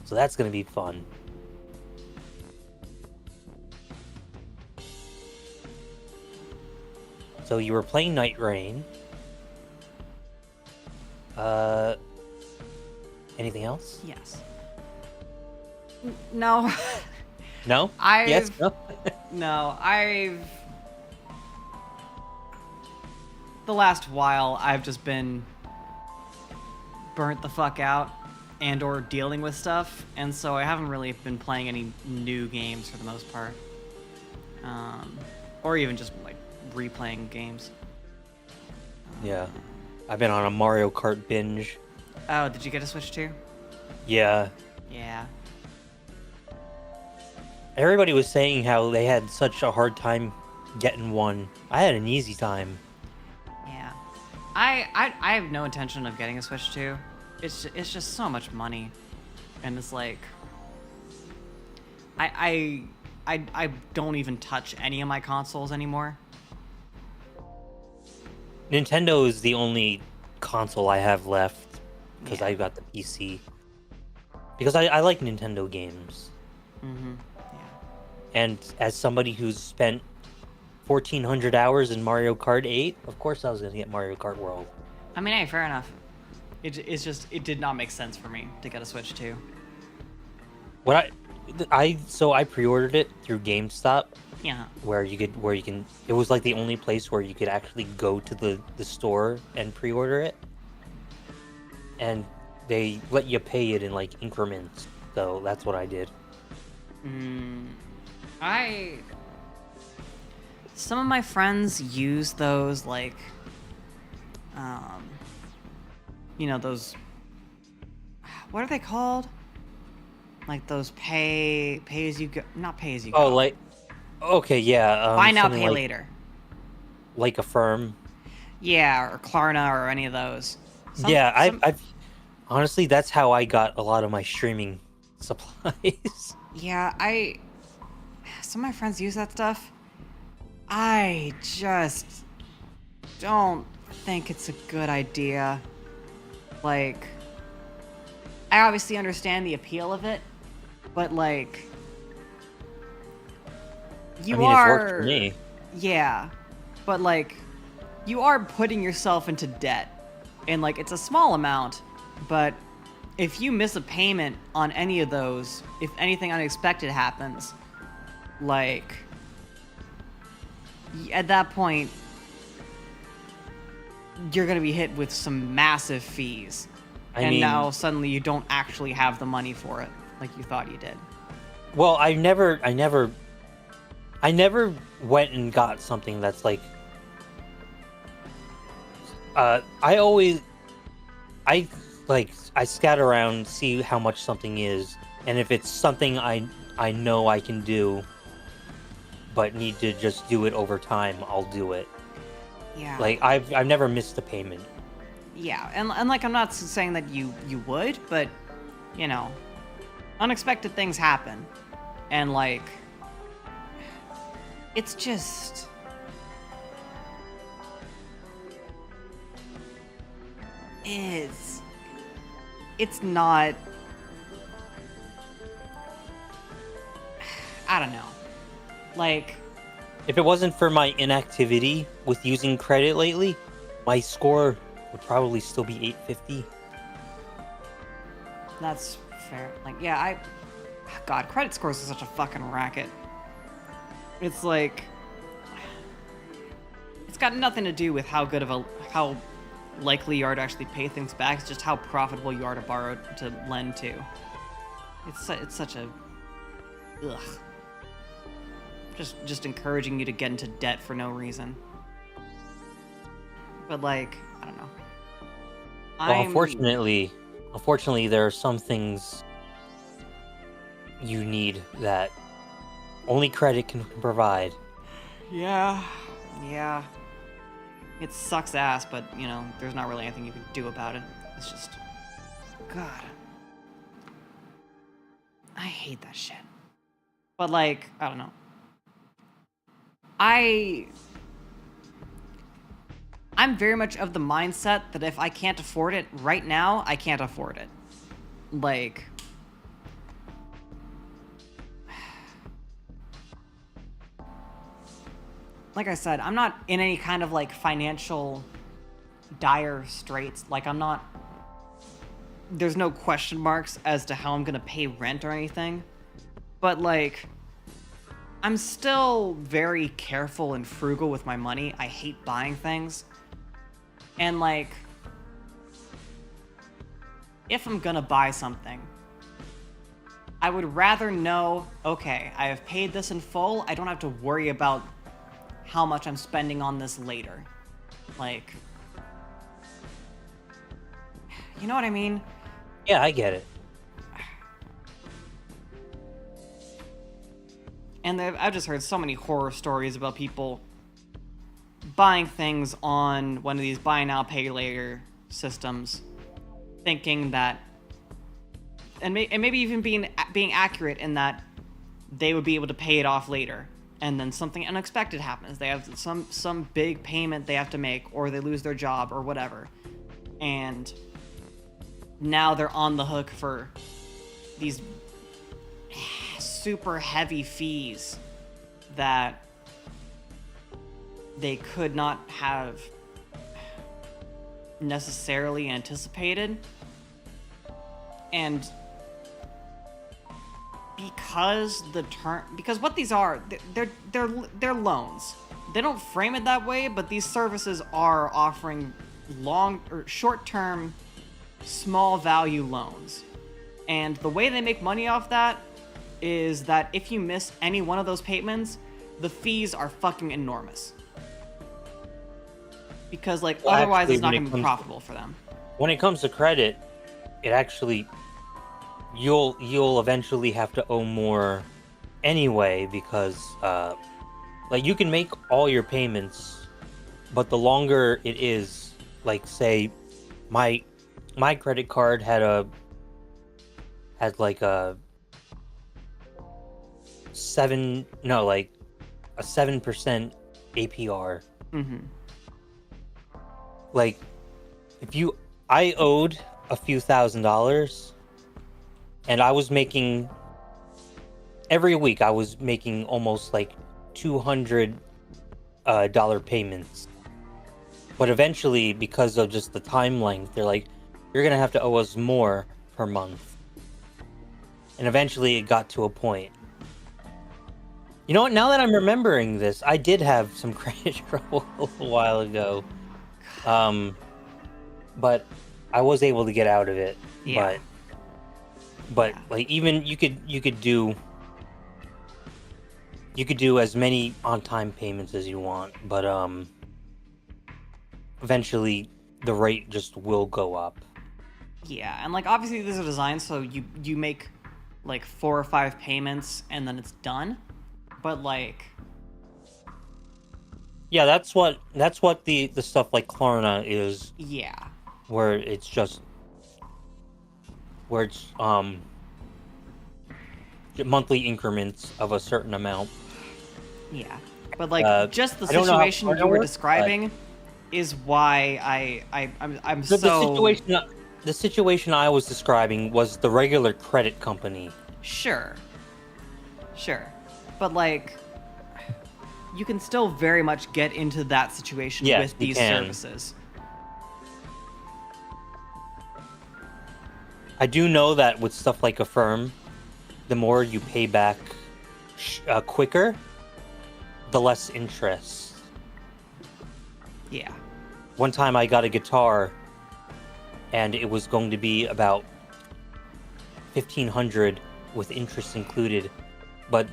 So that's going to be fun. So you were playing Night Rain. Anything else? Yes. No. No? I've... Yes? No? No, the last while, I've just been burnt the fuck out and or dealing with stuff, and so I haven't really been playing any new games for the most part. Or even just, like, replaying games. Yeah. I've been on a Mario Kart binge. Oh, did you get a Switch too? Yeah. Yeah. Everybody was saying how they had such a hard time getting one. I had an easy time. Yeah. I have no intention of getting a Switch 2. It's just so much money. And it's like I don't even touch any of my consoles anymore. Nintendo is the only console I have left because Yeah. I got the PC. Because I like Nintendo games. Mm-hmm. Yeah. And as somebody who's spent 1,400 hours in Mario Kart 8, of course I was going to get Mario Kart World. I mean, hey, fair enough. It did not make sense for me to get a Switch 2. So I pre-ordered it through GameStop, Yeah. where you can. It was like the only place where you could actually go to the store and pre-order it, and they let you pay it in like increments. So that's what I did. Some of my friends use those, like, those, what are they called? Like those pay as you go, not pay as you go. Oh, like, okay, yeah. Buy now, something pay like, later. Like Affirm. Yeah, or Klarna or any of those. I've honestly, that's how I got a lot of my streaming supplies. Yeah, some of my friends use that stuff. I just don't think it's a good idea. Like, I obviously understand the appeal of it, but like, It's worked for me. Yeah, but like, you are putting yourself into debt, and like, it's a small amount, but if you miss a payment on any of those, if anything unexpected happens, like, at that point, you're gonna be hit with some massive fees. Now suddenly you don't actually have the money for it like you thought you did. Well, I never went and got something that's like. I scout around, see how much something is, and if it's something I know I can do, but need to just do it over time, I'll do it. Yeah. Like I've never missed a payment. Yeah, and like, I'm not saying that you would, but, you know, unexpected things happen. And like, it's just, it's not, I don't know. Like, If it wasn't for my inactivity with using credit lately, my score would probably still be 850. that's fair. Like, yeah, God, credit scores are such a fucking racket. It's like, it's got nothing to do with how likely you are to actually pay things back. It's just how profitable you are to borrow, to lend to. It's such a, ugh. Just encouraging you to get into debt for no reason. But like, I don't know. Well, unfortunately, there are some things you need that Only credit can provide. Yeah. It sucks ass, but, you know, there's not really anything you can do about it. It's just... God. I hate that shit. But, like, I don't know. I'm very much of the mindset that if I can't afford it right now, I can't afford it. Like... Like I said, I'm not in any kind of, like, financial dire straits. Like, I'm not... There's no question marks as to how I'm gonna pay rent or anything. But, like... I'm still very careful and frugal with my money. I hate buying things. And, like... If I'm gonna buy something... I would rather know, okay, I have paid this in full. I don't have to worry about how much I'm spending on this later. Like, you know what I mean? Yeah, I get it. And I've just heard so many horror stories about people buying things on one of these buy now, pay later systems, thinking that, and maybe even being accurate in that they would be able to pay it off later. And then something unexpected happens. They have some big payment they have to make, or they lose their job, or whatever. And now they're on the hook for these super heavy fees that they could not have necessarily anticipated. And because what these are, they're loans. They don't frame it that way, but these services are offering long or short-term, small value loans. And the way they make money off that is that if you miss any one of those payments, the fees are fucking enormous. Because, like, Well, otherwise actually, it's not when it going to be comes- profitable for them. When it comes to credit, it actually you'll eventually have to owe more anyway, because like, you can make all your payments, but the longer it is, like, say my credit card had like a 7% APR. Mm-hmm. Like, I owed a few $1,000s, and I was making, every week I was making almost like $200 payments. But eventually, because of just the time length, they're like, you're gonna have to owe us more per month. And eventually it got to a point. You know what, now that I'm remembering this, I did have some credit trouble a little while ago. But I was able to get out of it. Yeah. But like, even you could do as many on-time payments as you want, but eventually the rate just will go up. Yeah, and, like, obviously these are designed so you make, like, 4 or 5 payments and then it's done. But, like... Yeah, that's what the stuff like Klarna is, Yeah. where it's monthly increments of a certain amount. Yeah. But, like, just the I don't know how situation Klarna you were works, describing is why I'm So so... the situation I was describing was the regular credit company. Sure. But, like, you can still very much get into that situation Yes, with you these can. services. I do know that with stuff like Affirm, the more you pay back quicker, the less interest. Yeah. One time I got a guitar, and it was going to be about $1,500 with interest included, but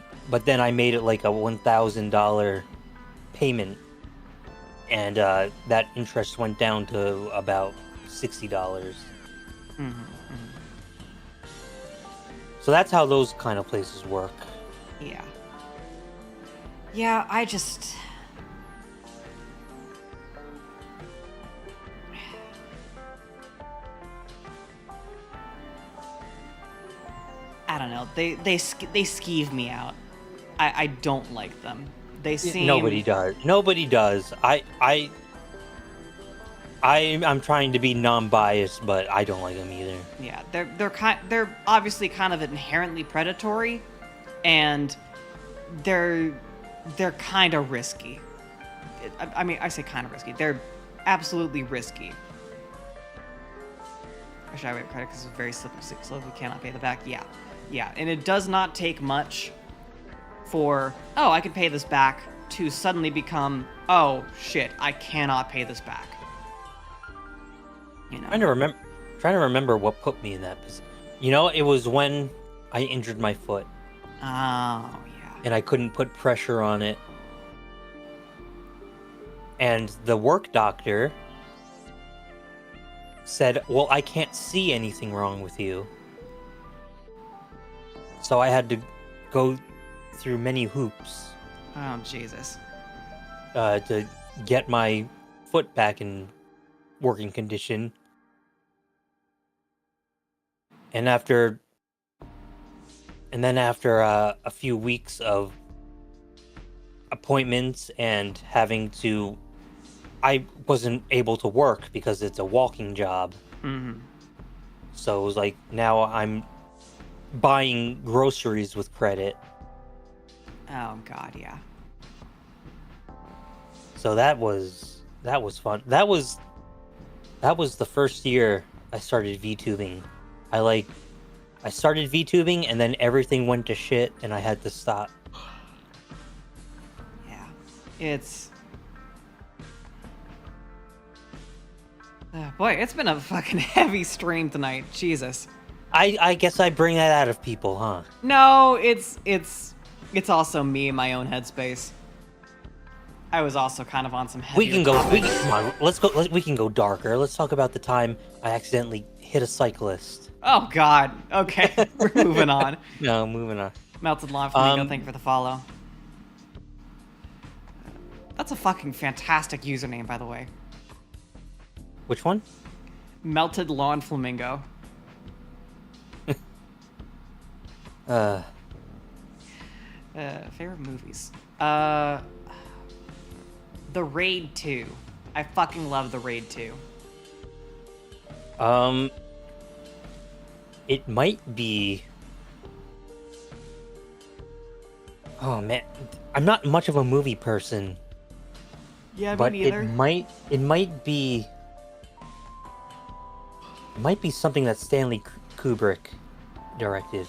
then I made it like a $1,000 payment, and that interest went down to about $60. Mm-hmm. So that's how those kind of places work. Yeah. Yeah, I just... I don't know. They skeeve me out. I don't like them. They seem... Nobody does. Nobody does. I'm trying to be non-biased, but I don't like them either. Yeah, they're obviously kind of inherently predatory, and they're kind of risky. I mean, I say kind of risky. They're absolutely risky. Or should I wait credit because it's very slow? We cannot pay the back. Yeah, and it does not take much for I can pay this back to suddenly become oh shit, I cannot pay this back. You know. Trying to remember what put me in that position. You know, it was when I injured my foot. Oh yeah. And I couldn't put pressure on it. And the work doctor said, well, I can't see anything wrong with you. So I had to go through many hoops. Oh, Jesus. To get my foot back in working condition. And then after a few weeks of appointments and I wasn't able to work because it's a walking job. Mm-hmm. So it was like, now I'm buying groceries with credit. Oh God, yeah. So that was fun. That was the first year I started VTubing. I started VTubing and then everything went to shit and I had to stop. Yeah. It's... boy, it's been a fucking heavy stream tonight. Jesus. I guess I bring that out of people, huh? No, it's also me in my own headspace. I was also kind of on some heavy. Come on, let's go. We can go darker. Let's talk about the time I accidentally hit a cyclist. Oh God. Okay, we're moving on. No, moving on. Melted Lawn Flamingo, thank you for the follow. That's a fucking fantastic username, by the way. Which one? Melted Lawn Flamingo. Favorite movies. The Raid 2. I fucking love The Raid 2. It might be... Oh man, I'm not much of a movie person. Yeah, but me neither. It might be something that Stanley Kubrick directed.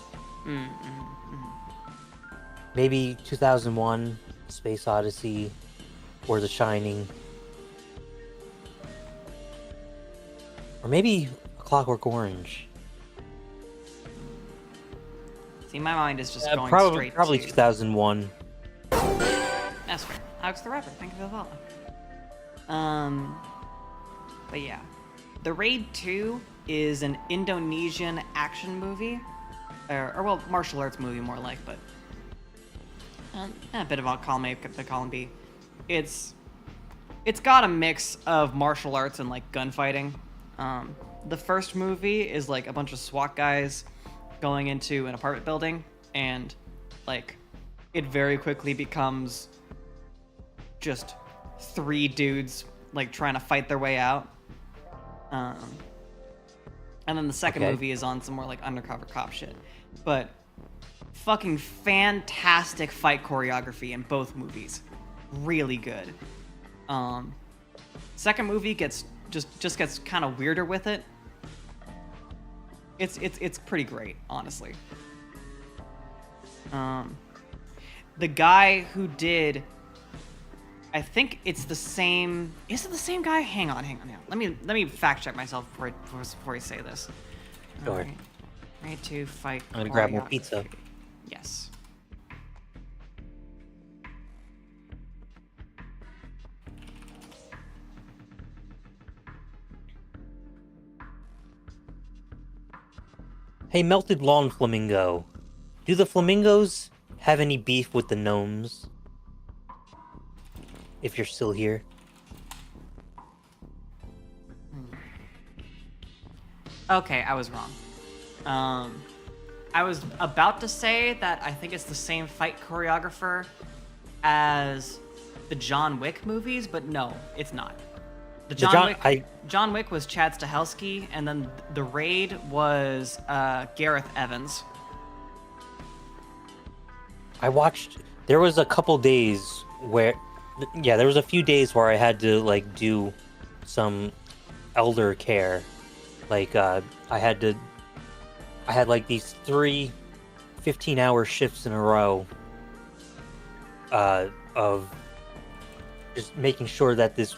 Maybe 2001, Space Odyssey, or The Shining. Or maybe A Clockwork Orange. See, my mind is just going straight probably to... 2001. That's fair. Alex the Rapper, thank you for the follow. But yeah. The Raid 2 is an Indonesian action movie. Or well, martial arts movie more like, but... a bit of column A, column B. It's got a mix of martial arts and like gunfighting. The first movie is like a bunch of SWAT guys going into an apartment building, and like it very quickly becomes just 3 dudes like trying to fight their way out. And then the second movie is on some more like undercover cop shit. But fucking fantastic fight choreography in both movies. Really good. Second movie gets kind of weirder with it. It's pretty great, honestly. The guy who did, I think it's the same. Is it the same guy? Hang on. Let me fact check myself before I say this. Sure. Right. Ready to fight. I'm gonna grab more pizza. Yes. Hey, Melted Lawn Flamingo. Do the flamingos have any beef with the gnomes? if you're still here. Okay, I was wrong. I was about to say that I think it's the same fight choreographer as the John Wick movies, but no, it's not. John Wick was Chad Stahelski, and then The Raid was Gareth Evans. I watched. There was a couple days where, yeah, there was a few days where I had to like do some elder care. Like I had like these 3 15-hour shifts in a row of just making sure that this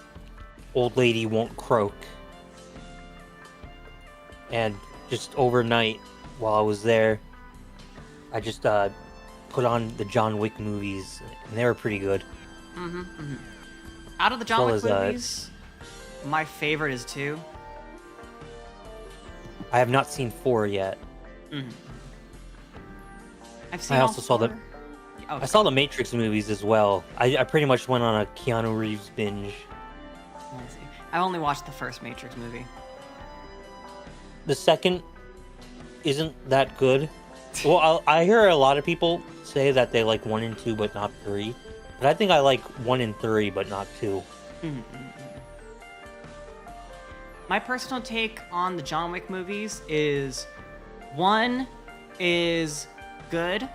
old lady won't croak. And just overnight while I was there, I just put on the John Wick movies, and they were pretty good. Out of the John Well Wick as, movies, my favorite is 2. I have not seen 4 yet. I've seen I all also saw the 4. I saw the Matrix movies as well. I pretty much went on a Keanu Reeves binge. I only watched the first Matrix movie. The second isn't that good. Well, I hear a lot of people say that they like 1 and 2, but not 3. But I think I like 1 and 3, but not 2. My personal take on the John Wick movies is 1 is good.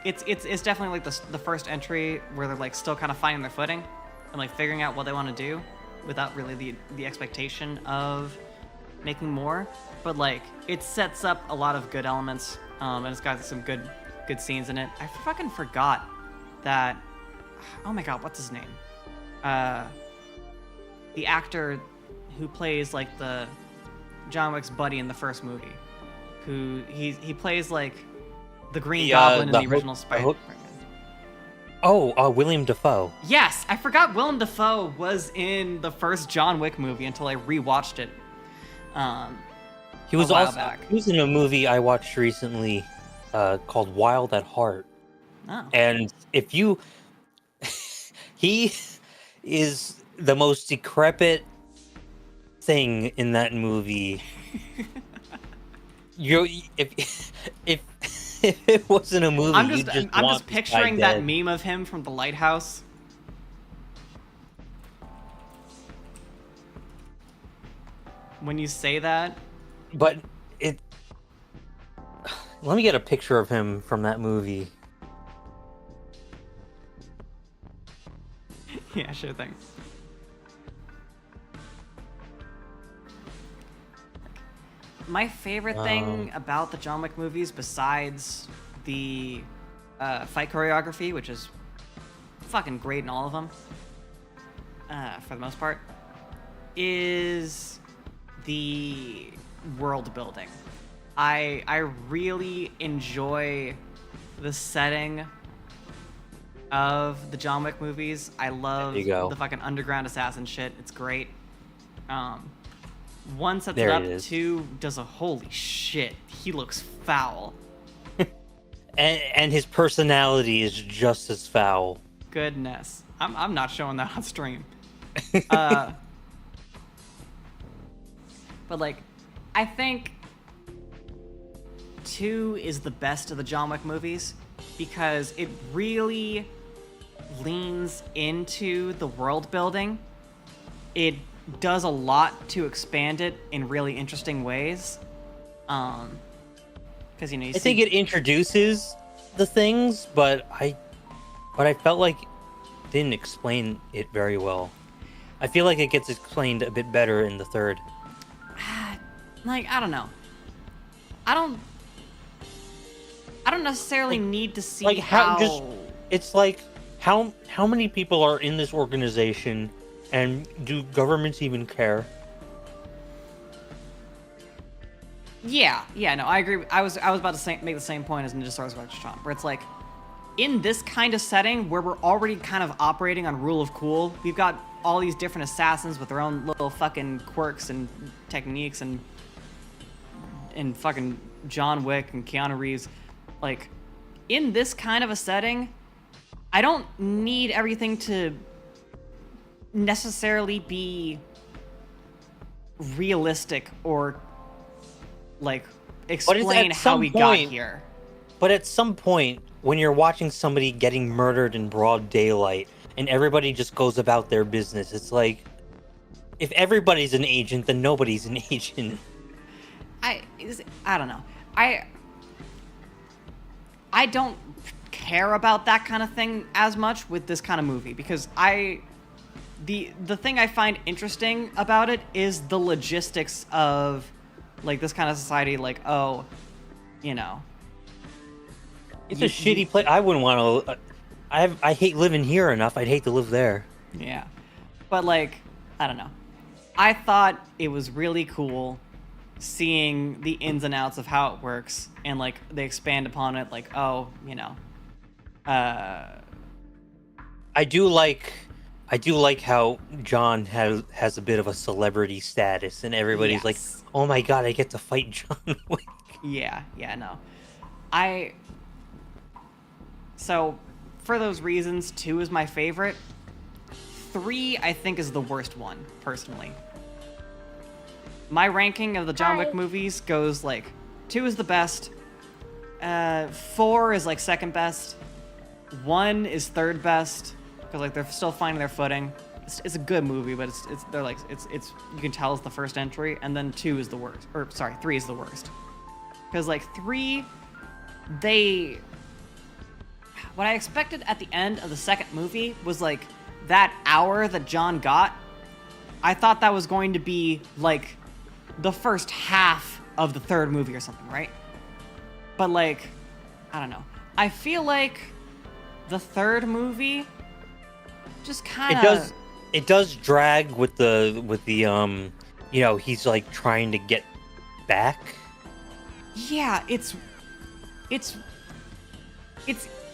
It's definitely like the first entry where they're like still kind of finding their footing and like figuring out what they want to do without really the expectation of making more. But like it sets up a lot of good elements, and it's got some good scenes in it. I fucking forgot that. Oh my god, what's his name? The actor who plays like the John Wick's buddy in the first movie, who he plays like the Green Goblin in the original Spider-Man. William Dafoe. Yes, I forgot Willem Dafoe was in the first John Wick movie until I rewatched it. He was a while also back. he was in a movie I watched recently called Wild at Heart. Oh. And if you he is the most decrepit thing in that movie. If it wasn't a movie, I'm you'd just just I'm want just this guy picturing that dead. meme of him from The Lighthouse. When you say that, But let me get a picture of him from that movie. yeah, sure thing. My favorite thing about the John Wick movies, besides the fight choreography, which is fucking great in all of them, for the most part, is the world building. I really enjoy the setting of the John Wick movies. I love There you go. the fucking underground assassin shit. It's great. 1 sets There it up, it is. 2 does a holy shit. He looks foul. And his personality is just as foul. Goodness. I'm not showing that on stream. But like, I think 2 is the best of the John Wick movies because it really leans into the world building. It does a lot to expand it in really interesting ways. Because you I think it introduces the things, but I felt like it didn't explain it very well. I feel like it gets explained a bit better in the third. like, I don't know. I don't necessarily need to see Like how. It's like how many people are in this organization, and do governments even care? Yeah, no, I agree. I was about to make the same point as Ninja Stars Retron, where it's like, in this kind of setting where we're already kind of operating on rule of cool, we've got all these different assassins with their own little fucking quirks and techniques, and fucking John Wick and Keanu Reeves. Like, in this kind of a setting, I don't need everything to necessarily be realistic or like explain at how some we got point- here. But at some point, when you're watching somebody getting murdered in broad daylight and everybody just goes about their business, it's like, if everybody's an agent, then nobody's an agent. I don't know. I don't care about that kind of thing as much with this kind of movie because the thing I find interesting about it is the logistics of like this kind of society. Like, oh, you know, It's a shitty place. I wouldn't want to. I hate living here enough. I'd hate to live there. yeah. But like, I don't know. I thought it was really cool seeing the ins and outs of how it works and like they expand upon it like, oh, you know, I do like how John has a bit of a celebrity status, and everybody's like, yes. "Oh my god, I get to fight John Wick." Yeah, no. So, for those reasons, 2 is my favorite. 3, I think, is the worst one, personally. My ranking of the John Wick movies goes like 2 is the best, 4 is like second best, 1 is third best because like they're still finding their footing. It's a good movie, but it's you can tell it's the first entry, and then 2 is the worst, or sorry, 3 is the worst because like 3, what I expected at the end of the second movie was like that hour that John got. I thought that was going to be like the first half of the third movie or something, right? But like, I don't know. I feel like the third movie just kind of it does drag with the you know, he's like trying to get back. Yeah, it's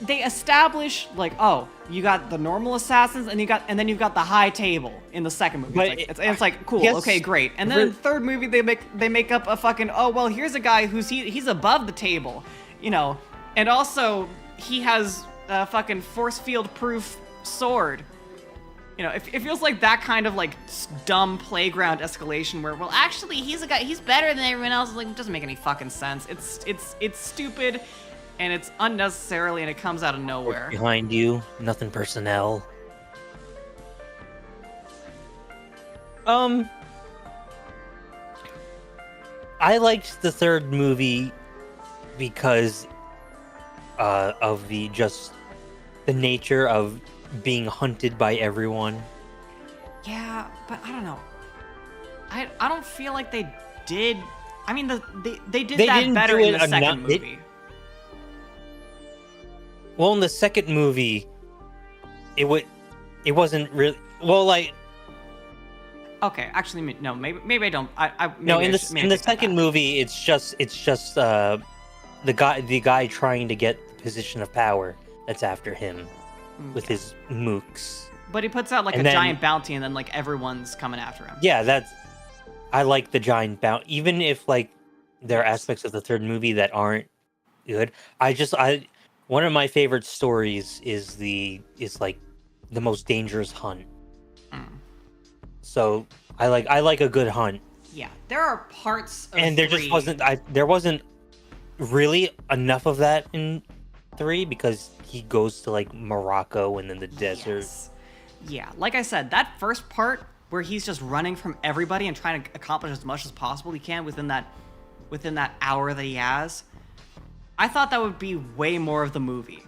they establish like, oh, you got the normal assassins and then you've got the high table in the second movie. But It's like cool, yes, okay, great. And then in the third movie they make up a fucking, oh well, here's a guy who's he's above the table, you know, and also he has a fucking force field proof sword. You know, it feels like that kind of like dumb playground escalation where, well, actually he's a guy, he's better than everyone else. Like, it doesn't make any fucking sense. It's stupid. And it's unnecessarily, and it comes out of nowhere. Behind you, nothing personnel. I liked the third movie because of the nature of being hunted by everyone. Yeah, but I don't know. I don't feel like they did. I mean, they did They that didn't better do in it the second enough- movie. Well, in the second movie, it wasn't really well. Like, Okay, actually, no. Maybe I don't. no, in the maybe I in the take that second back. movie, it's just the guy trying to get the position of power that's after him with Okay. his mooks. But he puts out like and a then- giant bounty, and then like everyone's coming after him. Yeah, I like the giant bounty, even if like there are aspects of the third movie that aren't good. One of my favorite stories is like the most dangerous hunt. Mm. So I like a good hunt, Yeah, there are parts of and there 3... just wasn't really enough of that in 3 because he goes to like Morocco and then the desert. Yes. Yeah, like I said, that first part where he's just running from everybody and trying to accomplish as much as possible he can within that hour that he has. I thought that would be way more of the movie.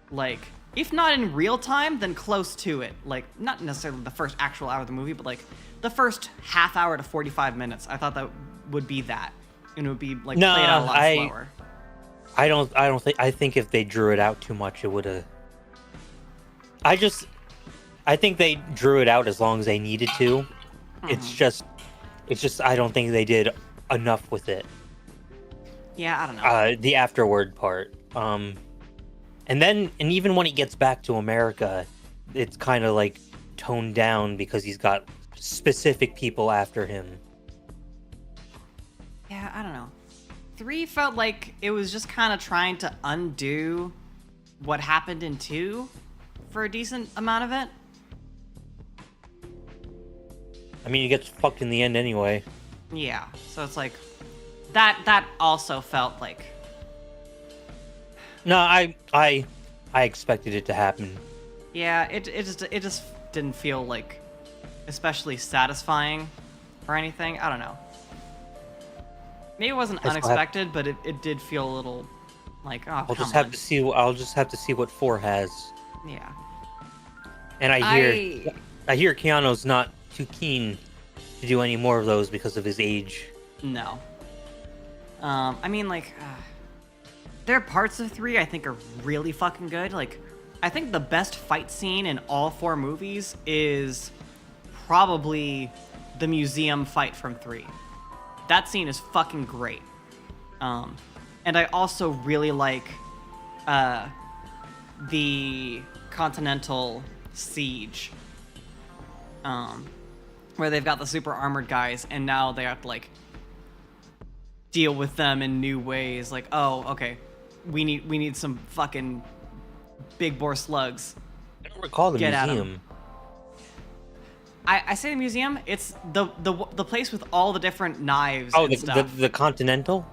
Like, if not in real time, then close to it. Like, not necessarily the first actual hour of the movie, but like the first half hour to 45 minutes. I thought that would be that. And it would be like No, played out a lot slower. I think if they drew it out too much, it would have. I think they drew it out as long as they needed to. It's just I don't think they did enough with it. Yeah, I don't know. The afterward part. And even when he gets back to America, it's kind of like toned down because he's got specific people after him. Yeah, I don't know. 3 felt like it was just kind of trying to undo what happened in 2. for a decent amount of it. I mean, he gets fucked in the end anyway. Yeah, so it's like that also felt like No, I expected it to happen. yeah, it just didn't feel like especially satisfying or anything. I don't know. Maybe it wasn't unexpected, but it did feel a little like oh I'll just have to see. I'll just have to see what 4 has. Yeah. And I hear Keanu's not too keen to do any more of those because of his age. No. I mean, like, there are parts of 3 I think are really fucking good. Like, I think the best fight scene in all 4 movies is probably the museum fight from 3. That scene is fucking great. And I also really like the Continental Siege. Where they've got the super armored guys, and now they have to, like, deal with them in new ways. Like, oh, okay, we need some fucking big bore slugs. I don't recall the Get at 'em. museum. I say the museum. It's the place with all the different knives. Oh, and stuff. the Continental.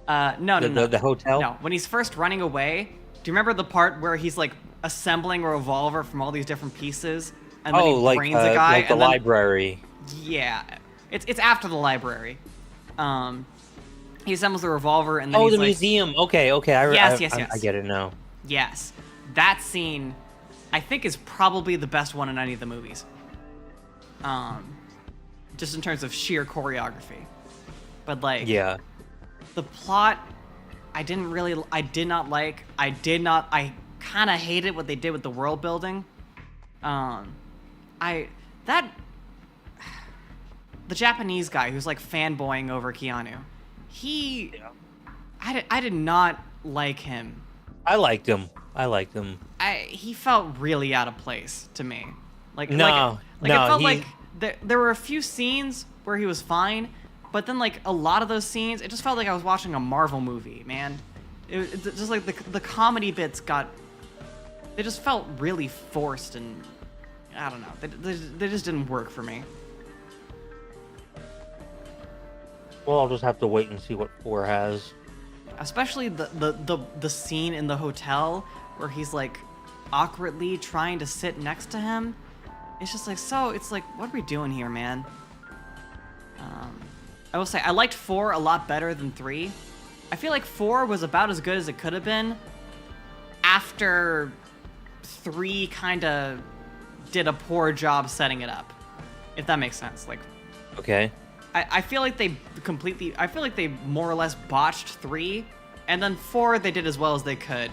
No. The hotel. No, when he's first running away. Do you remember the part where he's like assembling a revolver from all these different pieces, and then he brains a guy? Like the and then, library. Yeah, it's after the library. He assembles the revolver, and then Oh, he's the like, museum. Okay. Yes. I get it now. Yes, that scene, I think, is probably the best one in any of the movies. Just in terms of sheer choreography, but like, Yeah. the plot, I did not like. I kind of hated what they did with the world building. The Japanese guy who's like fanboying over Keanu, I did not like him. I liked him. He felt really out of place to me. Like it No, felt he- like there were a few scenes where he was fine, but then like a lot of those scenes, it just felt like I was watching a Marvel movie, man. It just like the comedy bits they just felt really forced, and I don't know. They just didn't work for me. Well, I'll just have to wait and see what 4 has. Especially the scene in the hotel where he's like awkwardly trying to sit next to him. It's just like, so it's like, what are we doing here, man? I will say I liked 4 a lot better than 3. I feel like 4 was about as good as it could have been after 3 kind of did a poor job setting it up, if that makes sense. Like, Okay. I feel like they more or less botched 3, and then 4 they did as well as they could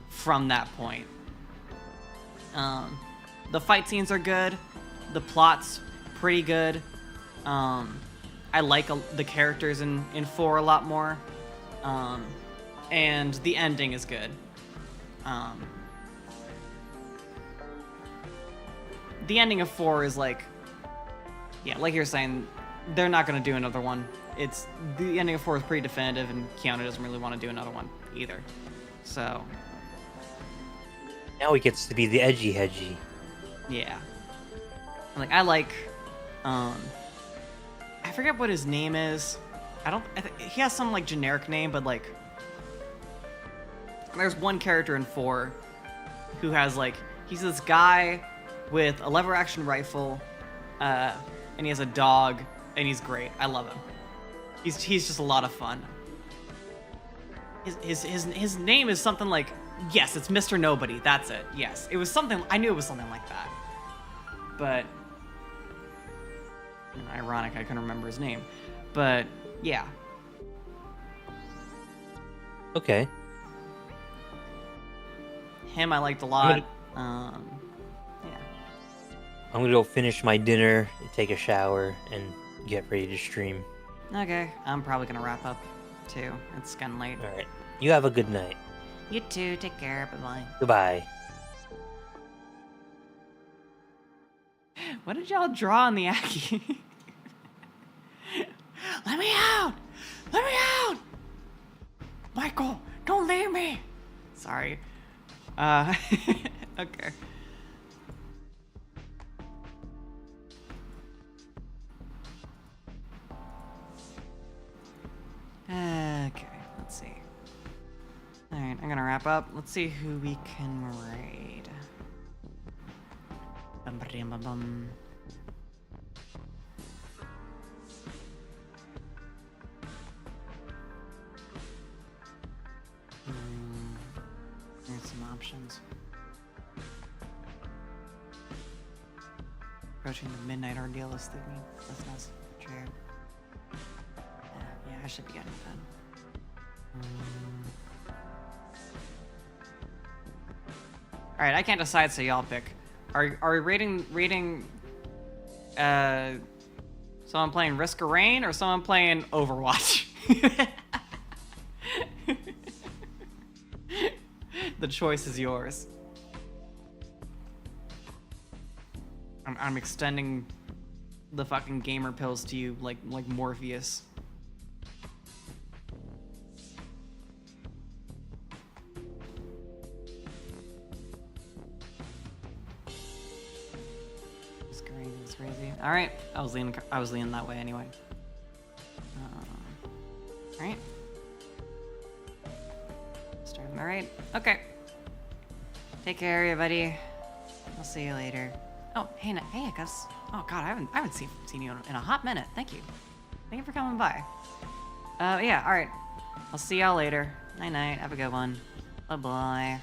from that point. The fight scenes are good, the plot's pretty good. I like the characters in 4 a lot more, and the ending is good. The ending of 4 is like, yeah, like you're saying, they're not going to do another one. The ending of 4 is pretty definitive, and Keanu doesn't really want to do another one either. So, Now he gets to be the edgy hedgy. yeah. Like, I like, I forget what his name is. He has some, like, generic name, but, like, there's one character in 4 who has, like, he's this guy with a lever-action rifle, and he has a dog, and he's great. I love him. He's just a lot of fun. His name is something like, yes, it's Mr. Nobody. That's it. Yes, it was something. I knew it was something like that. But ironic, I couldn't remember his name. But yeah, Okay. him I liked a lot. Yeah. I'm gonna go finish my dinner, take a shower, and get ready to stream. Okay, I'm probably gonna wrap up too. It's getting late. All right. You have a good night. You too. Take care. Bye bye. Goodbye. What did y'all draw on the Aki? Let me out! Let me out! Michael, don't leave me! Sorry. Okay. Okay, let's see. Alright, I'm gonna wrap up. Let's see who we can raid. Bum, ba-dum, bum, bum. Here's some options. Approaching the midnight ordeal is sleeping. That's not true. Yeah, I should be getting it then. All right, I can't decide, so y'all pick. Are we rating someone playing Risk of Rain or someone playing Overwatch? The choice is yours. I'm extending the fucking gamer pills to you like Morpheus. It's crazy. All right, I was leaning that way anyway. All right. Starting the raid. Okay. Take care, everybody. I'll see you later. Oh, hey, Gus. Oh God, I haven't seen you in a hot minute. Thank you for coming by. Yeah, all right. I'll see y'all later. Night night. Have a good one. Bye bye.